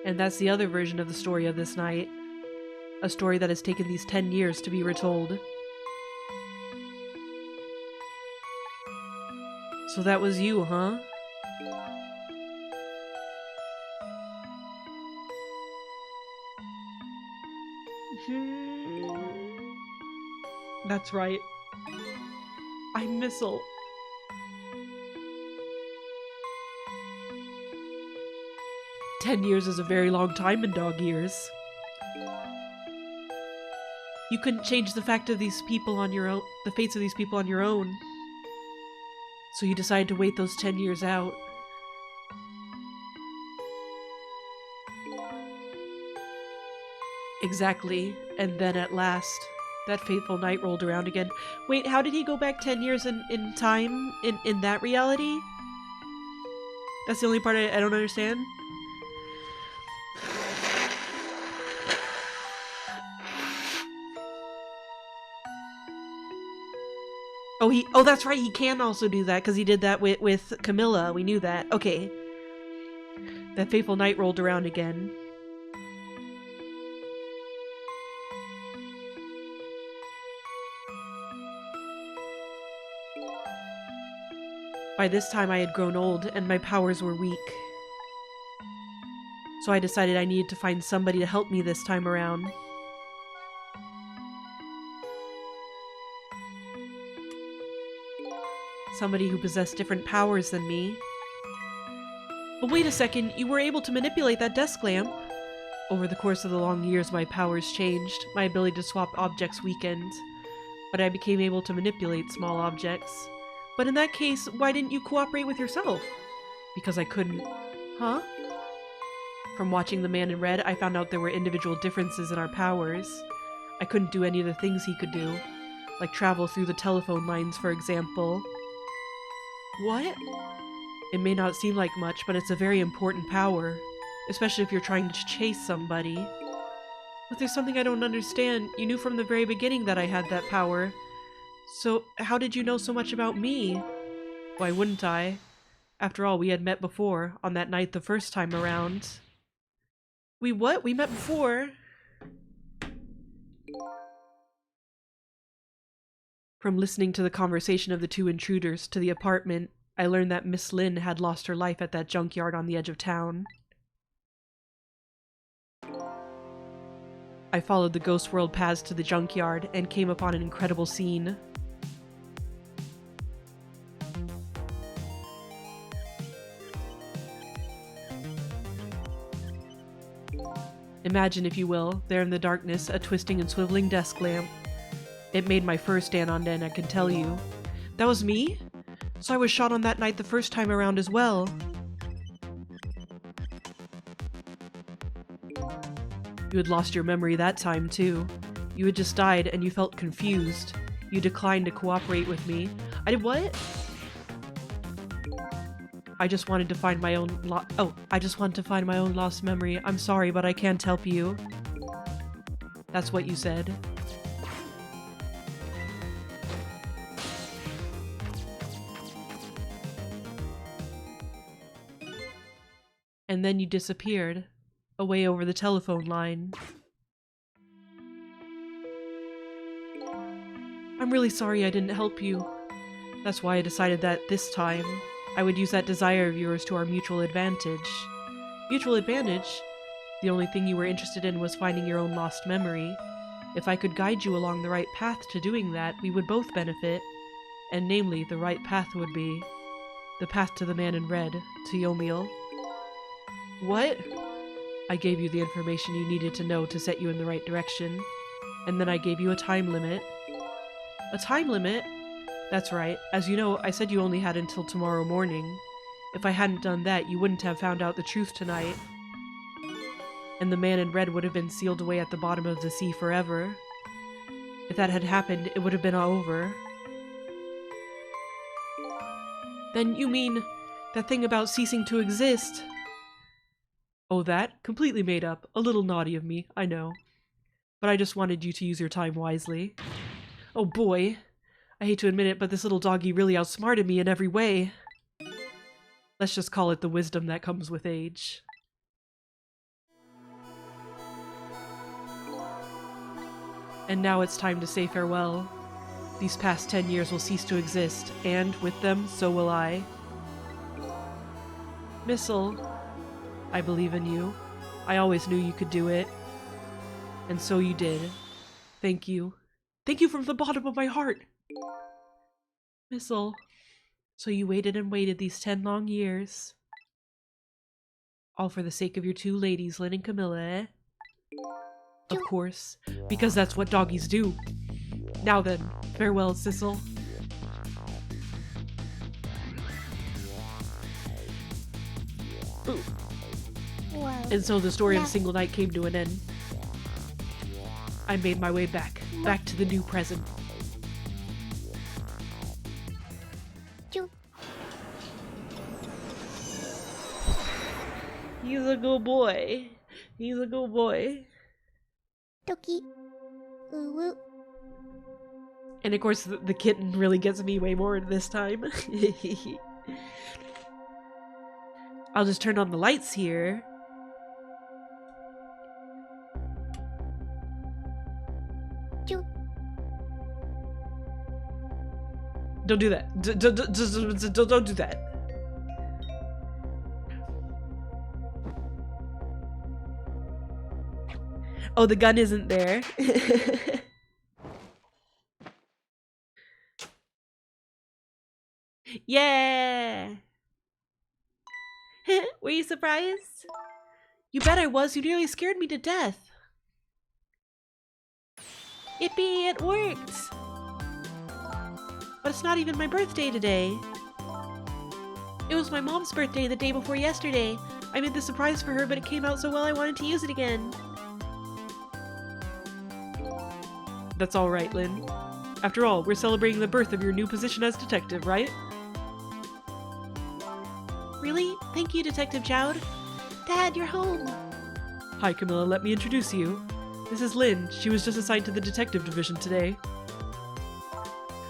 A: And that's the other version of the story of this night. A story that has taken these 10 years to be retold. So that was you, huh?
C: That's right. I'm Missile. "10 years is a very long time in dog years."
A: You couldn't change the fact of these people on your own, the fates of these people on your own. So you decided to wait those 10 years out. Exactly. And then at last, that fateful night rolled around again. Wait, how did he go back 10 years in time in that reality? That's the only part I don't understand. Oh, that's right. He can also do that because he did that with Camilla. We knew that. Okay. That fateful night rolled around again. By this time, I had grown old and my powers were weak. So I decided I needed to find somebody to help me this time around. Somebody who possessed different powers than me. But wait a second, you were able to manipulate that desk lamp. Over the course of the long years, my powers changed. My ability to swap objects weakened. But I became able to manipulate small objects. But in that case, why didn't you cooperate with yourself? Because I couldn't. Huh? From watching The Man in Red, I found out there were individual differences in our powers. I couldn't do any of the things he could do. Like travel through the telephone lines, for example. What? It may not seem like much, but it's a very important power. Especially if you're trying to chase somebody. But there's something I don't understand. You knew from the very beginning that I had that power. So, how did you know so much about me? Why wouldn't I? After all, we had met before, on that night the first time around. We what? We met before? From listening to the conversation of the two intruders to the apartment, I learned that Miss Lynn had lost her life at that junkyard on the edge of town. I followed the Ghost World paths to the junkyard and came upon an incredible scene. Imagine, if you will, there in the darkness, a twisting and swiveling desk lamp. It made my fur stand on end, I can tell you. That was me? So I was shot on that night the first time around as well. You had lost your memory that time, too. You had just died and you felt confused. You declined to cooperate with me. I did what? I just wanted to find my own lost memory. I'm sorry, but I can't help you. That's what you said. And then you disappeared, away over the telephone line. I'm really sorry I didn't help you. That's why I decided that this time, I would use that desire of yours to our mutual advantage. Mutual advantage? The only thing you were interested in was finding your own lost memory. If I could guide you along the right path to doing that, we would both benefit. And namely, the right path would be the path to the Man in Red, to Yomiel. What? I gave you the information you needed to know to set you in the right direction. And then I gave you a time limit. A time limit? That's right. As you know, I said you only had until tomorrow morning. If I hadn't done that, you wouldn't have found out the truth tonight. And the Man in Red would have been sealed away at the bottom of the sea forever. If that had happened, it would have been all over. Then you mean that thing about ceasing to exist? Oh, that? Completely made up. A little naughty of me, I know. But I just wanted you to use your time wisely. Oh boy. I hate to admit it, but this little doggy really outsmarted me in every way. Let's just call it the wisdom that comes with age. And now it's time to say farewell.
C: These past 10 years will cease to exist, and with them, so will I. Missile, I believe in you. I always knew you could do it. And so you did. Thank you. Thank you from the bottom of my heart. Missile, so you waited and waited these 10 long years. All for the sake of your two ladies, Lynn and Camilla, eh? Of course, because that's what doggies do. Now then, farewell, Sissel. Ooh.
D: Well,
C: And so the story of
D: Yeah.
C: a single night came to an end. I made my way back to the new present.
D: Choo.
A: He's a good boy. He's a good boy.
D: Doki. Woo woo.
A: And of course, the kitten really gets me way more this time. I'll just turn on the lights here.
D: Choo.
A: Don't do that. Don't do that. Oh, the gun isn't there. Yeah! Were you surprised? You bet I was. You nearly scared me to death. Yippee, it worked! But it's not even my birthday today. It was my mom's birthday the day before yesterday. I made the surprise for her, but it came out so well I wanted to use it again.
C: That's all right, Lynn. After all, we're celebrating the birth of your new position as detective, right?
A: Really? Thank you, Detective Jowd. Dad, you're home.
C: Hi, Camilla. Let me introduce you. This is Lynn. She was just assigned to the detective division today.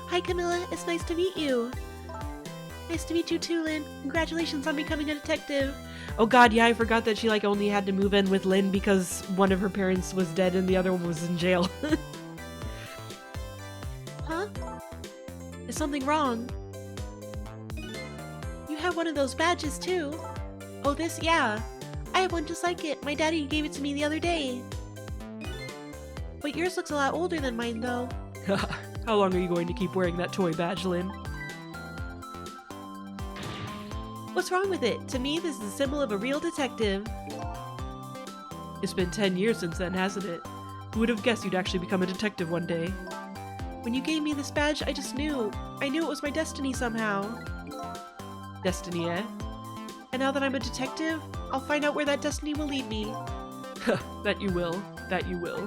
A: Hi, Camilla. It's nice to meet you. Nice to meet you too, Lynn. Congratulations on becoming a detective. Oh god, yeah, I forgot that she only had to move in with Lynn because one of her parents was dead and the other one was in jail. Huh? Is something wrong? You have one of those badges too. Oh, this? Yeah. I have one just like it. My daddy gave it to me the other day. But yours looks a lot older than mine, though.
C: How long are you going to keep wearing that toy badge, Lynn?
A: What's wrong with it? To me, this is a symbol of a real detective.
C: It's been 10 years since then, hasn't it? Who would have guessed you'd actually become a detective one day?
A: When you gave me this badge, I just knew. I knew it was my destiny somehow.
C: Destiny, eh?
A: And now that I'm a detective, I'll find out where that destiny will lead me.
C: That you will. That you will.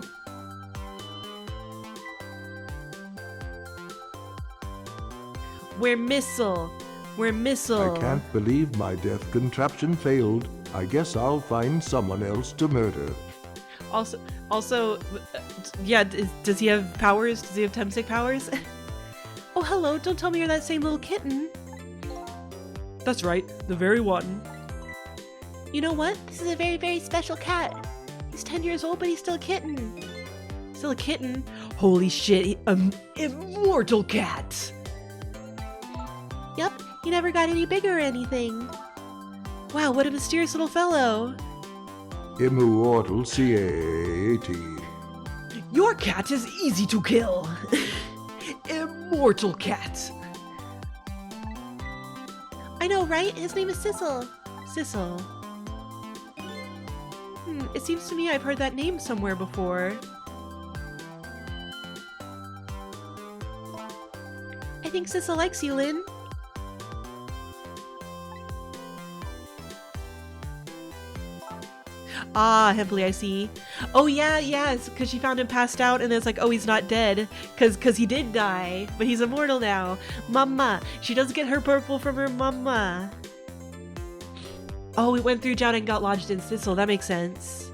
A: We're Missile. We're Missile.
B: I can't believe my death contraption failed. I guess I'll find someone else to murder.
A: Also, yeah, does he have powers? Does he have Temsic powers? Oh, hello, don't tell me you're that same little kitten.
C: That's right, the very one.
A: You know what? This is a very, very special cat. He's 10 years old, but he's still a kitten. Still a kitten? Holy shit, immortal cat! Yup, he never got any bigger or anything. Wow, what a mysterious little fellow.
B: Immortal C-A-A-T.
C: Your cat is easy to kill. Immortal cat.
A: I know, right? His name is Sissel. Sissel. It seems to me I've heard that name somewhere before. I think Sissel likes you, Lynn. Ah, Hempley, I see. Oh yeah, it's because she found him passed out and it's like, oh, he's not dead. Cause he did die, but he's immortal now. Mama. She does get her purple from her mama. Oh, we went through Jowd and got lodged in Sissel. That makes sense.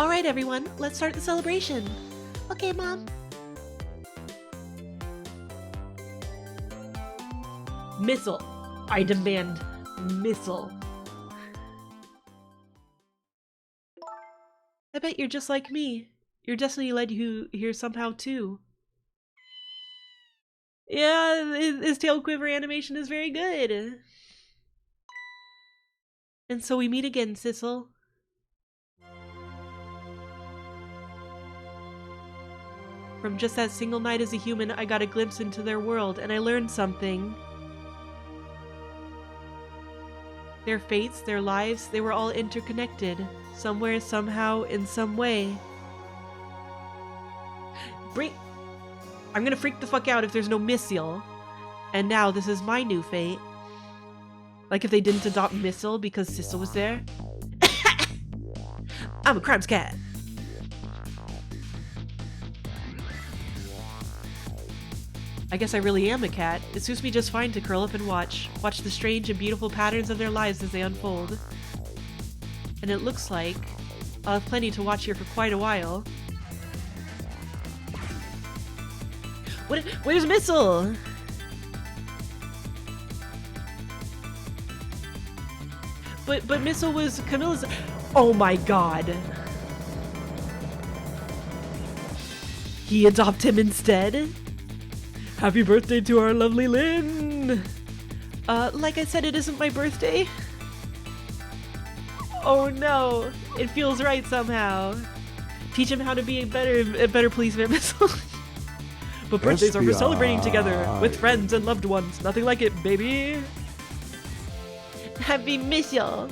A: Alright, everyone. Let's start the celebration. Okay, Mom. Missile. I demand missile. I bet you're just like me. Your destiny led you here somehow too. Yeah, his tail quiver animation is very good. And so we meet again, Sissel. From just that single night as a human, I got a glimpse into their world, and I learned something. Their fates, their lives, they were all interconnected. Somewhere, somehow, in some way. I'm gonna freak the fuck out if there's no Missil. And now this is my new fate. Like if they didn't adopt Missil because Sissel was there. I'm a crimes cat. I guess I really am a cat. It suits me just fine to curl up and watch the strange and beautiful patterns of their lives as they unfold. And it looks like I'll have plenty to watch here for quite a while. Where's Missil? But Missil was Camilla's. Oh my god. He adopted him instead?
C: Happy birthday to our lovely Lynn!
A: Like I said, it isn't my birthday. Oh no, it feels right somehow. Teach him how to be a better policeman, Missil.
C: But birthdays are for
B: FBI.
C: celebrating together with friends and loved ones. Nothing like it, baby.
A: Happy Missil.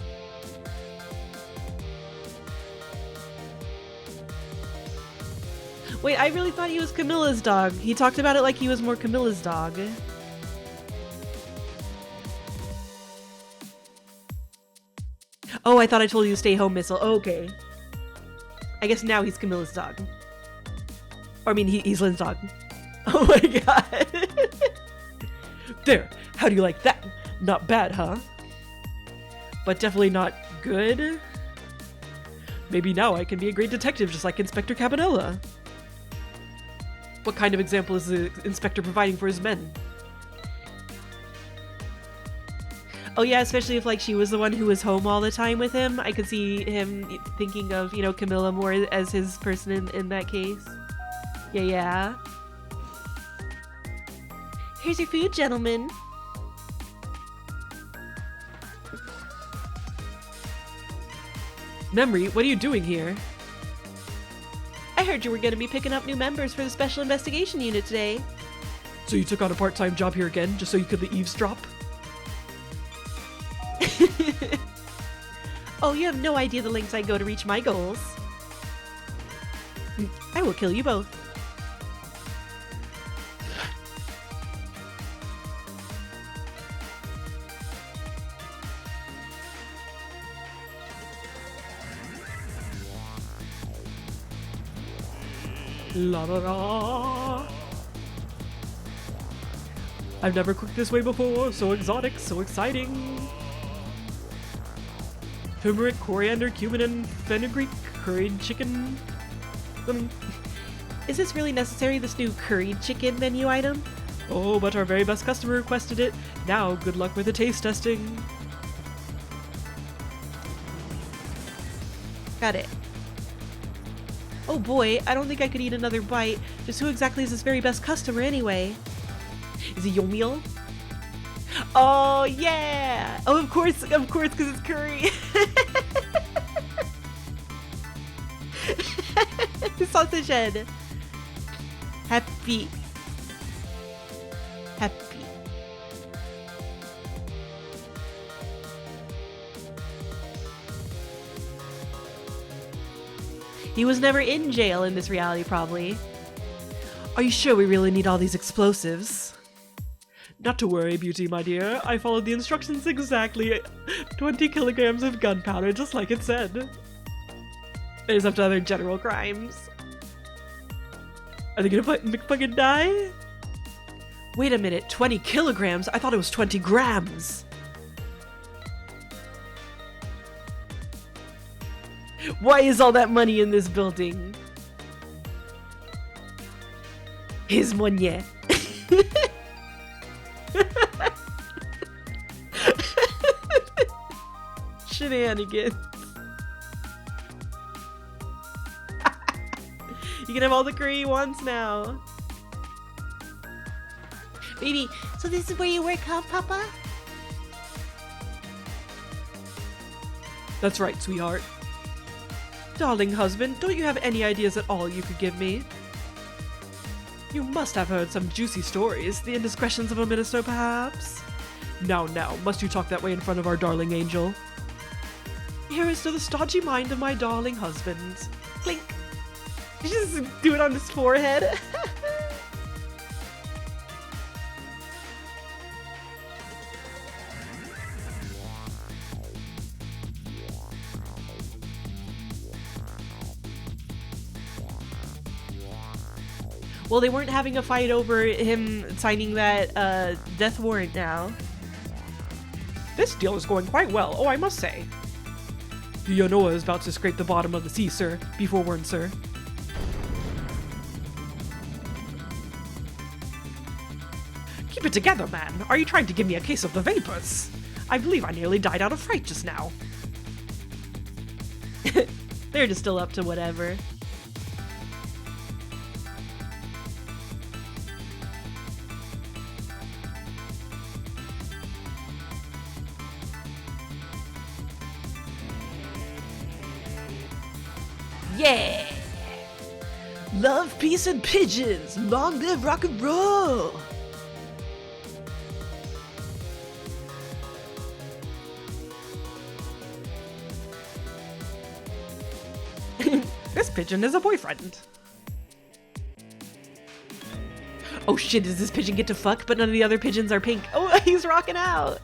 A: Wait, I really thought he was Camilla's dog. He talked about it like he was more Camilla's dog. Oh, I thought I told you to stay home, Missil. Oh, okay. I guess now he's Camilla's dog. Or I mean, he's Lynn's dog. Oh my god.
C: There, how do you like that? Not bad, huh? But definitely not good? Maybe now I can be a great detective just like Inspector Cabanela. What kind of example is the inspector providing for his men?
A: Oh yeah, especially if like she was the one who was home all the time with him. I could see him thinking of, you know, Camilla more as his person in that case. Yeah. Here's your food, gentlemen.
C: Memory, what are you doing here?
A: I heard you were going to be picking up new members for the Special Investigation Unit today.
C: So you took on a part-time job here again, just so you could eavesdrop?
A: Oh, you have no idea the lengths I go to reach my goals. I will kill you both.
C: La la la. I've never cooked this way before, so exotic, so exciting. Turmeric, coriander, cumin, and fenugreek, curried chicken.
A: Is this really necessary, this new curried chicken menu item?
C: Oh, but our very best customer requested it. Now, good luck with the taste testing.
A: Got it. Oh boy, I don't think I could eat another bite. Just who exactly is this very best customer anyway? Is it Yomiel? Oh yeah! Oh, of course, because it's curry. Sausage head. Happy. He was never in jail in this reality, probably.
C: Are you sure we really need all these explosives? Not to worry, Beauty, my dear. I followed the instructions exactly. 20 kilograms of gunpowder, just like it said.
A: There's up to other general crimes.
C: Are they gonna fucking die?
A: Wait a minute, 20 kilograms? I thought it was 20 grams. Why is all that money in this building? His money. Shenanigans. You can have all the curry he wants now. Baby, so this is where you work, huh, Papa?
C: That's right, sweetheart. Darling husband, don't you have any ideas at all you could give me? You must have heard some juicy stories, the indiscretions of a minister, perhaps? Now, must you talk that way in front of our darling angel? Here is to the stodgy mind of my darling husband.
A: Clink. Did you just do it on his forehead? Well, they weren't having a fight over him signing that death warrant now.
C: This deal is going quite well, oh, I must say. The Yonoa is about to scrape the bottom of the sea, sir. Be forewarned, sir. Keep it together, man. Are you trying to give me a case of the vapors? I believe I nearly died out of fright just now.
A: They're just still up to whatever. Yeah! Love, peace, and pigeons! Long live rock and roll!
C: This pigeon is a boyfriend.
A: Oh shit, does this pigeon get to fuck, but none of the other pigeons are pink? Oh, he's rocking out!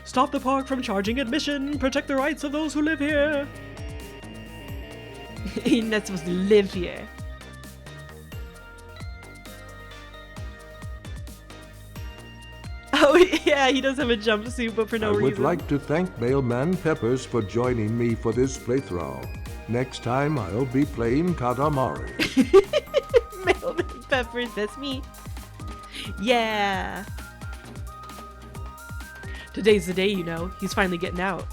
C: Stop the park from charging admission. Protect the rights of those who live here.
A: You're not supposed to live here. Oh yeah, he does have a jumpsuit, but for no reason.
B: I would like to thank Mailman Peppers for joining me for this playthrough. Next time I'll be playing Katamari.
A: Mailman Peppers, that's me. Yeah.
C: Today's the day, you know. He's finally getting out.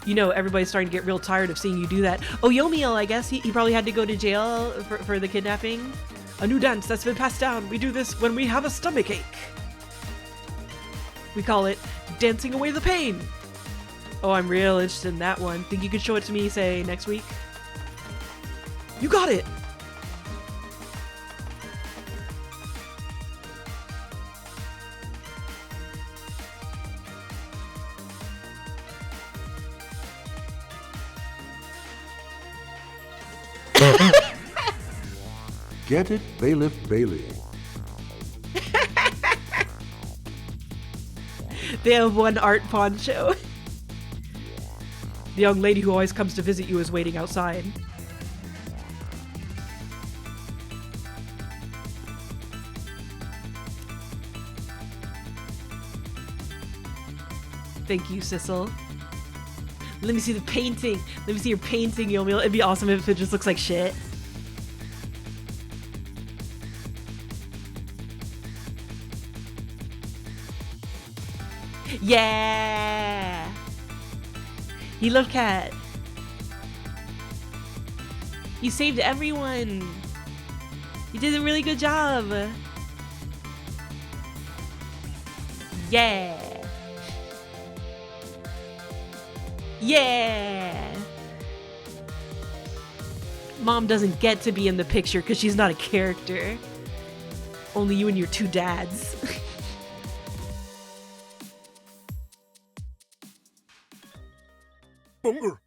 A: You know, everybody's starting to get real tired of seeing you do that. Oh, Yomiel, I guess he probably had to go to jail for the kidnapping.
C: A new dance that's been passed down. We do this when we have a stomach ache. We call it dancing away the pain.
A: Oh, I'm real interested in that one. Think you could show it to me, say, next week?
C: You got it!
B: Get it, Bailiff Bailey.
A: They have one art poncho.
C: The young lady who always comes to visit you is waiting outside.
A: Thank you, Sissel. Let me see the painting. Let me see your painting, Yomiel. It'd be awesome if it just looks like shit. Yeah! You love cat. You saved everyone. You did a really good job. Yeah. Yeah. Mom doesn't get to be in the picture because she's not a character. Only you and your two dads.
B: Bunger.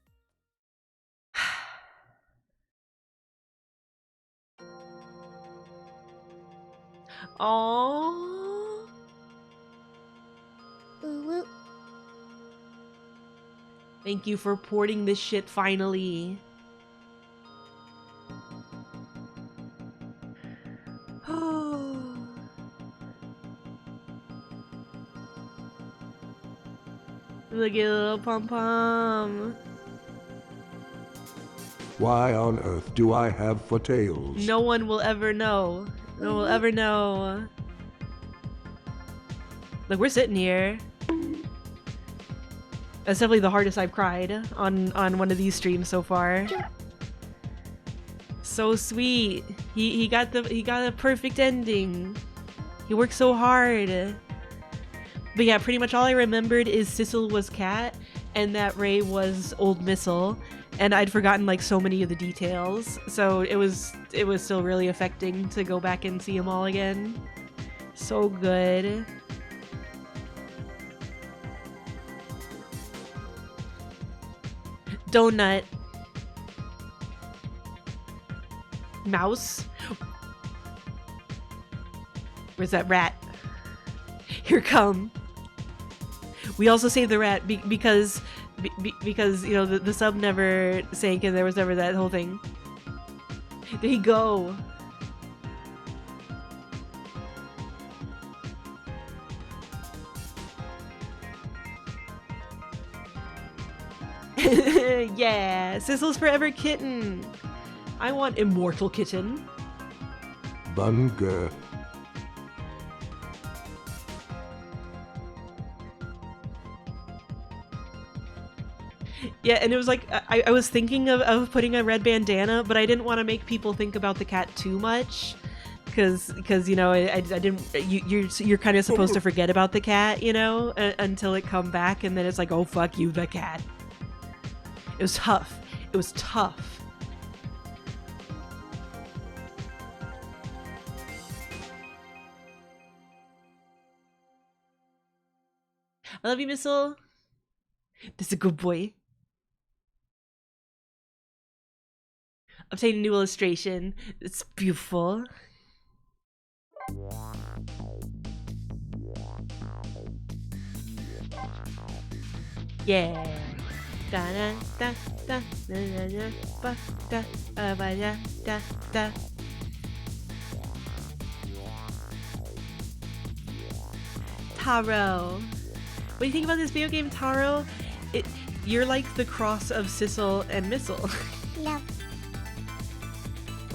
A: Aww.
D: Woo.
A: Thank you for porting this shit finally. Look at little pom pom.
B: Why on earth do I have for tails?
A: No one will ever know. No one will ever know. Look, we're sitting here. That's definitely the hardest I've cried on one of these streams so far. So sweet. He got a perfect ending. He worked so hard. But yeah, pretty much all I remembered is Sissel was Cat and that Ray was Old Missile, and I'd forgotten like so many of the details. So it was still really affecting to go back and see them all again. So good. Donut. Mouse. Where's that rat? Here come. We also saved the rat because you know the sub never sank and there was never that whole thing. There you go. Yeah, Sissel's Forever Kitten. I want Immortal Kitten.
B: Bunger.
A: Yeah, and it was like I was thinking of putting a red bandana, but I didn't want to make people think about the cat too much, because you know I didn't. You're kind of supposed to forget about the cat, you know, until it come back, and then it's like, oh fuck you, the cat. It was tough. It was tough. I love you, Missile. This is a good boy. Obtain a new illustration. It's beautiful. Yeah. Da da da da da da ba da ba da da da. Taro. What do you think about this video game, Taro? You're like the cross of Sissel and Missile.
D: Love.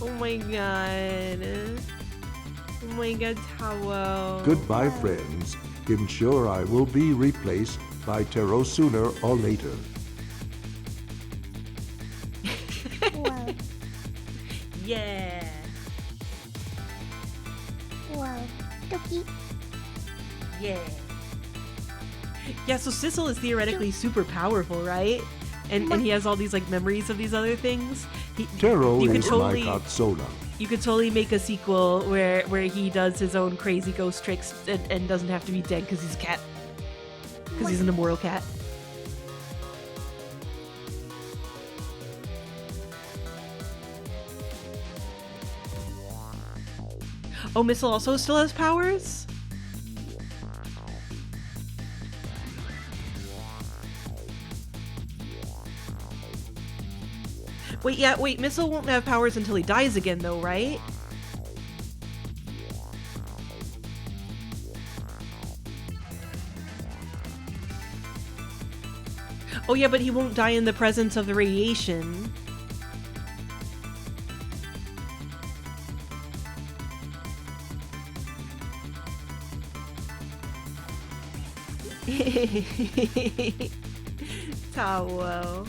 A: Oh my god. Oh my god, Taro.
B: Goodbye, friends. Ensure I will be replaced by Taro sooner or later.
D: Wow.
A: Yeah.
D: Wow. Toki.
A: Yeah. Yeah, so Sissel is theoretically super powerful, right? And he has all these like memories of these other things.
B: Taro
A: you could
B: is
A: totally,
B: my Godzilla.
A: You could totally make a sequel where he does his own crazy ghost tricks and doesn't have to be dead because he's a cat. Because he's an immortal cat. Oh, Missile also still has powers? Wait, Missile won't have powers until he dies again though, right? Oh yeah, but he won't die in the presence of the radiation. Tao.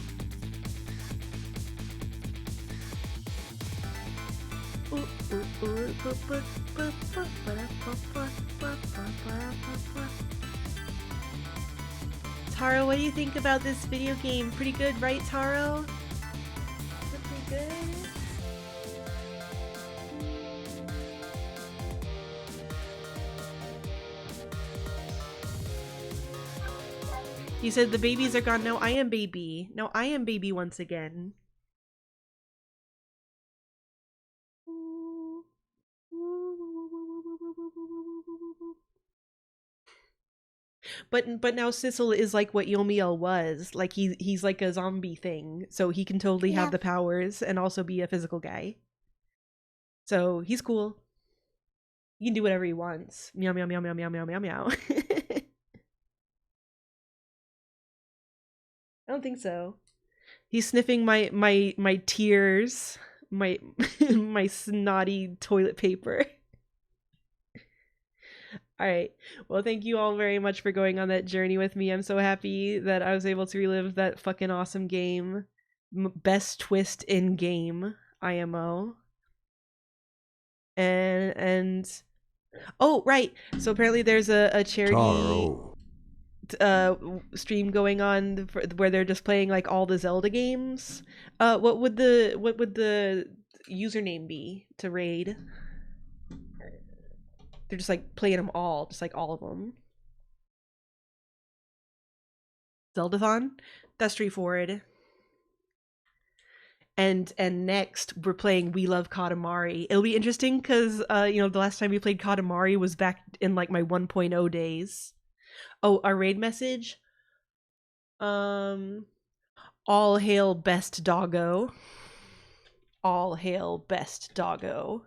A: Taro, what do you think about this video game? Pretty good, right, Taro? Pretty good? You said the babies are gone. Now I am baby. Now I am baby once again. But now Sissel is like what Yomiel was. Like he's like a zombie thing. So he can totally have the powers and also be a physical guy. So he's cool. He can do whatever he wants. Meow meow meow meow meow meow meow meow. I don't think so. He's sniffing my tears, my my snotty toilet paper. All right. Well, thank you all very much for going on that journey with me. I'm so happy that I was able to relive that fucking awesome game. Best twist in game, IMO. And oh, right. So apparently there's a charity stream going on where they're just playing like all the Zelda games. What would the username be to raid? They're just like playing them all, just like all of them. Zeldathon? That's straightforward. And next we're playing We Love Katamari. It'll be interesting because the last time we played Katamari was back in like my 1.0 days. Oh, our raid message. All hail best doggo. All hail best doggo.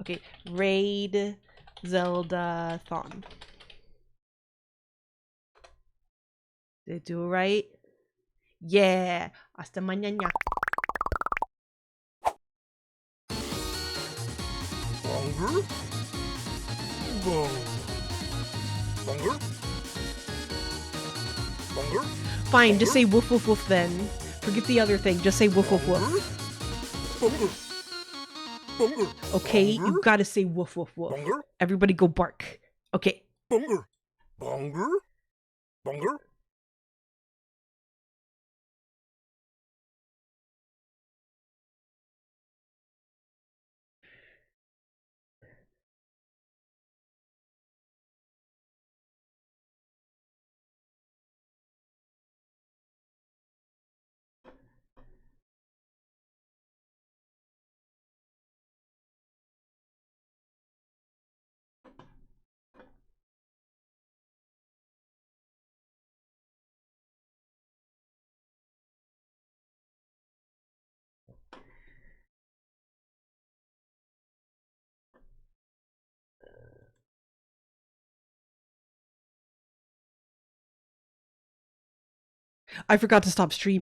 A: Okay, raid Zelda-thon. Did it do it right? Yeah. Hasta mañana.
E: Longer? Longer? Longer?
A: Fine, just say woof woof woof then. Forget the other thing, just say woof woof woof.
E: Longer?
A: Okay, you gotta say woof woof woof.
E: Longer?
A: Everybody go bark. Okay.
E: Longer? Longer? Longer?
A: I forgot to stop streaming.